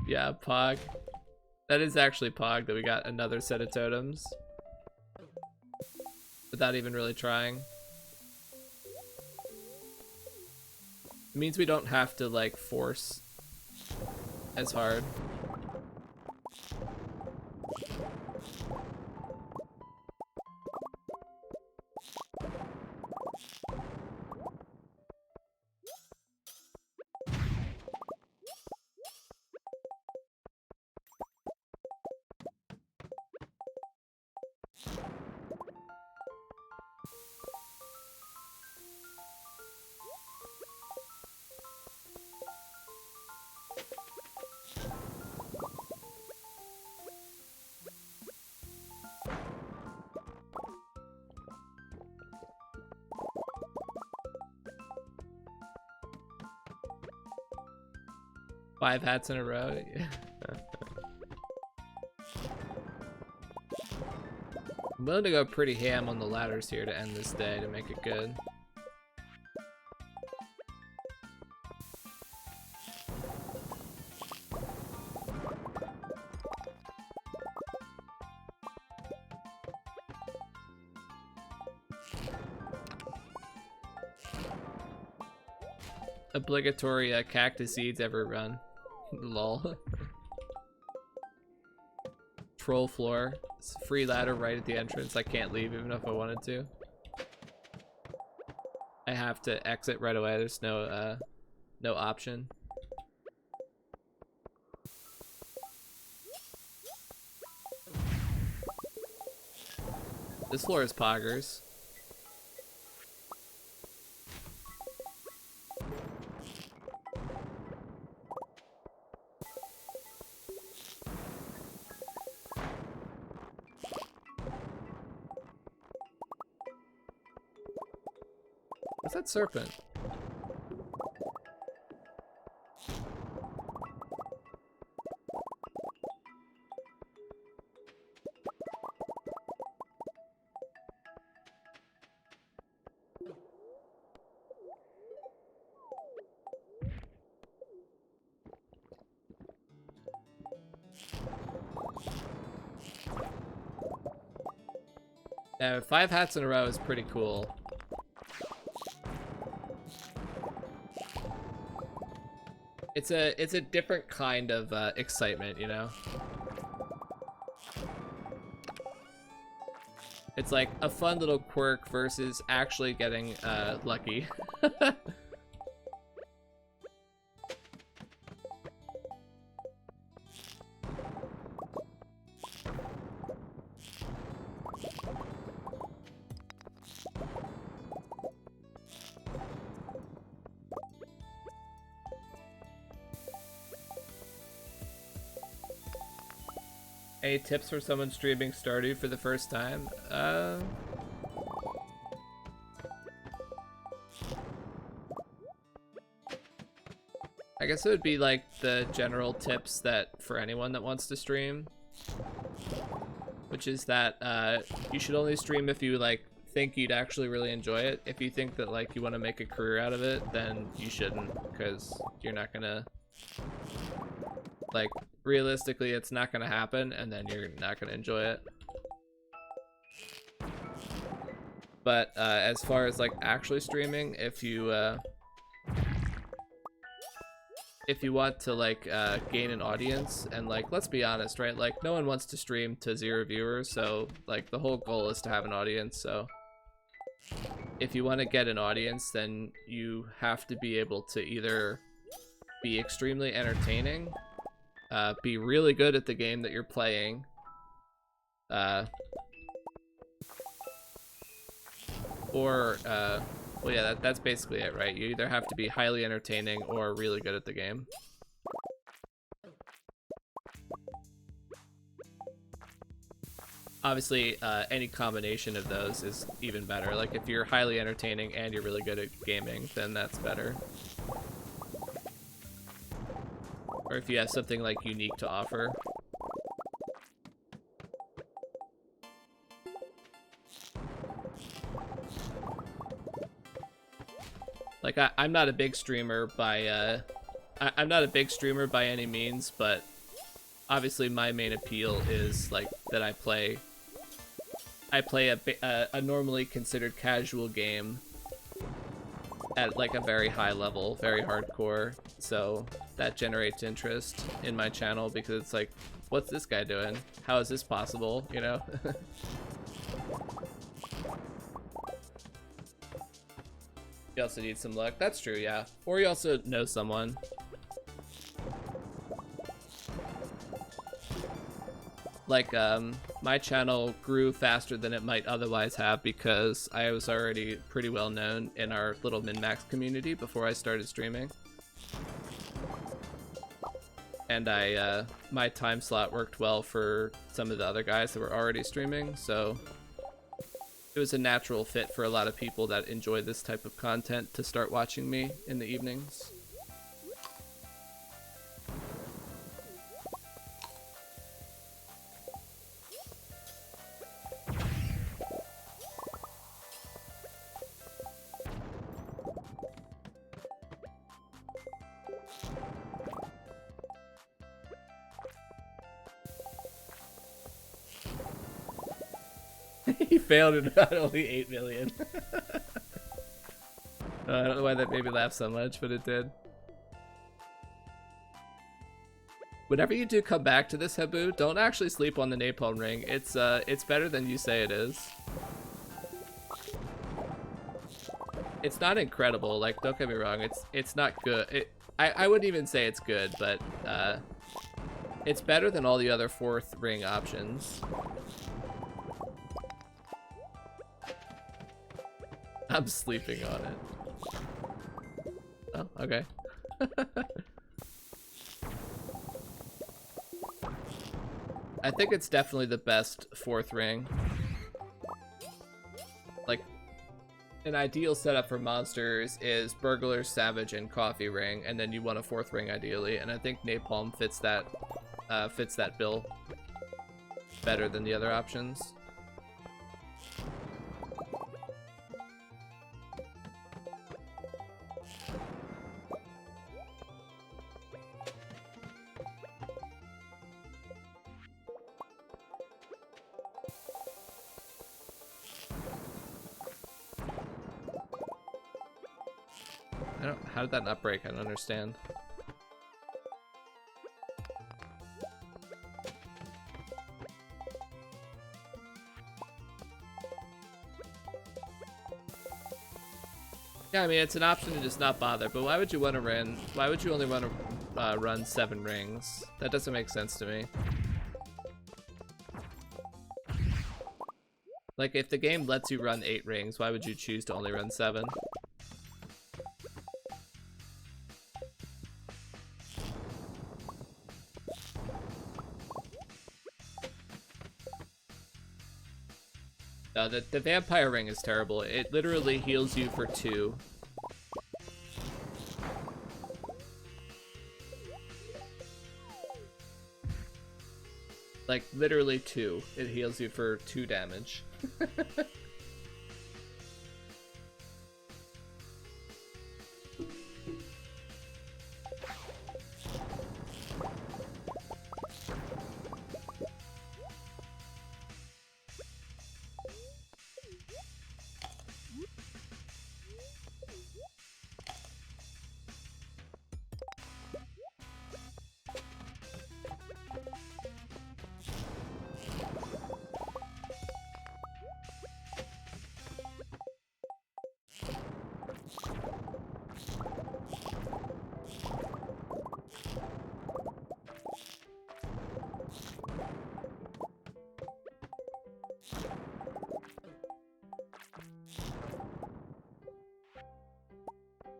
Yeah, Pog. That is actually Pog that we got another set of totems. Without even really trying. It means we don't have to like force as hard. Five hats in a row. I'm willing to go pretty ham on the ladders here to end this day to make it good. Obligatory cactus seeds ever run. Lol. Troll floor. It's a free ladder right at the entrance. I can't leave even if I wanted to. I have to exit right away. There's no no option. This floor is poggers. What's that serpent? Yeah, 5 hats in a row is pretty cool. It's a different kind of excitement, you know? It's like a fun little quirk versus actually getting lucky. Any tips for someone streaming Stardew for the first time? I guess it would be like the general tips that for anyone that wants to stream, which is that you should only stream if you like think you'd actually really enjoy it. If you think that like you want to make a career out of it, then you shouldn't, because you're not gonna, like, realistically it's not gonna happen, and then you're not gonna enjoy it. But as far as like actually streaming, if you want to like gain an audience, and like, let's be honest, right, like no one wants to stream to 0 viewers, so like the whole goal is to have an audience. So if you want to get an audience, then you have to be able to either be extremely entertaining, be really good at the game that you're playing, or well, yeah, that's basically it, right? You either have to be highly entertaining or really good at the game. Obviously, any combination of those is even better. Like, if you're highly entertaining and you're really good at gaming, then that's better. Or if you have something, like, unique to offer. Like, I'm not a big streamer by, I'm not a big streamer by any means, but obviously my main appeal is like that I play a normally considered casual game at like a very high level, very hardcore, so that generates interest in my channel because it's like, what's this guy doing? How is this possible, you know? You also need some luck. That's true, yeah. Or you also know someone. Like, my channel grew faster than it might otherwise have because I was already pretty well known in our little min-max community before I started streaming. And my time slot worked well for some of the other guys that were already streaming, so it was a natural fit for a lot of people that enjoy this type of content to start watching me in the evenings. He failed and got only 8 million. I don't know why that made me laugh so much, but it did. Whenever you do come back to this, Habu, don't actually sleep on the napalm ring. It's better than you say it is. It's not incredible, like, don't get me wrong, it's not good. I wouldn't even say it's good, but it's better than all the other 4th ring options. I'm sleeping on it. Oh, okay. I think it's definitely the best 4th ring. Like, an ideal setup for monsters is Burglar, Savage, and Coffee Ring, and then you want a 4th ring ideally, and I think Napalm fits that bill better than the other options. How did that not break? I don't understand. Yeah, I mean, it's an option to just not bother, but why would you want to run? Why would you only want to run 7 rings? That doesn't make sense to me. Like, if the game lets you run 8 rings, why would you choose to only run 7? The vampire ring is terrible. It literally heals you for 2. Like, literally 2. It heals you for 2 damage.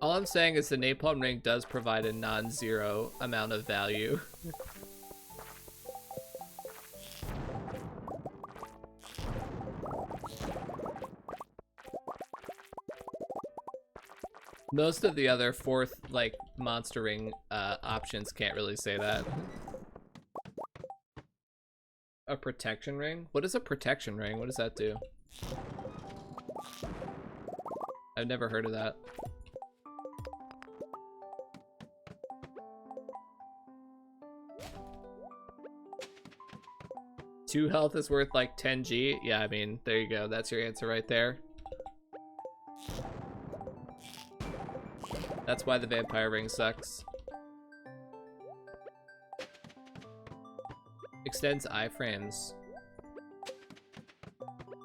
All I'm saying is the napalm ring does provide a non-zero amount of value. Most of the other 4th, like, monster ring options can't really say that. A protection ring? What is a protection ring? What does that do? I've never heard of that. 2 health is worth like 10 G. Yeah, I mean, there you go. That's your answer right there. That's why the vampire ring sucks. Extends iframes.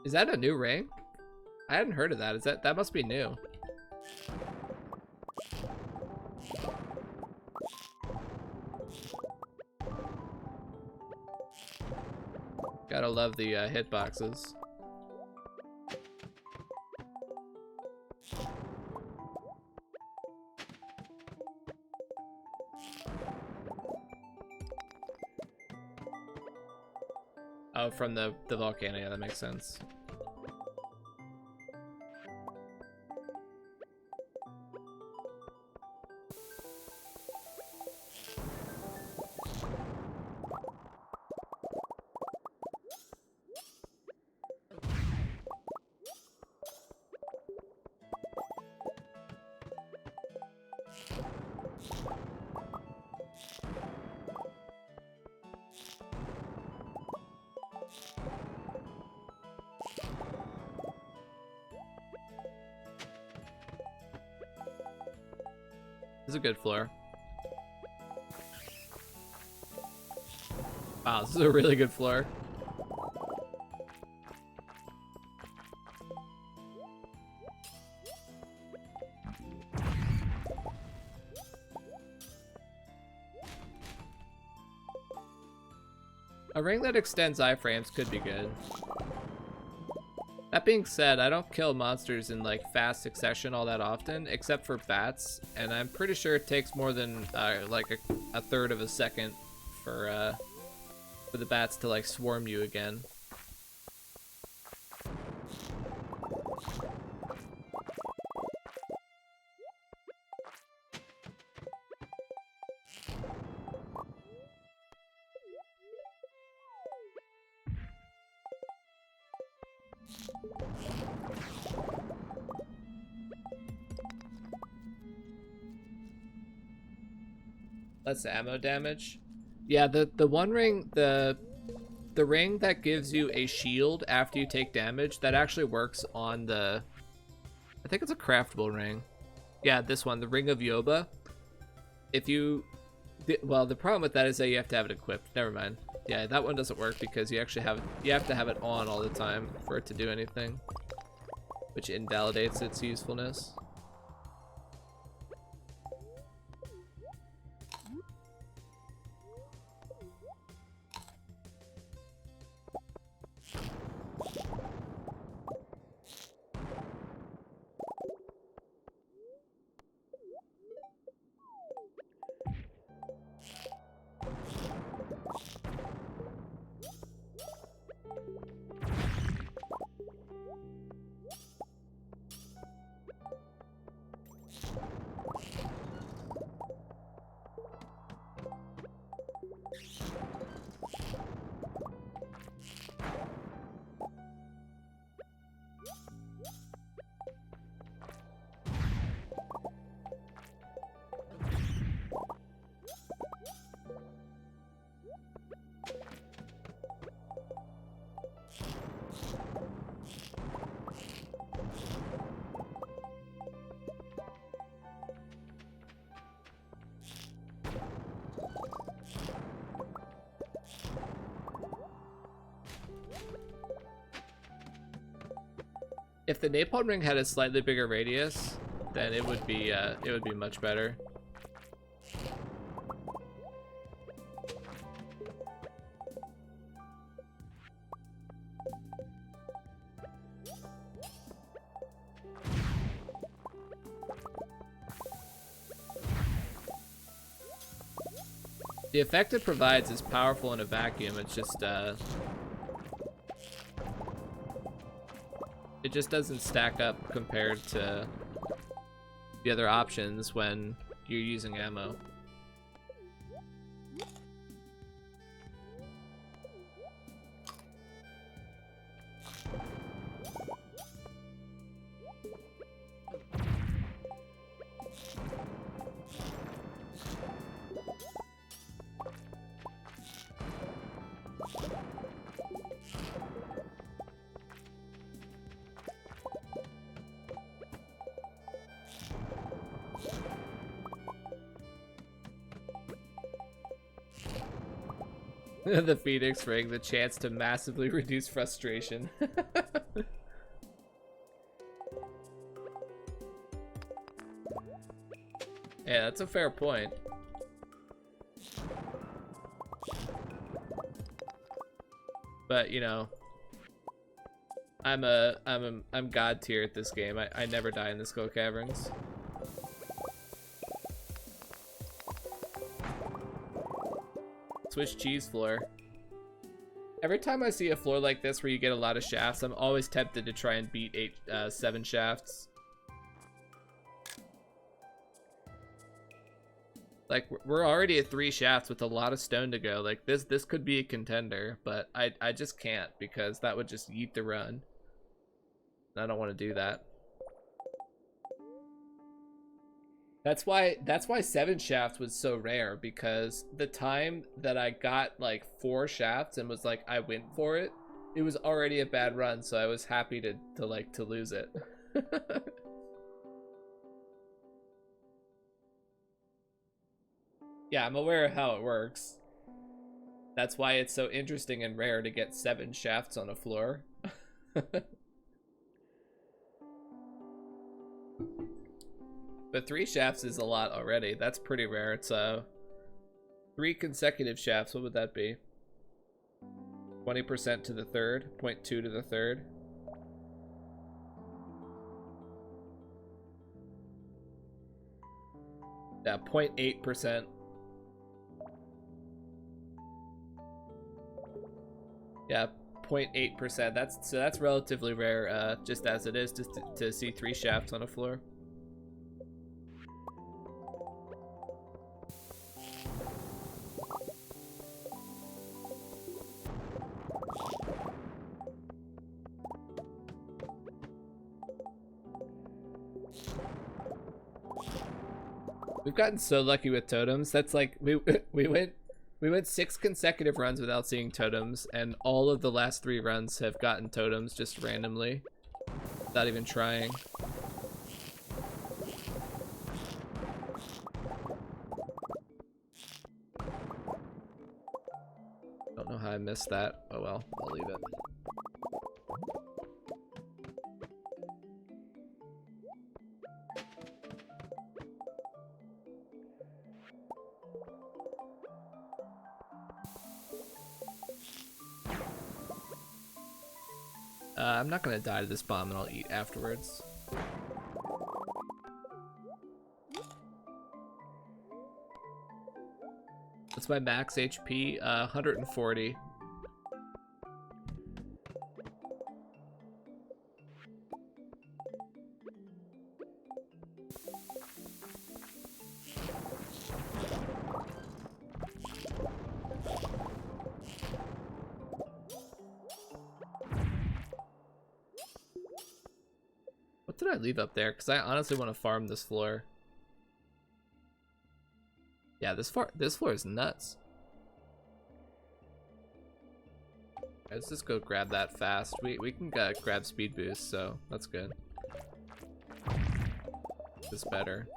Is that a new ring? I hadn't heard of that. Is that must be new? Gotta love the hitboxes. Oh, from the volcano, yeah, that makes sense. This is a good floor. Wow, this is a really good floor. A ring that extends iframes could be good. That being said, I don't kill monsters in like fast succession all that often, except for bats, and I'm pretty sure it takes more than like a third of a second for the bats to like swarm you again. Less ammo damage. Yeah, the one ring, the ring that gives you a shield after you take damage, that actually works on the, I think it's a craftable ring. Yeah, this one, the Ring of Yoba. If you, well, the problem with that is that you have to have it equipped. Never mind. Yeah, that one doesn't work because you actually have to have it on all the time for it to do anything, which invalidates its usefulness. If the napalm ring had a slightly bigger radius, then it would be much better. The effect it provides is powerful in a vacuum. It's just it just doesn't stack up compared to the other options when you're using ammo. The Phoenix ring, the chance to massively reduce frustration. Yeah, that's a fair point. But you know, I'm god tier at this game. I never die in the Skull Caverns. Swiss cheese floor. Every time I see a floor like this where you get a lot of shafts, I'm always tempted to try and beat 7 shafts. Like, we're already at 3 shafts with a lot of stone to go. Like, this could be a contender, but I just can't because that would just yeet the run. And I don't want to do that. That's why 7 shafts was so rare, because the time that I got like 4 shafts and was like I went for it, it was already a bad run, so I was happy to lose it. Yeah, I'm aware of how it works. That's why it's so interesting and rare to get 7 shafts on a floor. But 3 shafts is a lot already. That's pretty rare. It's 3 consecutive shafts. What would that be? 20% to the third, 0.2 to the third. Yeah, 0.8%. Yeah, 0.8%. That's relatively rare, just as it is, just to see 3 shafts on a floor. We've gotten so lucky with totems. That's like we went 6 consecutive runs without seeing totems, and all of the last 3 runs have gotten totems just randomly, without even trying. Don't know how I missed that. Oh well, I'll leave it. I'm not gonna die to this bomb, and I'll eat afterwards. What's my max HP? 140. What did I leave up there? Because I honestly want to farm this floor. Yeah, this floor is nuts. Let's just go grab that fast. We can grab speed boost, so that's good. This better.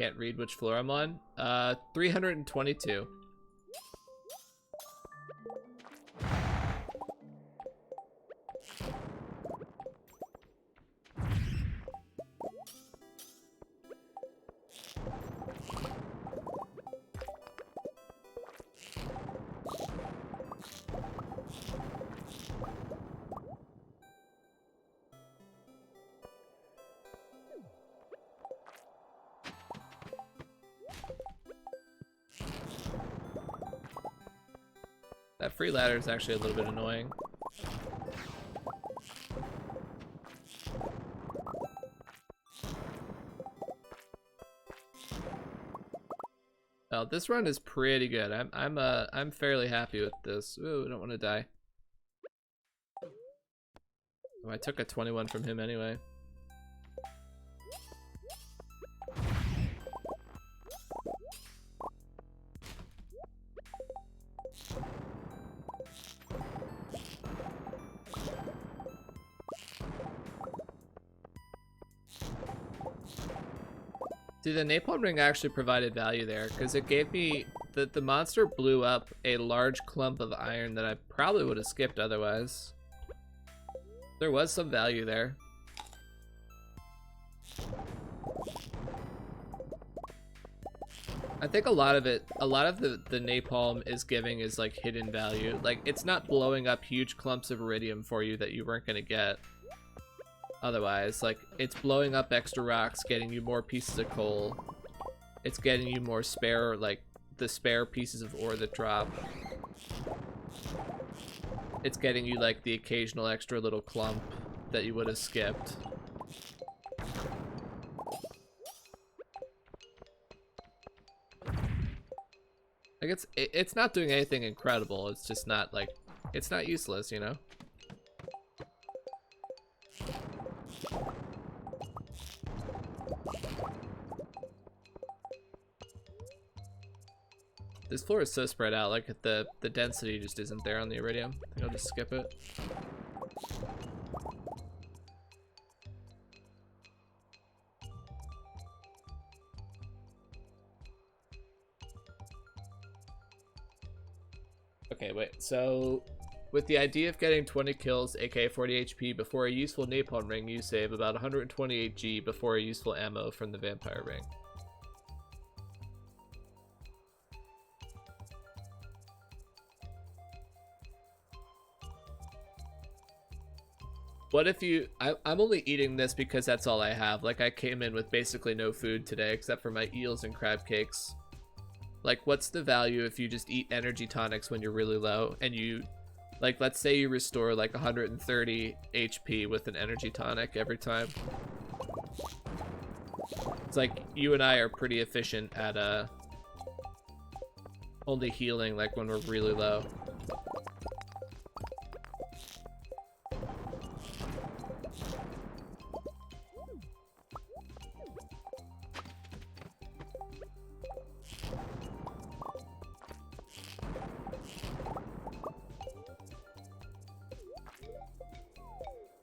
Can't read which floor I'm on. 322. That free ladder is actually a little bit annoying. Well, this run is pretty good. I'm fairly happy with this. Ooh, I don't want to die. Oh, I took a 21 from him anyway. See, the napalm ring actually provided value there because it gave me the monster blew up a large clump of iron that I probably would have skipped otherwise. There was some value there. I think a lot of the napalm is giving is like hidden value. Like, it's not blowing up huge clumps of iridium for you that you weren't gonna get otherwise. Like, it's blowing up extra rocks, getting you more pieces of coal. It's getting you more spare, like, the spare pieces of ore that drop. It's getting you, like, the occasional extra little clump that you would have skipped. Like, it's not doing anything incredible. It's just not, like, it's not useless, you know? This floor is so spread out, like the density just isn't there on the iridium. I think I'll just skip it. Okay, wait, so with the idea of getting 20 kills, aka 40 HP before a useful napalm ring, you save about 128 G before a useful ammo from the vampire ring. What if you... I'm only eating this because that's all I have. Like, I came in with basically no food today except for my eels and crab cakes. Like, what's the value if you just eat energy tonics when you're really low and you... Like, let's say you restore like 130 HP with an energy tonic every time. It's like, you and I are pretty efficient at only healing like when we're really low.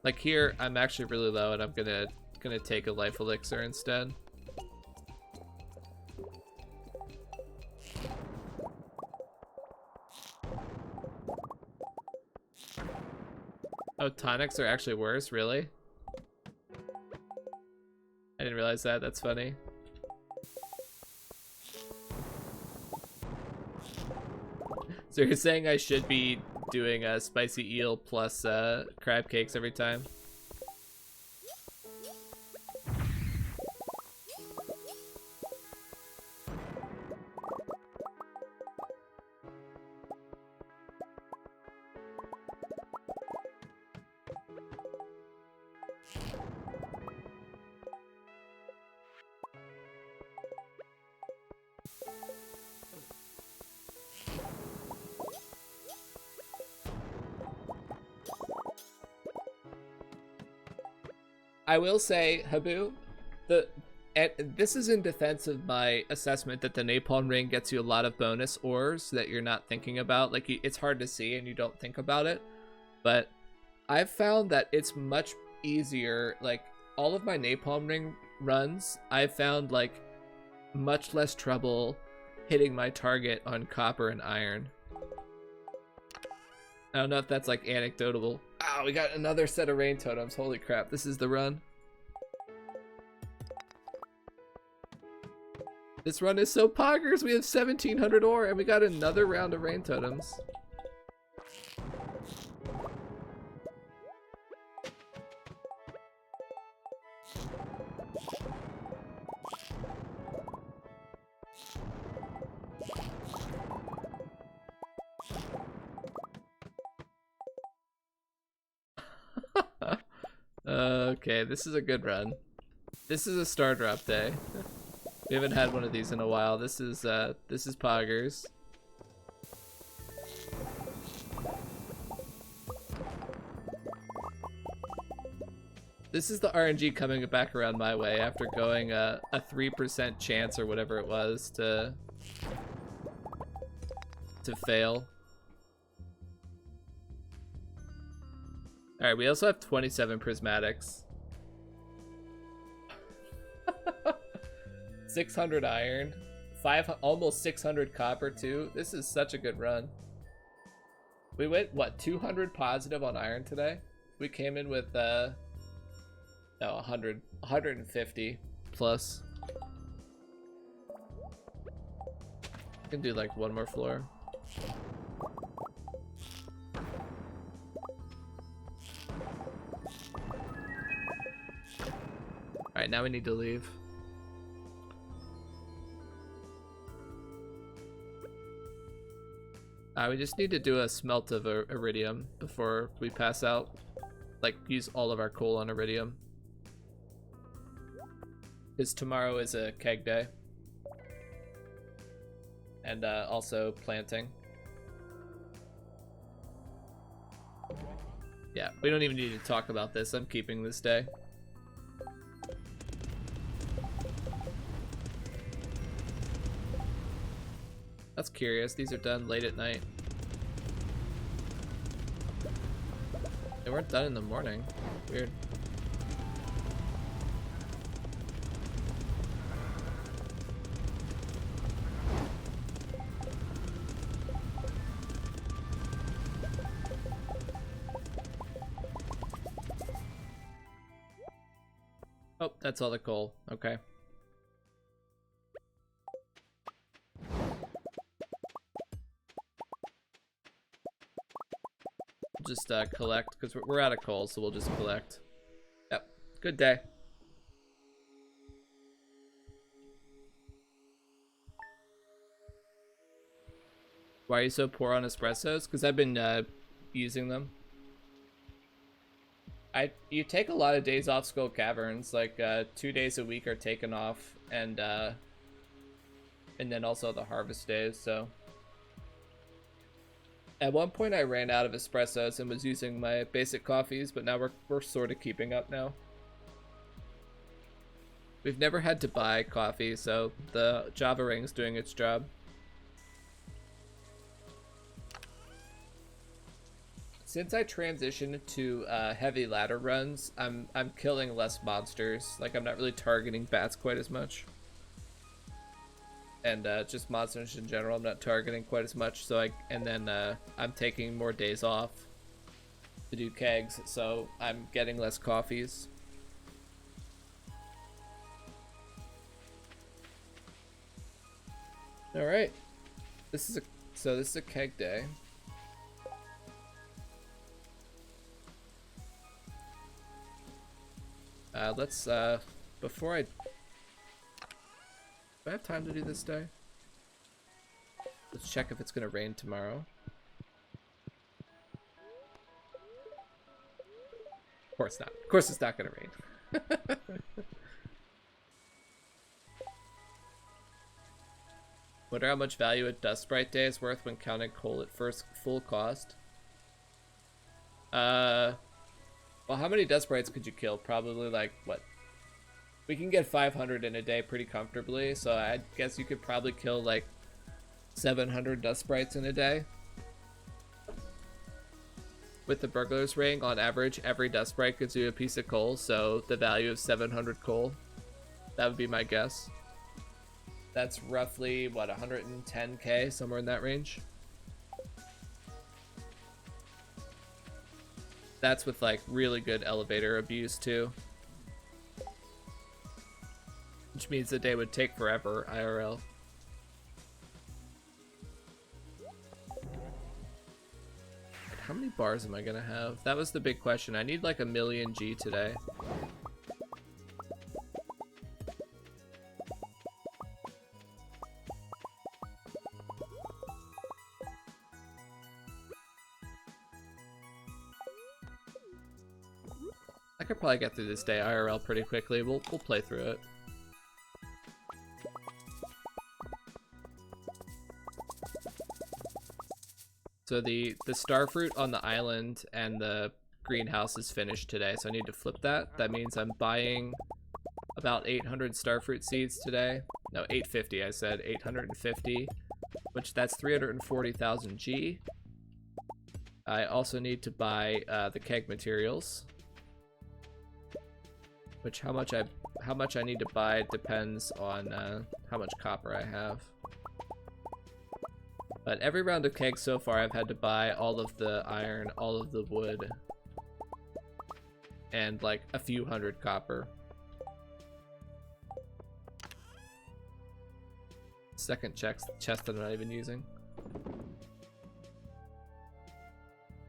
Like here, I'm actually really low and I'm gonna take a life elixir instead. Oh, tonics are actually worse, really? I didn't realize that, that's funny. So you're saying I should be doing a spicy eel plus crab cakes every time? I will say, Habu, this is in defense of my assessment that the napalm ring gets you a lot of bonus ores that you're not thinking about. Like, it's hard to see and you don't think about it. But I've found that it's much easier. Like, all of my napalm ring runs, I've found, like, much less trouble hitting my target on copper and iron. I don't know if that's, like, anecdotal. Oh, we got another set of rain totems. Holy crap, this is the run. This run is so poggers. We have 1,700 ore and we got another round of rain totems. Okay, this is a good run. This is a star drop day. We haven't had one of these in a while. This is poggers. This is the RNG coming back around my way after going a 3% chance or whatever it was to fail. Alright, we also have 27 prismatics. 600 iron, almost 600 copper too. This is such a good run. We went, what, 200 positive on iron today? We came in with, no, 150 plus. I can do like one more floor. Alright, now we need to leave. We just need to do a smelt of iridium before we pass out. Like, use all of our coal on iridium. Because tomorrow is a keg day. And also planting. Yeah, we don't even need to talk about this. I'm keeping this day. That's curious. These are done late at night. They weren't done in the morning. Weird. Oh, that's all the coal. Okay. Just collect, because we're out of coal, so we'll just collect. Yep, good day. Why are you so poor on espressos? Because I've been using them. You take a lot of days off Skull Caverns, like 2 days a week are taken off, and then also the harvest days, so. At one point I ran out of espressos and was using my basic coffees, but now we're sort of keeping up now. We've never had to buy coffee, so the Java Ring's doing its job. Since I transitioned to heavy ladder runs, I'm killing less monsters. Like, I'm not really targeting bats quite as much. And just monsters in general, I'm not targeting quite as much. So I'm taking more days off to do kegs, so I'm getting less coffees. All right, this is a keg day. Let's before do I have time to do this day? Let's check if it's gonna rain tomorrow. Of course not. Of course it's not gonna rain. Wonder how much value a Dust Sprite day is worth when counting coal at first full cost. Well, how many Dust Sprites could you kill? Probably like, what? We can get 500 in a day pretty comfortably, so I guess you could probably kill like 700 Dust Sprites in a day. With the Burglar's Ring, on average, every Dust Sprite gives you a piece of coal, so the value of 700 coal. That would be my guess. That's roughly, what, 110k, somewhere in that range? That's with like really good elevator abuse too. Which means the day would take forever, IRL. How many bars am I gonna have? That was the big question. I need like 1,000,000 G today. I could probably get through this day IRL pretty quickly. We'll play through it. So the starfruit on the island and the greenhouse is finished today, so I need to flip that. That means I'm buying about 800 starfruit seeds today. No, 850 I said, 850, which that's 340,000 G. I also need to buy the keg materials. Which how how much I need to buy depends on how much copper I have. But every round of kegs so far, I've had to buy all of the iron, all of the wood, and like a few hundred copper. Second chest that I'm not even using.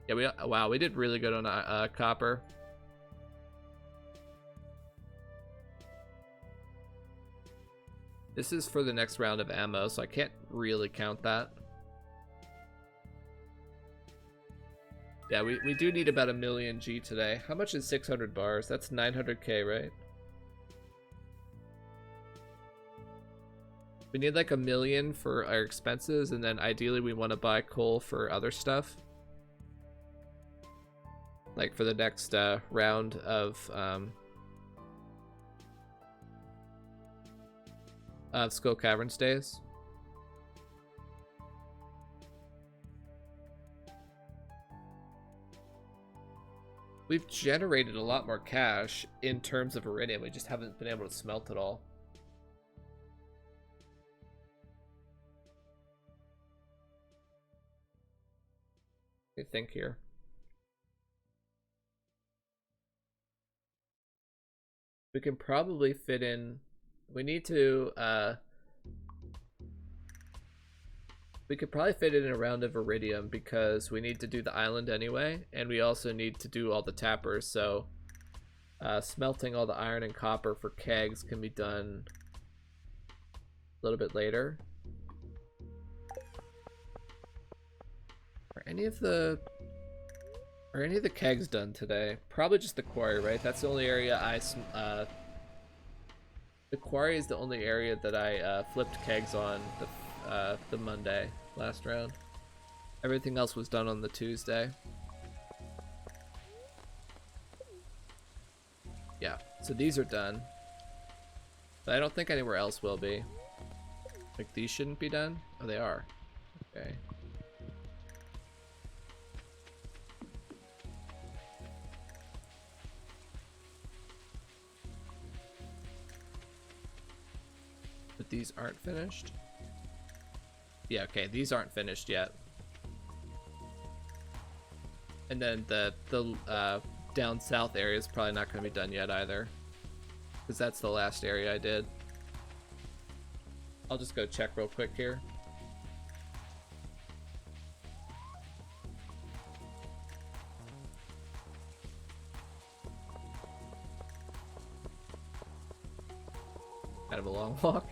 Yeah, wow, we did really good on copper. This is for the next round of ammo, so I can't really count that. Yeah, we do need about 1,000,000 G today. How much is 600 bars? That's 900k, right? We need like 1,000,000 for our expenses, and then ideally we want to buy coal for other stuff. Like for the next round of Skull Caverns days. We've generated a lot more cash in terms of iridium. We just haven't been able to smelt it all. Let me think here. We can probably fit in. We need to we could probably fit it in a round of iridium because we need to do the island anyway, and we also need to do all the tappers, so smelting all the iron and copper for kegs can be done a little bit later. Are any of the kegs done today? Probably just the quarry, right? That's the only area the quarry is the only area that I flipped kegs on the Monday last round. Everything else was done on the Tuesday. Yeah, so these are done. But I don't think anywhere else will be. Like these shouldn't be done? Oh, they are. Okay. But these aren't finished? Yeah, okay, these aren't finished yet. And then the down south area is probably not going to be done yet either, because that's the last area I did. I'll just go check real quick here. Kind of a long walk.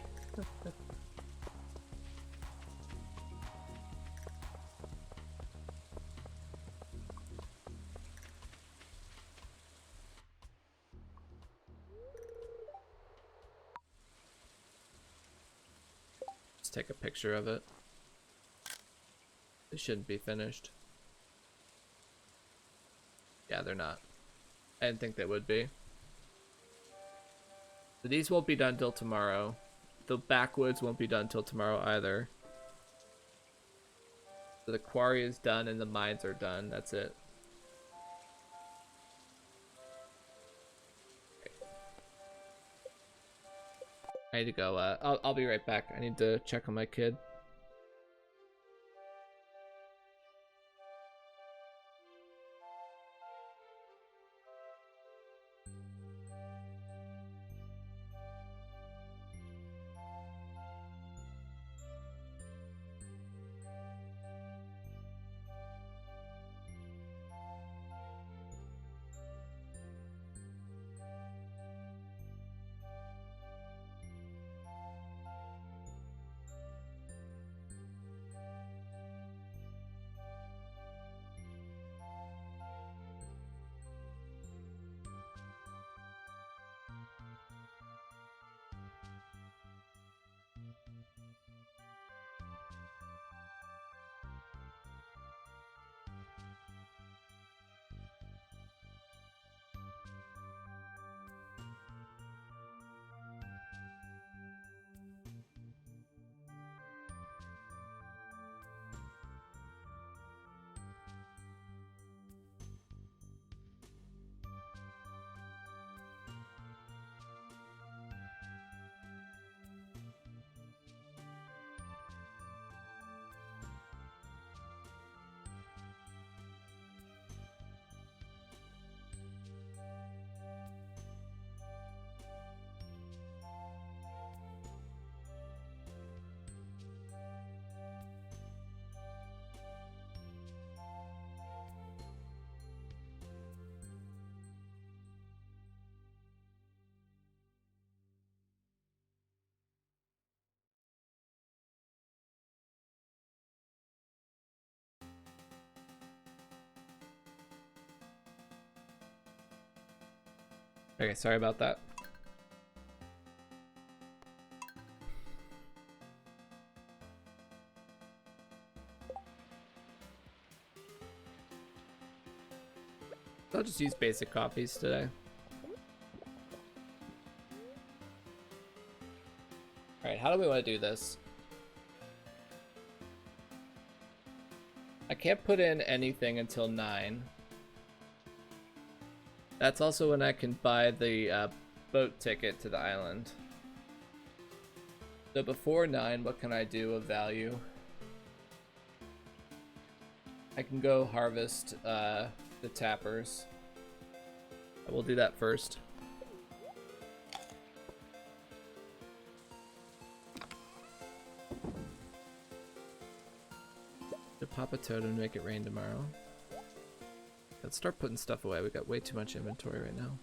Take a picture of it. They shouldn't be finished. Yeah, they're not. I didn't think they would be. But these won't be done till tomorrow. The backwoods won't be done till tomorrow either. So the quarry is done and the mines are done. That's it. I need to go. I'll be right back. I need to check on my kid. Okay, sorry about that. I'll just use basic copies today. Alright, how do we want to do this? I can't put in anything until 9. That's also when I can buy the boat ticket to the island. So before 9, what can I do of value? I can go harvest the tappers. I will do that first. To pop a totem and make it rain tomorrow. Let's start putting stuff away. We got way too much inventory right now.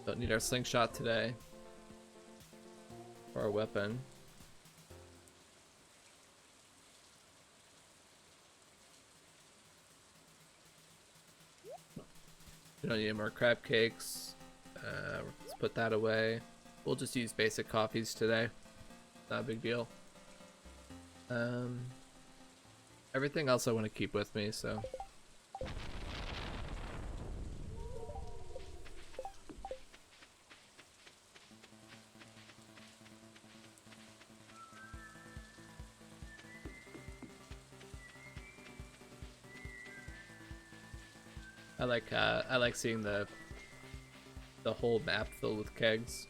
Don't need our slingshot today. Or our weapon. We don't need any more crab cakes. Let's put that away. We'll just use basic coffees today. Not a big deal. Everything else I want to keep with me, so. I like seeing the whole map filled with kegs.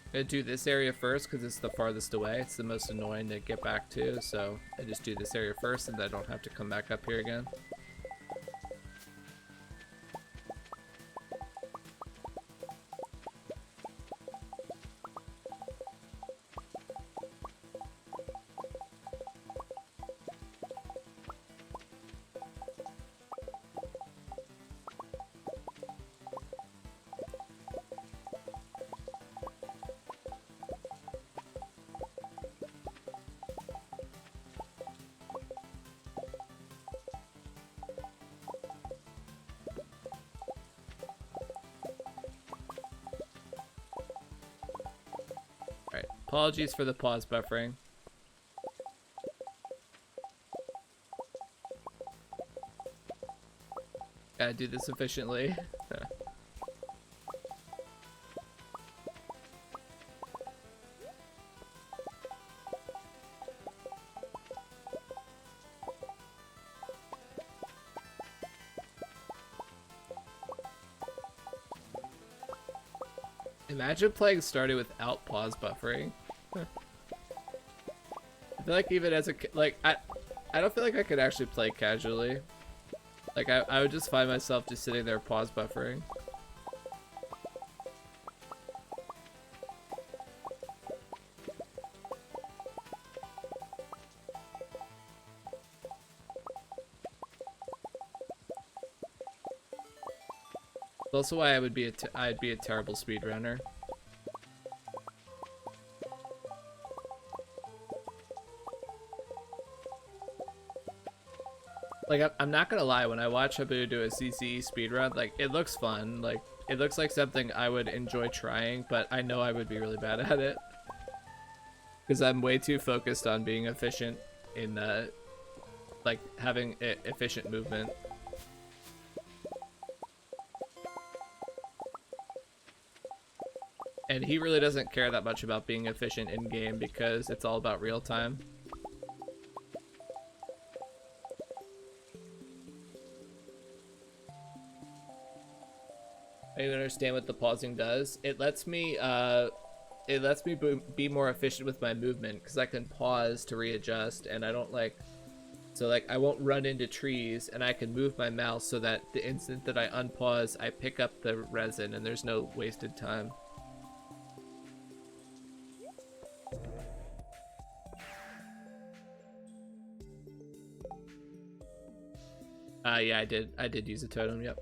I'm gonna do this area first because it's the farthest away. It's the most annoying to get back to, so I just do this area first and I don't have to come back up here again. Apologies for the pause buffering. Gotta do this efficiently. Imagine playing Stardew without pause buffering. I feel like even as a like I don't feel like I could actually play casually. Like I would just find myself just sitting there pause buffering. It's also why I'd be a terrible speedrunner. Like, I'm not gonna lie, when I watch somebody do a CCE speedrun, like, it looks fun. Like, it looks like something I would enjoy trying, but I know I would be really bad at it. Because I'm way too focused on being efficient in, like, having efficient movement. And he really doesn't care that much about being efficient in-game because it's all about real time. I don't understand what the pausing does. It lets me be more efficient with my movement because I can pause to readjust, and I don't like, so like I won't run into trees, and I can move my mouse so that the instant that I unpause, I pick up the resin and there's no wasted time. Yeah, I did use a totem, yep.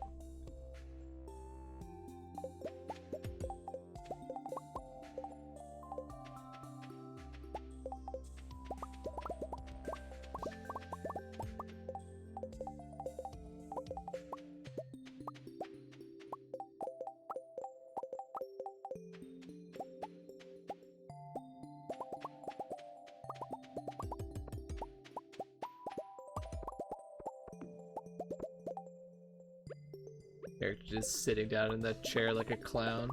Character just sitting down in that chair like a clown.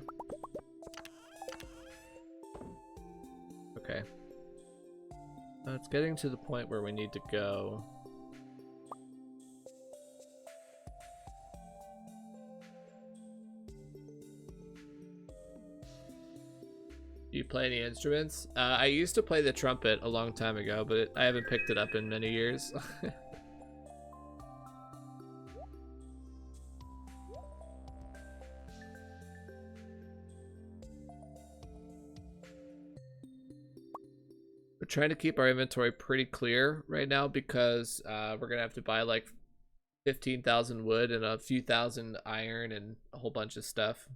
Okay. It's getting to the point where we need to go. Do you play any instruments? I used to play the trumpet a long time ago, but I haven't picked it up in many years. We're trying to keep our inventory pretty clear right now because we're gonna have to buy like 15,000 wood and a few thousand iron and a whole bunch of stuff.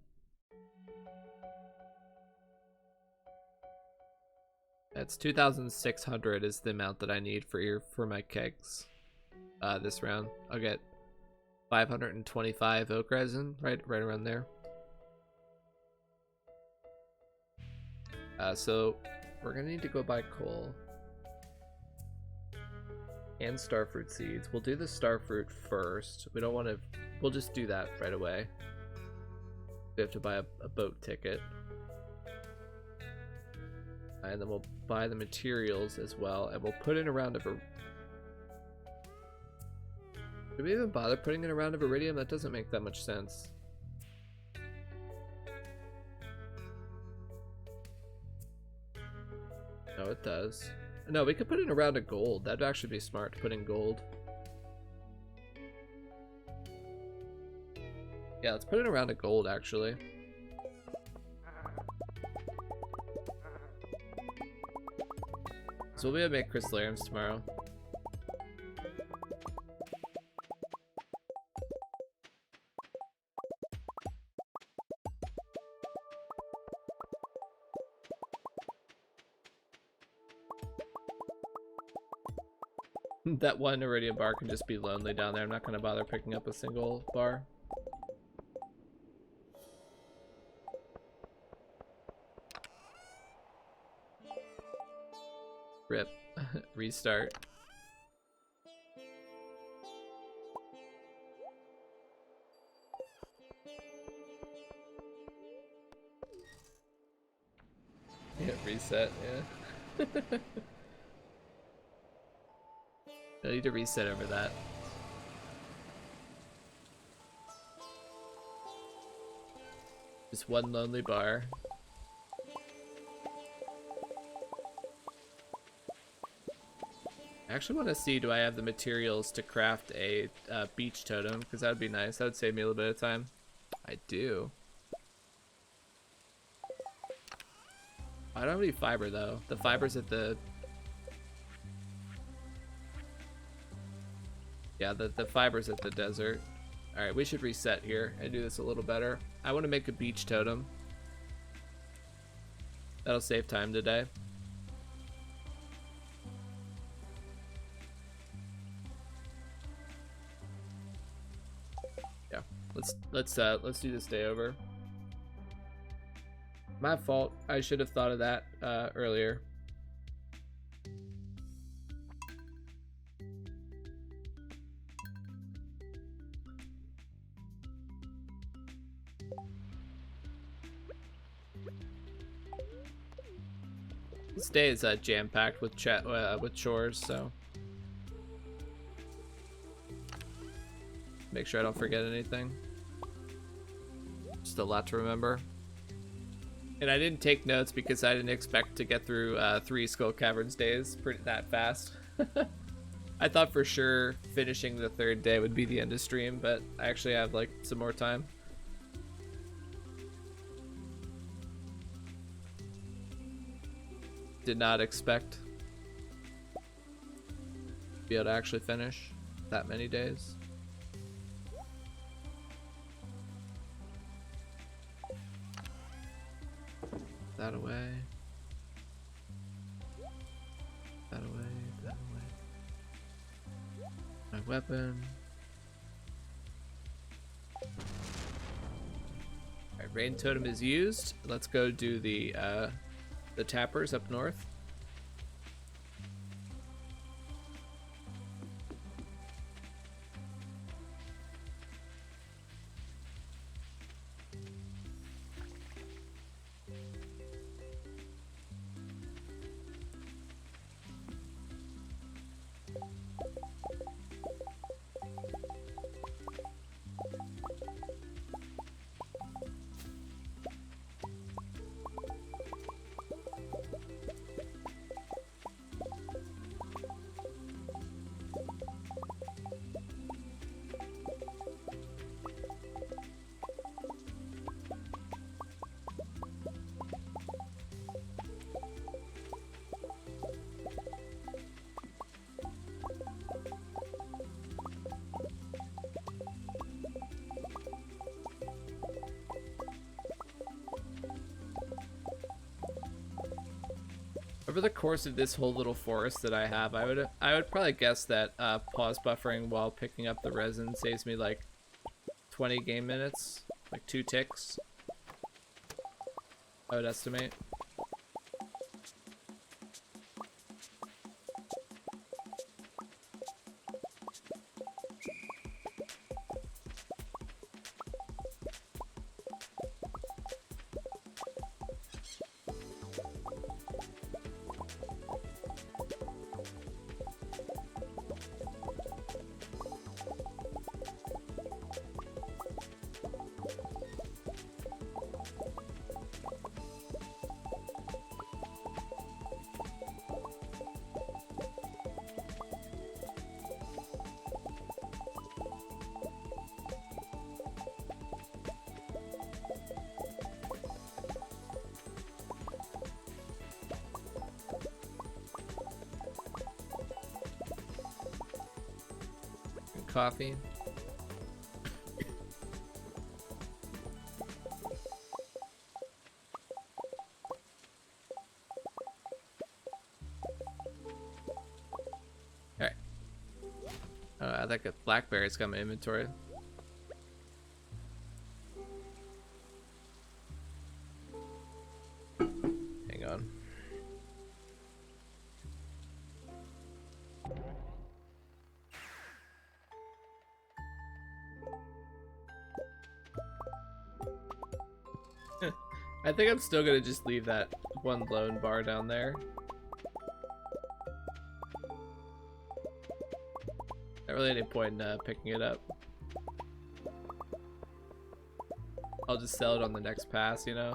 That's 2,600 is the amount that I need for my kegs this round. I'll get 525 oak resin, right around there. So we're gonna need to go buy coal and starfruit seeds. We'll do the starfruit first. We don't want to. We'll just do that right away. We have to buy a boat ticket, and then we'll buy the materials as well, and we'll put in a round of a. Did we even bother putting in a round of iridium? That doesn't make that much sense. No, it does. No, we could put in a round of gold. That'd actually be smart to put in gold. Yeah, let's put in a round of gold, actually. So we'll be able to make crystallariums tomorrow. That one iridium bar can just be lonely down there. I'm not going to bother picking up a single bar. Rip. Restart. Yeah, reset, yeah. I need to reset over that. Just one lonely bar. I actually want to see, do I have the materials to craft a beach totem? Because that would be nice. That would save me a little bit of time. I do. I don't have any fiber though. The fiber's at the... Yeah, the fiber's at the desert. Alright, we should reset here and do this a little better. I want to make a beach totem. That'll save time today. Yeah, let's do this day over. My fault. I should have thought of that earlier. This day is jam-packed with with chores, so make sure I don't forget anything. Just a lot to remember. And I didn't take notes because I didn't expect to get through 3 Skull Caverns days that fast. I thought for sure finishing the 3rd day would be the end of stream, but I actually have like some more time. Did not expect to be able to actually finish that many days. That away. That away. That away. My weapon. Alright, rain totem is used. Let's go do the tappers up north. over the course of this whole little forest that I have, I would probably guess that pause buffering while picking up the resin saves me like 20 game minutes, like 2 ticks. I would estimate. Coffee. Alright. I think a blackberry's got my inventory. Hang on. I think I'm still gonna just leave that one lone bar down there. Not really any point in picking it up. I'll just sell it on the next pass, you know?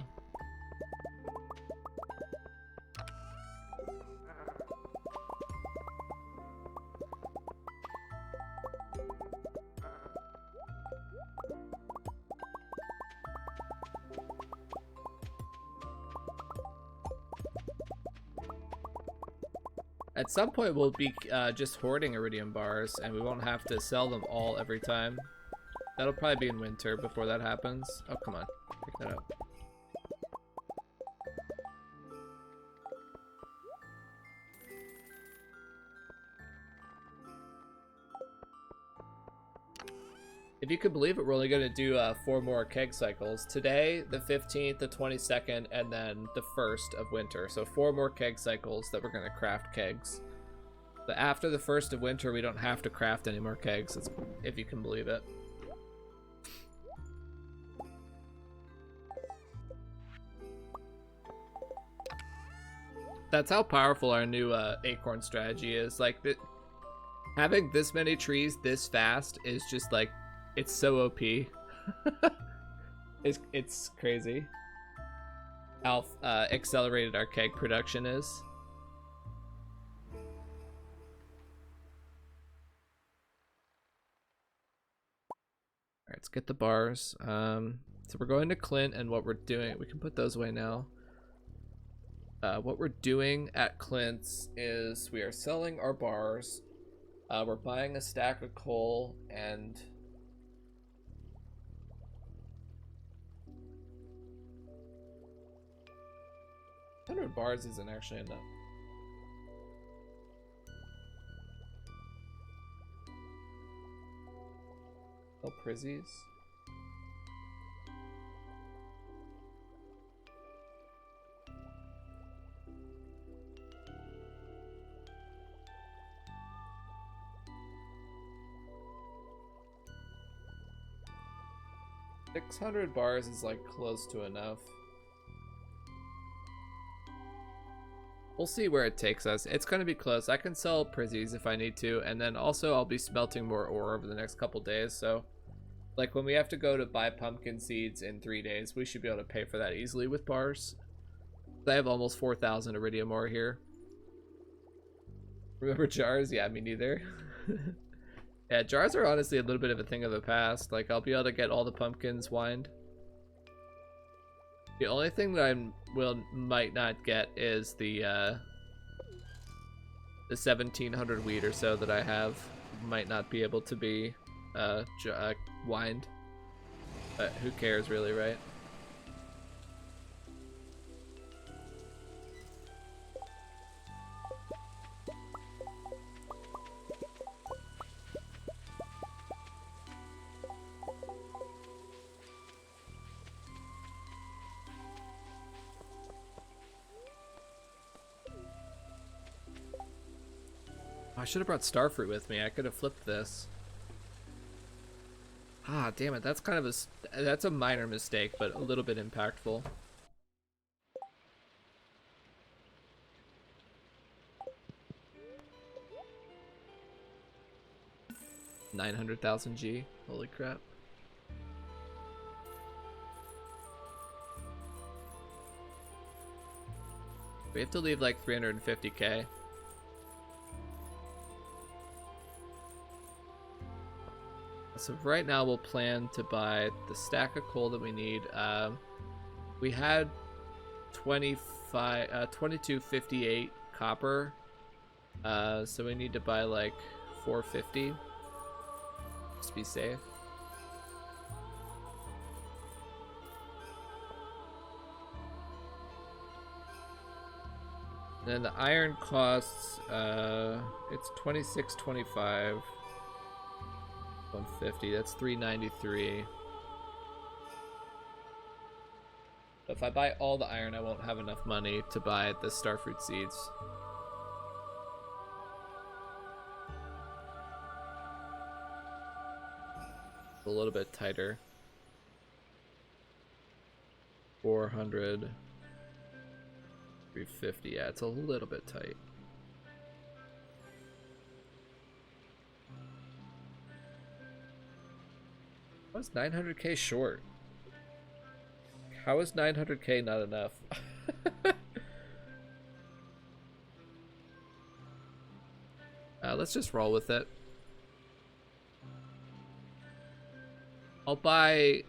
At some point we'll be just hoarding iridium bars and we won't have to sell them all every time. That'll probably be in winter before that happens. Oh, come on. Pick that up. If you could believe it, we're only going to do 4 more keg cycles. Today, the 15th, the 22nd, and then the 1st of winter. So 4 more keg cycles that we're going to craft kegs. But after the 1st of winter, we don't have to craft any more kegs, if you can believe it. That's how powerful our new acorn strategy is. Like, having this many trees this fast is just like, it's so OP. It's crazy how accelerated our keg production is. Alright, let's get the bars. So we're going to Clint, and what we're doing, we can put those away now. What we're doing at Clint's is we are selling our bars. We're buying a stack of coal and 100 bars isn't actually enough. Oh, Prizzies. $600 bars is like close to enough. We'll see where it takes us. It's going to be close. I can sell Prizzies if I need to, and then also I'll be smelting more ore over the next couple days, so like when we have to go to buy pumpkin seeds in 3 days, we should be able to pay for that easily with bars. I have almost 4,000 iridium ore here. Remember jars? Yeah, me neither. Yeah, jars are honestly a little bit of a thing of the past. Like, I'll be able to get all the pumpkins wined. The only thing that I might not get is the 1,700 wheat or so that I have. Might not be able to be wined. But who cares really, right? I should have brought starfruit with me. I could have flipped this. Ah, damn it. That's kind of that's a minor mistake, but a little bit impactful. $900,000 G. Holy crap. We have to leave like 350K. So right now we'll plan to buy the stack of coal that we need. We had 2258 copper. So we need to buy like 450. Just to be safe. And then the iron costs, it's 2625. 150, that's 393. If I buy all the iron, I won't have enough money to buy the starfruit seeds. A little bit tighter. 400, 350, yeah, it's a little bit tight. How is 900K short? How is 900K not enough? Let's just roll with it. I'll buy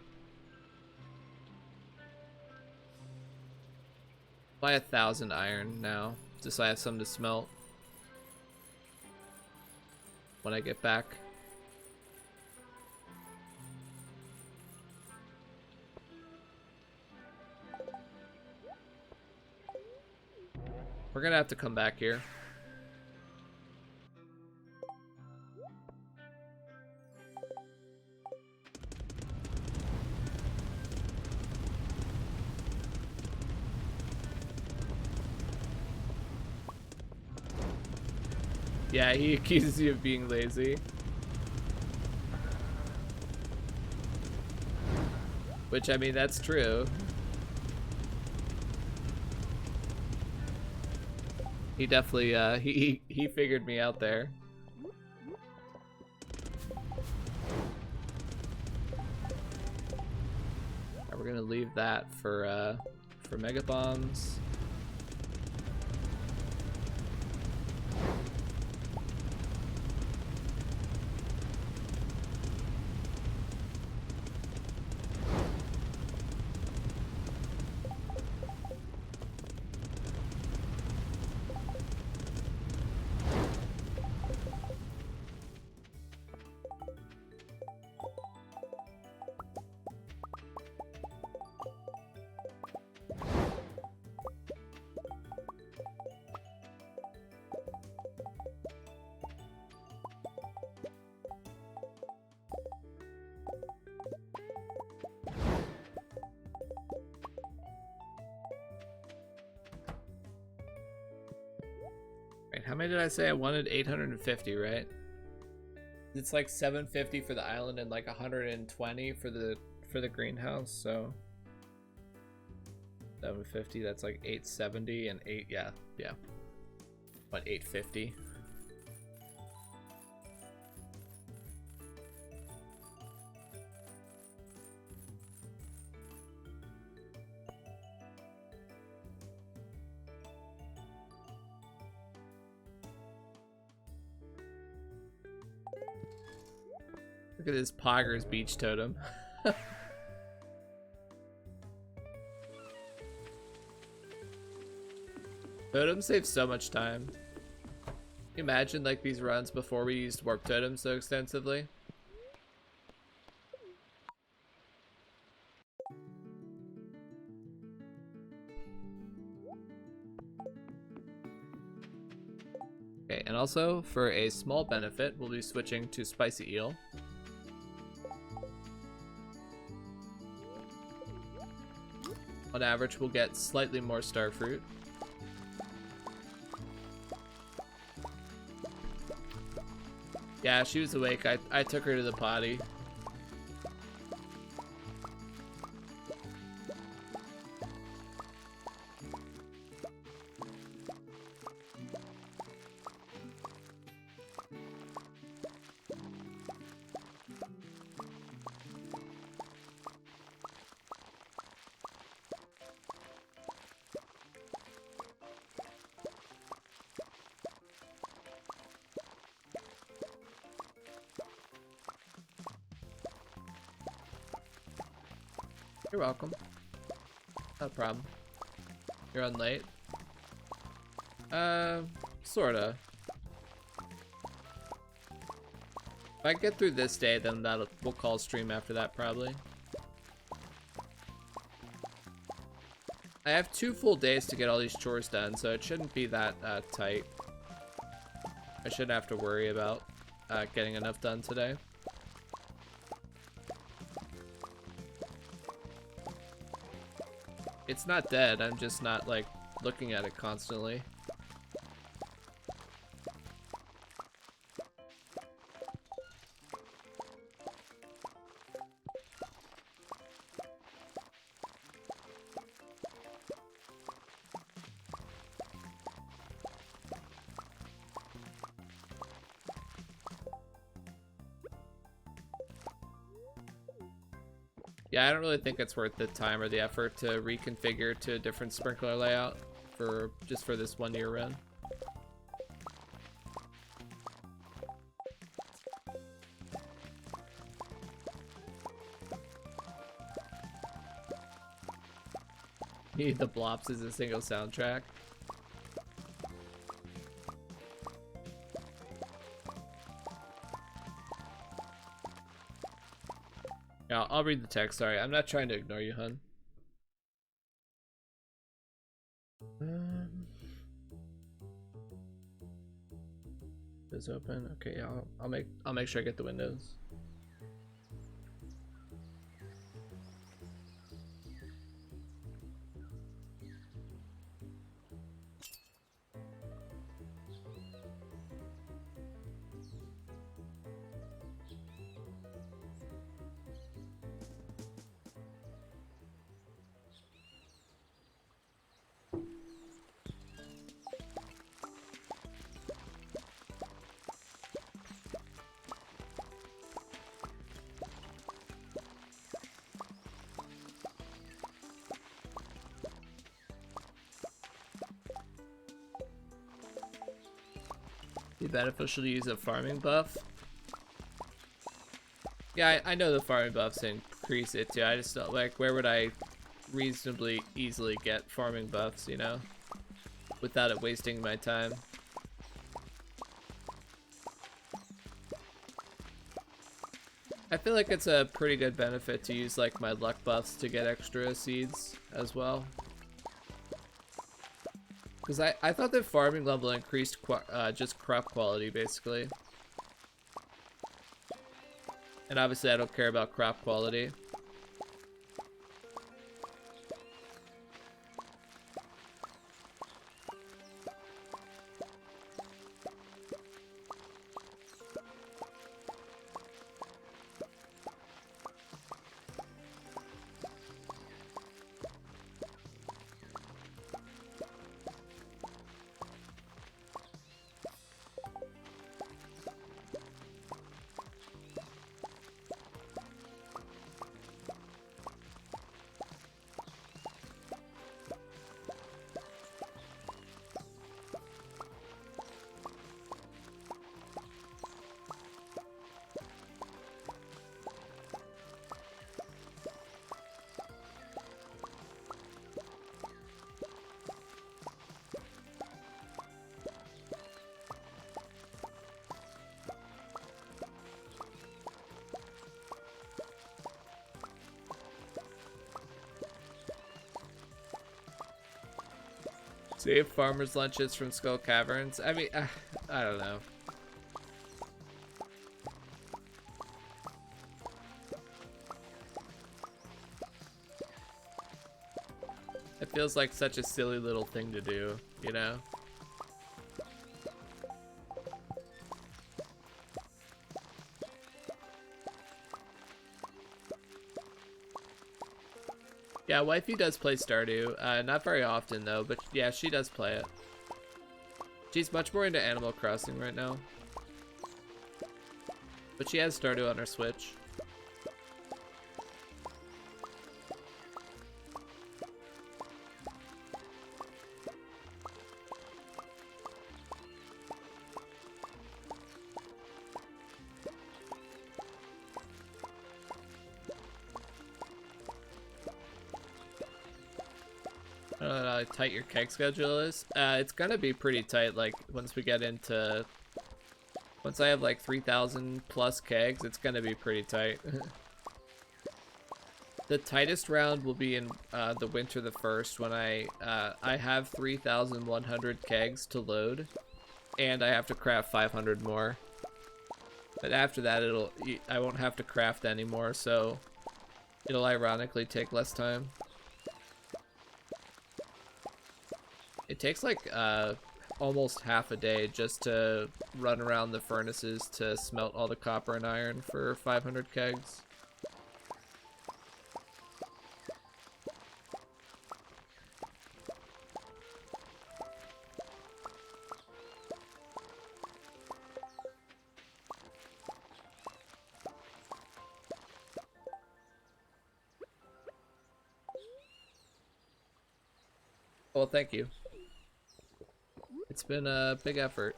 1,000 iron now, just so I have some to smelt when I get back. We're gonna have to come back here. Yeah, he accuses you of being lazy. Which, I mean, that's true. He definitely, he figured me out there. Right, we're gonna leave that for mega bombs. How many did I say? I wanted 850, right? It's like 750 for the island and like 120 for the greenhouse, so 750, that's like 870 and 8, yeah. What, 850? Look at this Pogger's beach totem. Totems save so much time. Can you imagine like these runs before we used warp totems so extensively? Okay, and also for a small benefit, we'll be switching to spicy eel. On average, we'll get slightly more starfruit. Yeah, she was awake. I took her to the potty. You're welcome. No problem. You're on late? Sorta. If I get through this day, then we'll call stream after that probably. I have 2 full days to get all these chores done, so it shouldn't be that tight. I shouldn't have to worry about getting enough done today. It's not dead, I'm just not, like, looking at it constantly. Yeah, I don't really think it's worth the time or the effort to reconfigure to a different sprinkler layout for just for this 1 year run. Need the Blops as a single soundtrack. Yeah, I'll read the text. Sorry, I'm not trying to ignore you, hun. Is open. Okay, yeah, I'll make sure I get the windows. Be beneficial to use a farming buff. Yeah, I know the farming buffs increase it too. I just don't like, where would I reasonably easily get farming buffs, you know, without it wasting my time. I feel like it's a pretty good benefit to use like my luck buffs to get extra seeds as well. Because I thought that farming level increased just crop quality, basically. And obviously I don't care about crop quality. Save farmers' lunches from Skull Caverns. I mean, I don't know. It feels like such a silly little thing to do, you know? Yeah, wifey does play Stardew. Not very often though, but yeah, she does play it. She's much more into Animal Crossing right now. But she has Stardew on her Switch. I don't know how tight your keg schedule is. It's gonna be pretty tight, like, once we get into... Once I have, like, 3,000 plus kegs, it's gonna be pretty tight. The tightest round will be in the winter the 1st, when I have 3,100 kegs to load, and I have to craft 500 more. But after that, I won't have to craft anymore, so it'll ironically take less time. It takes like almost half a day just to run around the furnaces to smelt all the copper and iron for 500 kegs. Well, thank you. It's been a big effort.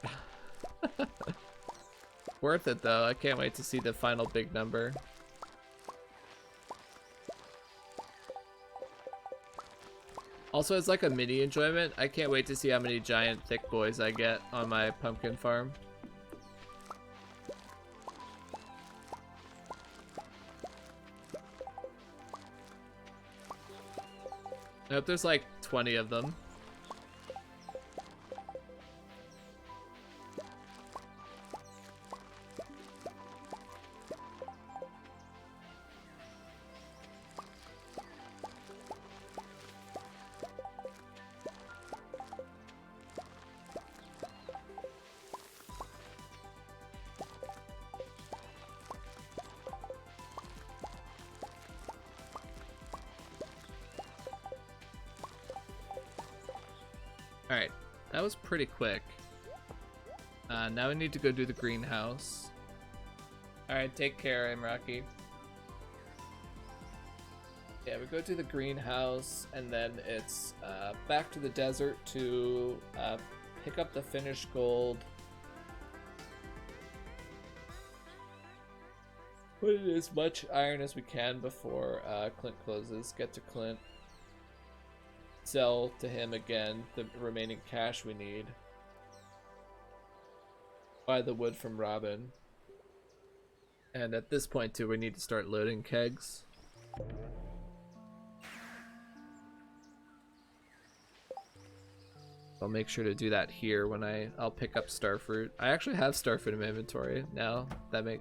Worth it though. I can't wait to see the final big number. Also, it's like a mini enjoyment. I can't wait to see how many giant thick boys I get on my pumpkin farm. I hope there's like 20 of them. Alright, that was pretty quick. Now we need to go do the greenhouse. Alright, take care, I'm Rocky. Yeah, we go to the greenhouse, and then it's back to the desert to pick up the finished gold. Put in as much iron as we can before Clint closes. Get to Clint. Sell to him again the remaining cash we need. Buy the wood from Robin. And at this point too, we need to start loading kegs. I'll make sure to do that here when I'll pick up starfruit. I actually have starfruit in my inventory now.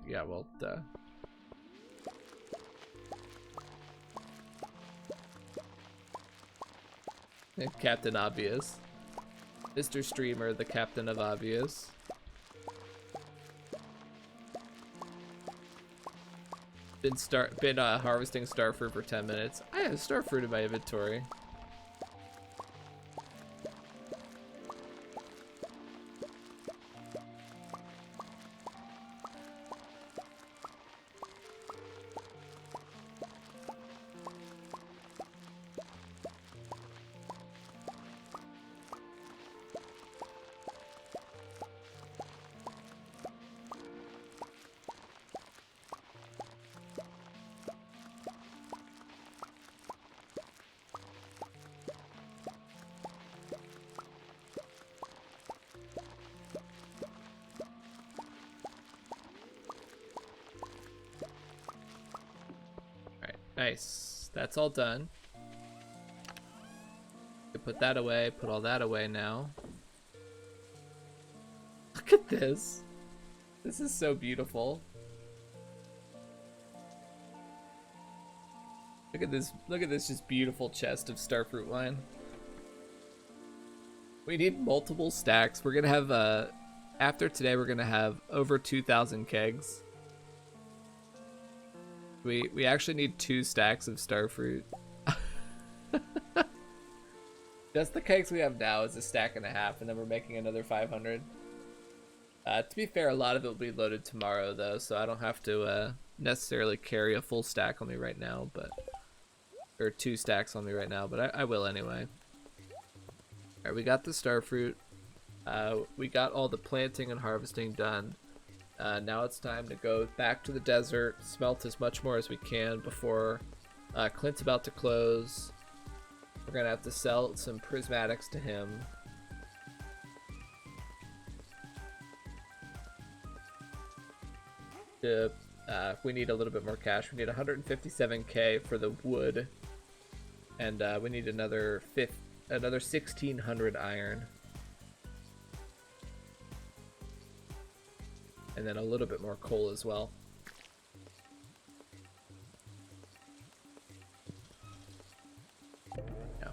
Yeah, well, duh. Captain Obvious. Mr. Streamer, the Captain of Obvious. Been harvesting starfruit for 10 minutes. I have starfruit in my inventory. Nice. That's all done. Put that away, put all that away now. Look at this. This is so beautiful. Look at this just beautiful chest of starfruit wine. We need multiple stacks. We're gonna have after today we're gonna have over 2,000 kegs. We actually need 2 stacks of starfruit. Just the kegs we have now is a stack and a half, and then we're making another 500. To be fair, a lot of it will be loaded tomorrow, though, so I don't have to necessarily carry a full stack on me right now, but or 2 stacks on me right now, but I will anyway. Alright, we got the starfruit. We got all the planting and harvesting done. Now it's time to go back to the desert, smelt as much more as we can before Clint's about to close. We're gonna have to sell some prismatics to him. We need a little bit more cash. We need 157k for the wood, and we need another 1600 iron, and then a little bit more coal as well. Yeah.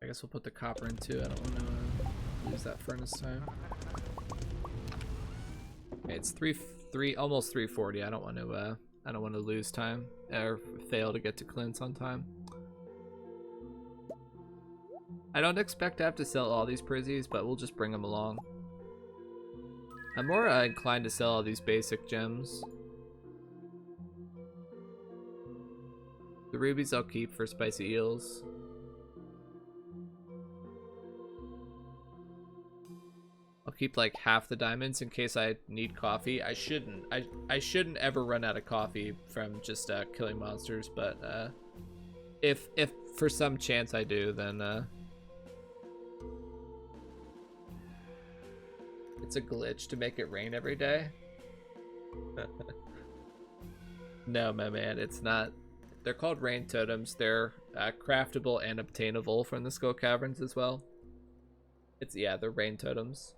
I guess we'll put the copper in too. I don't want to lose that furnace time. Okay, it's almost 3:40. I don't want to lose time or fail to get to Clint's on time. I don't expect to have to sell all these prizzies, but we'll just bring them along. I'm more inclined to sell all these basic gems. The rubies I'll keep for spicy eels. I'll keep like half the diamonds in case I need coffee. I shouldn't ever run out of coffee from just killing monsters, but if for some chance I do, then it's a glitch to make it rain every day. No, my man, it's not. They're called rain totems. They're craftable and obtainable from the Skull Caverns as well. Yeah, they're rain totems.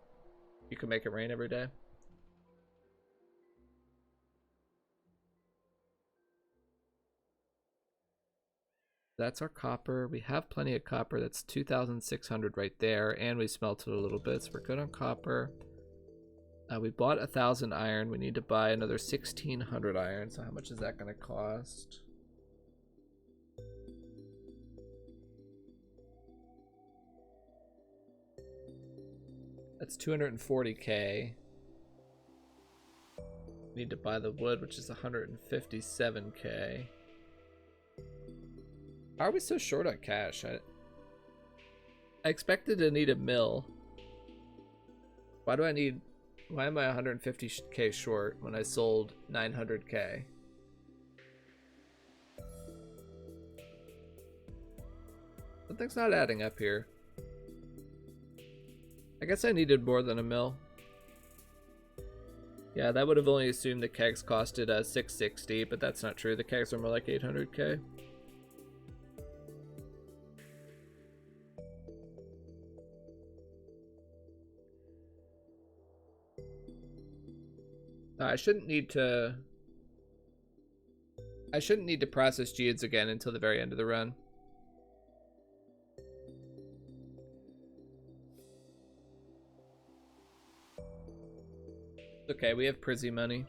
You can make it rain every day. That's our copper. We have plenty of copper. That's 2,600 right there, and we smelted a little bit, so we're good on copper. We bought 1,000 iron. We need to buy another 1,600 iron. So how much is that going to cost? That's 240k. Need to buy the wood, which is 157k. How are we so short on cash? I expected to need a mill. Why am I 150k short when I sold 900k? Something's not adding up here. I guess I needed more than a mill. Yeah, that would have only assumed the kegs costed 660, but that's not true. The kegs are more like 800k. I shouldn't need to process geodes again until the very end of the run. Okay, we have Prizzy money.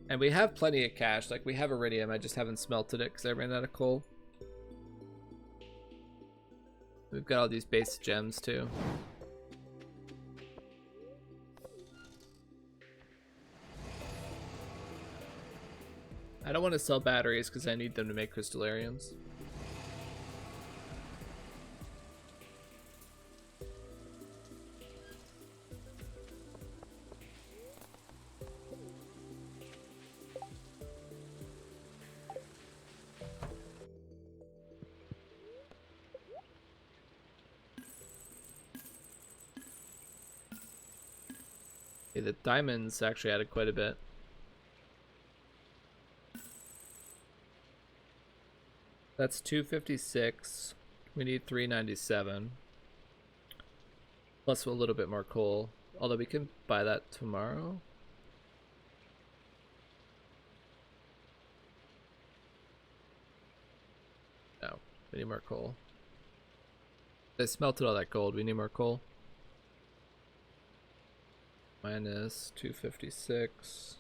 And we have plenty of cash. Like, we have iridium, I just haven't smelted it because I ran out of coal. We've got all these base gems too. I don't want to sell batteries because I need them to make crystallariums. Okay, the diamonds actually added quite a bit. That's 256. We need 397. Plus a little bit more coal. Although we can buy that tomorrow. No, we need more coal. They smelted all that gold. We need more coal. Minus 256.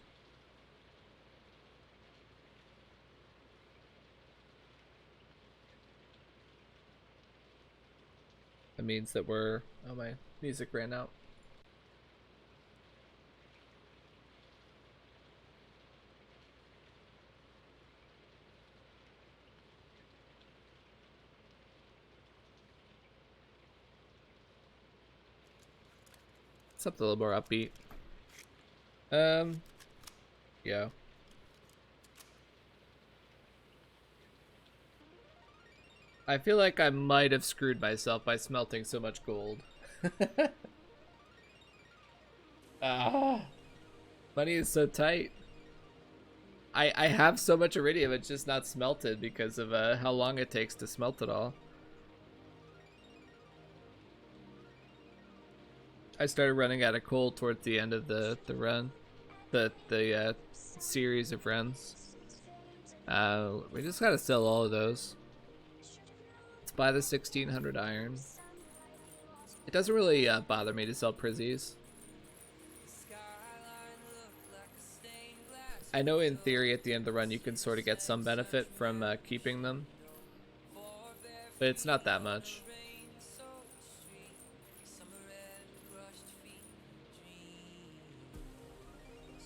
That means that we're... Oh, my music ran out. Something a little more upbeat. Yeah. I feel like I might have screwed myself by smelting so much gold. Ah, money is so tight. I have so much iridium, it's just not smelted because of how long it takes to smelt it all. I started running out of coal towards the end of the run, the series of runs. We just gotta sell all of those. Let's buy the 1600 iron. It doesn't really bother me to sell prizzies. I know in theory at the end of the run you can sort of get some benefit from keeping them, but it's not that much.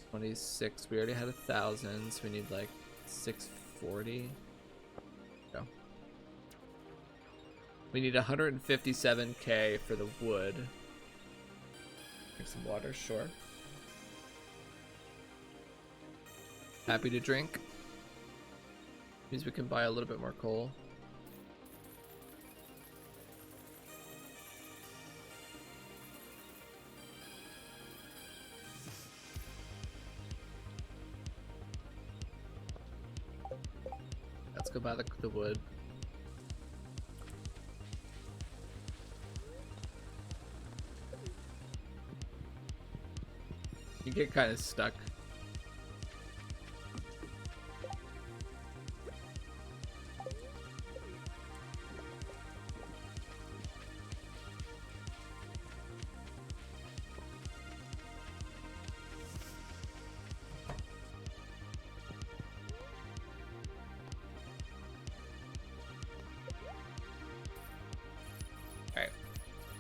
26. We already had 1,000, so we need like 640. Go. We need 157k for the wood. Drink some water, sure. Happy to drink. Means we can buy a little bit more coal. Let's go buy the wood. You get kind of stuck.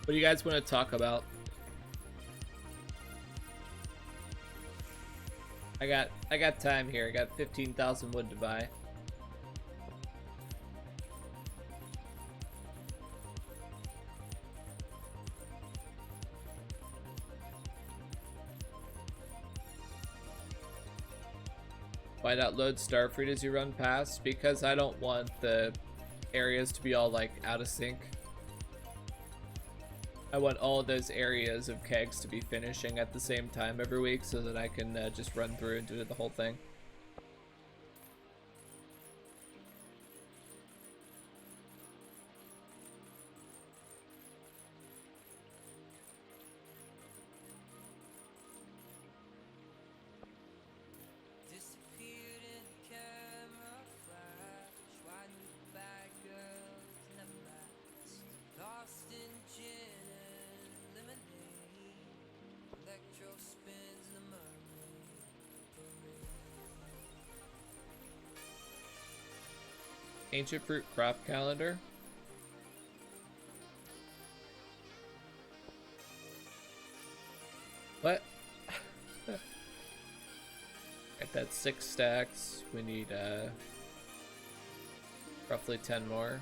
What do you guys want to talk about? I got time here. I got 15,000 wood to buy. Why not load Starfruit as you run past? Because I don't want the areas to be all like out of sync. I want all those areas of kegs to be finishing at the same time every week so that I can just run through and do the whole thing. Ancient fruit crop calendar. What? Alright, that's 6 stacks. We need roughly 10 more.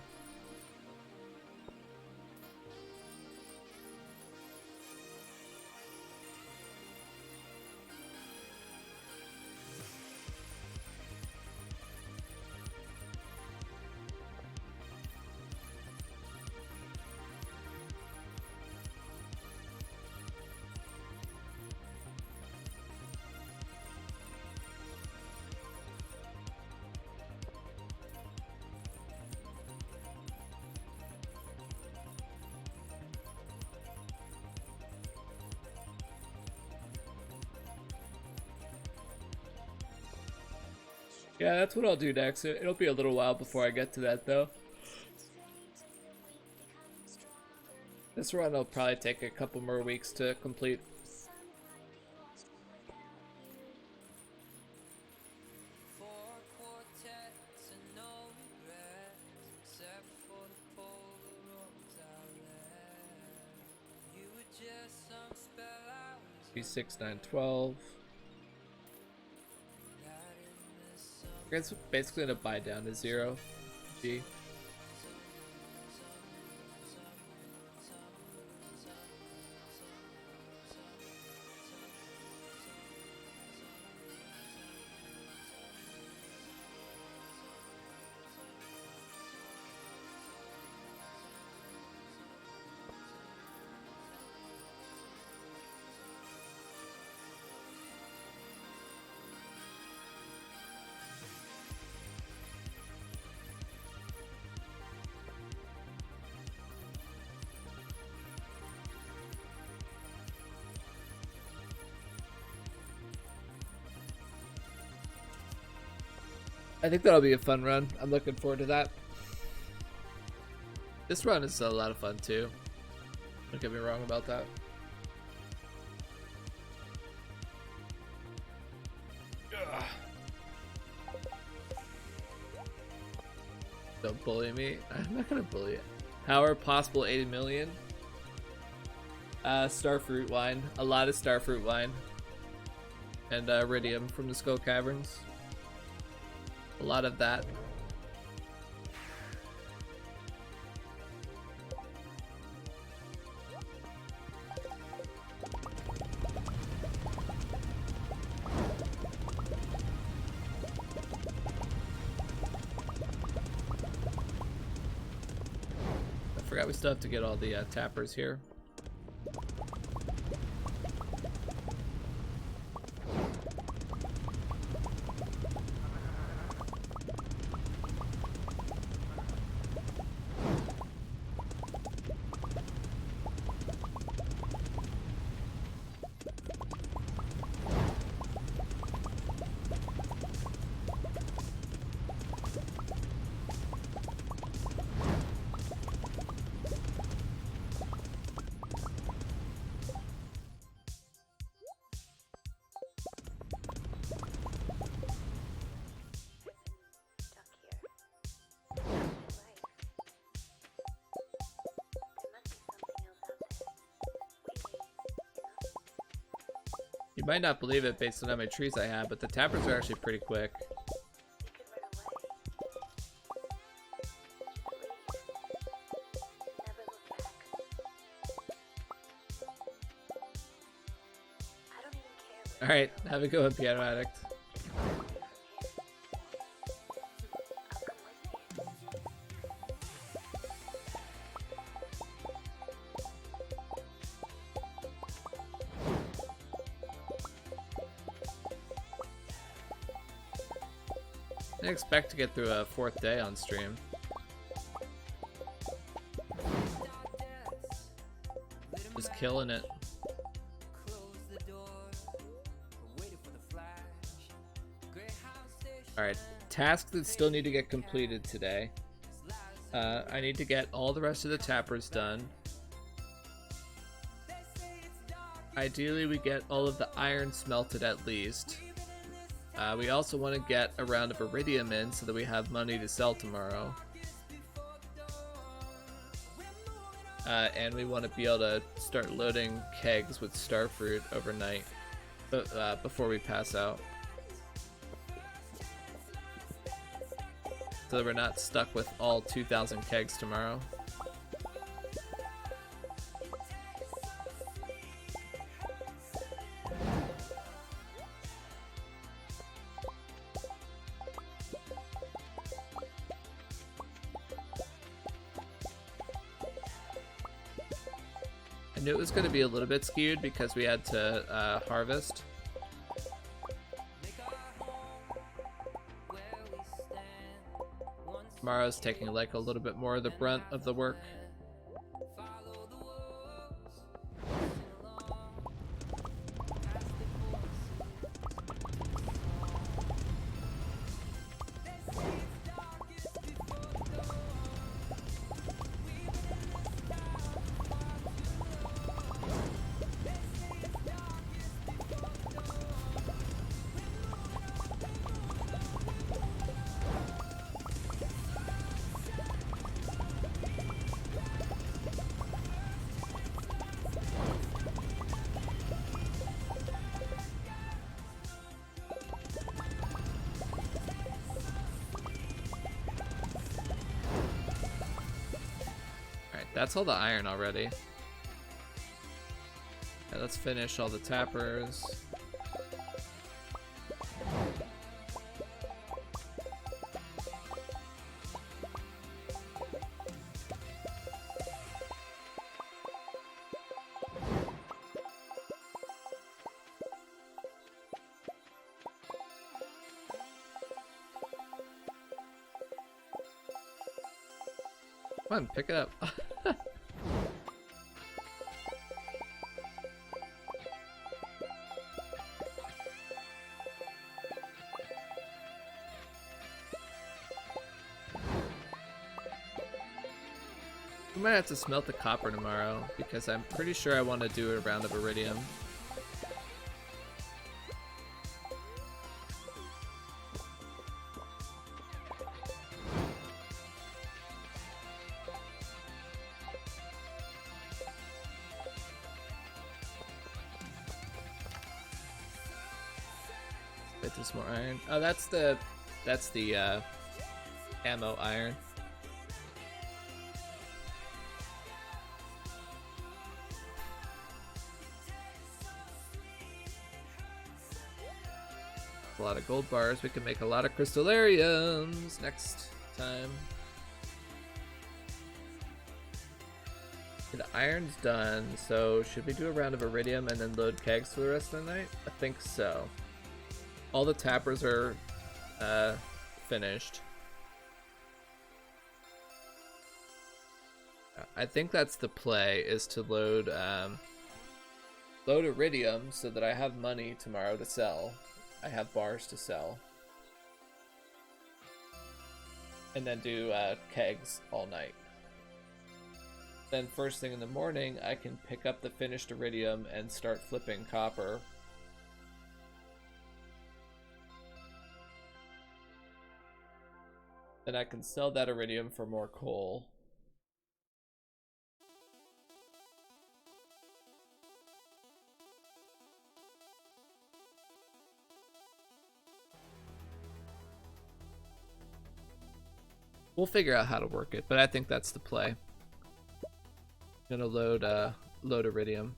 Yeah, that's what I'll do next. It'll be a little while before I get to that, though. This run will probably take a couple more weeks to complete. B6, 9, 12. It's basically gonna buy down to 0. G. I think that'll be a fun run. I'm looking forward to that. This run is a lot of fun too. Don't get me wrong about that. Ugh. Don't bully me. I'm not gonna bully it. How are possible 80 million? Starfruit wine. A lot of starfruit wine. And iridium from the Skull Caverns. A lot of that. I forgot we still have to get all the tappers here. You might not believe it based on how many trees I have, but the tappers are actually pretty quick. Alright, have a good one, Piano Addict. I expect to get through a 4th day on stream. Just killing it. Alright, tasks that still need to get completed today. I need to get all the rest of the tappers done. Ideally, we get all of the iron smelted at least. We also want to get a round of iridium in so that we have money to sell tomorrow. And we want to be able to start loading kegs with starfruit overnight before we pass out. So that we're not stuck with all 2,000 kegs tomorrow. I knew it was going to be a little bit skewed because we had to harvest. Tomorrow's taking like a little bit more of the brunt of the work. That's all the iron already. Yeah, let's finish all the tappers. Come on, pick it up. We might have to smelt the copper tomorrow because I'm pretty sure I want to do a round of iridium. Get this more iron. Oh, that's the ammo iron. A lot of gold bars. We can make a lot of crystallariums next time. The iron's done, so should we do a round of iridium and then load kegs for the rest of the night? I think so. All the tappers are finished. I think that's the play, is to load iridium so that I have money tomorrow to sell. I have bars to sell. And then do kegs all night. Then first thing in the morning, I can pick up the finished iridium and start flipping copper. Then I can sell that iridium for more coal. We'll figure out how to work it, but I think that's the play. I'm gonna load iridium.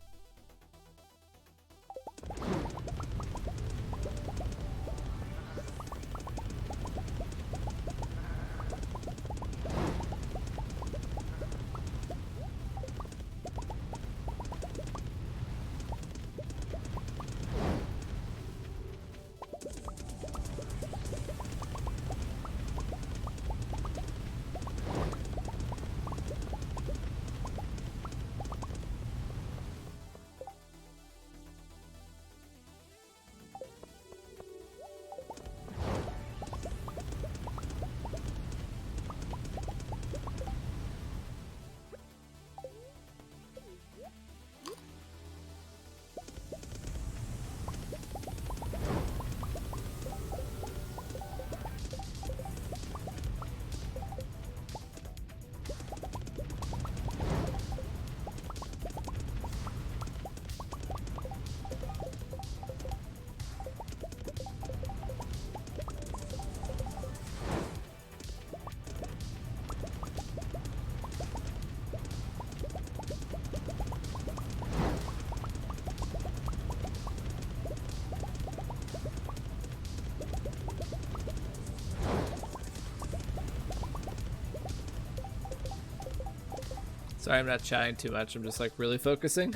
Sorry, I'm not chatting too much. I'm just like really focusing.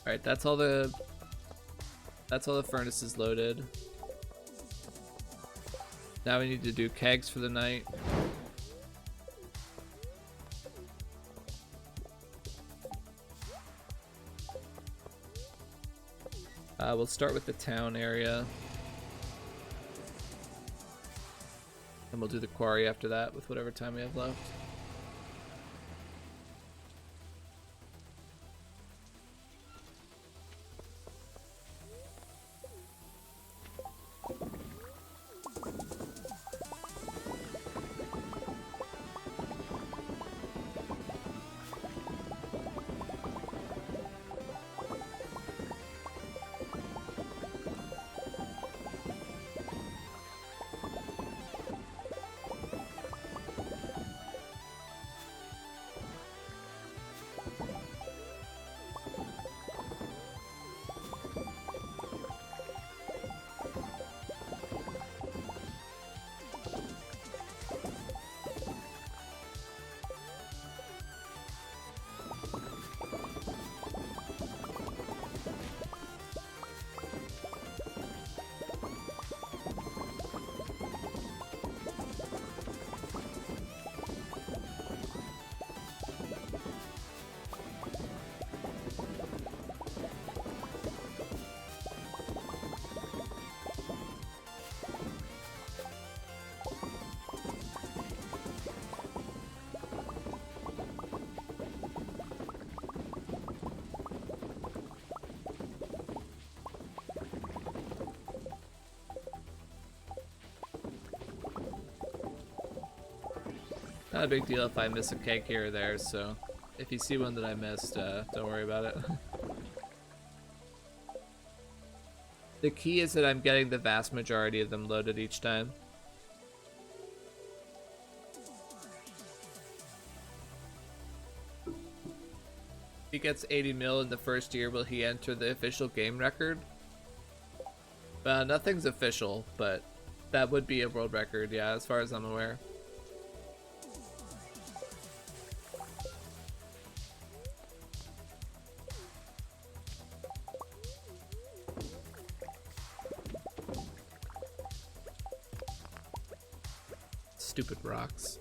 Alright, that's all the furnaces loaded. Now we need to do kegs for the night. We'll start with the town area. And we'll do the quarry after that with whatever time we have left. Not a big deal if I miss a cake here or there, so if you see one that I missed, don't worry about it. The key is that I'm getting the vast majority of them loaded each time. If he gets 80 mil in the first year, will he enter the official game record? Nothing's official, but that would be a world record, yeah, as far as I'm aware. Stupid rocks.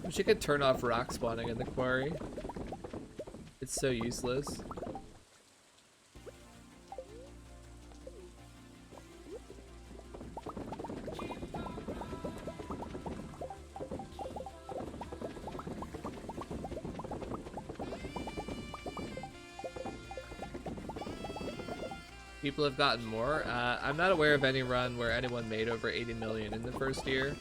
Wish you could turn off rock spawning in the quarry. It's so useless. People have gotten more. I'm not aware of any run where anyone made over 80 million in the first year.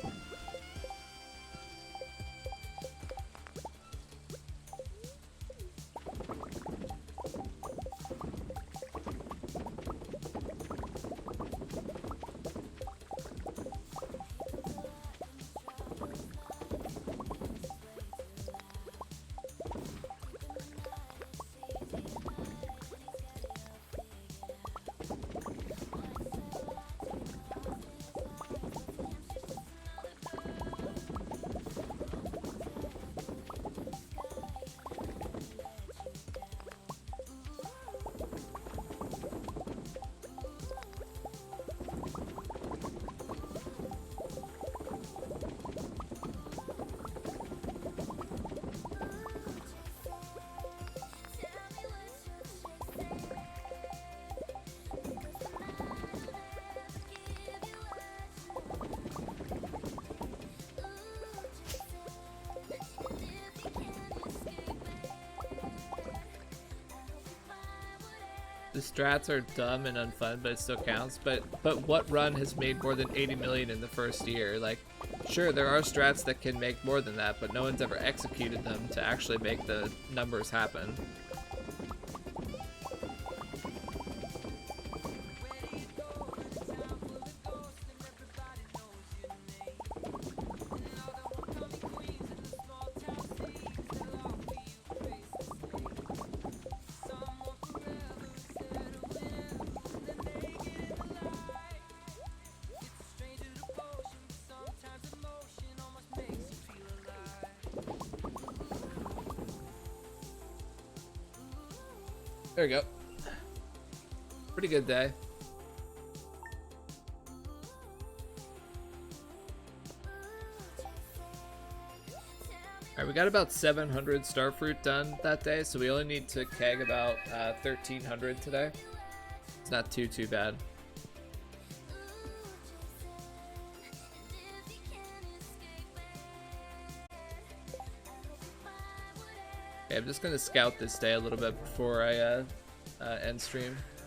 The strats are dumb and unfun, but it still counts. But what run has made more than 80 million in the first year? Like, sure, there are strats that can make more than that, but no one's ever executed them to actually make the numbers happen. There we go. Pretty good day. Alright, we got about 700 starfruit done that day, so we only need to keg about 1,300 today. It's not too bad. Okay, I'm just gonna scout this day a little bit before I end stream.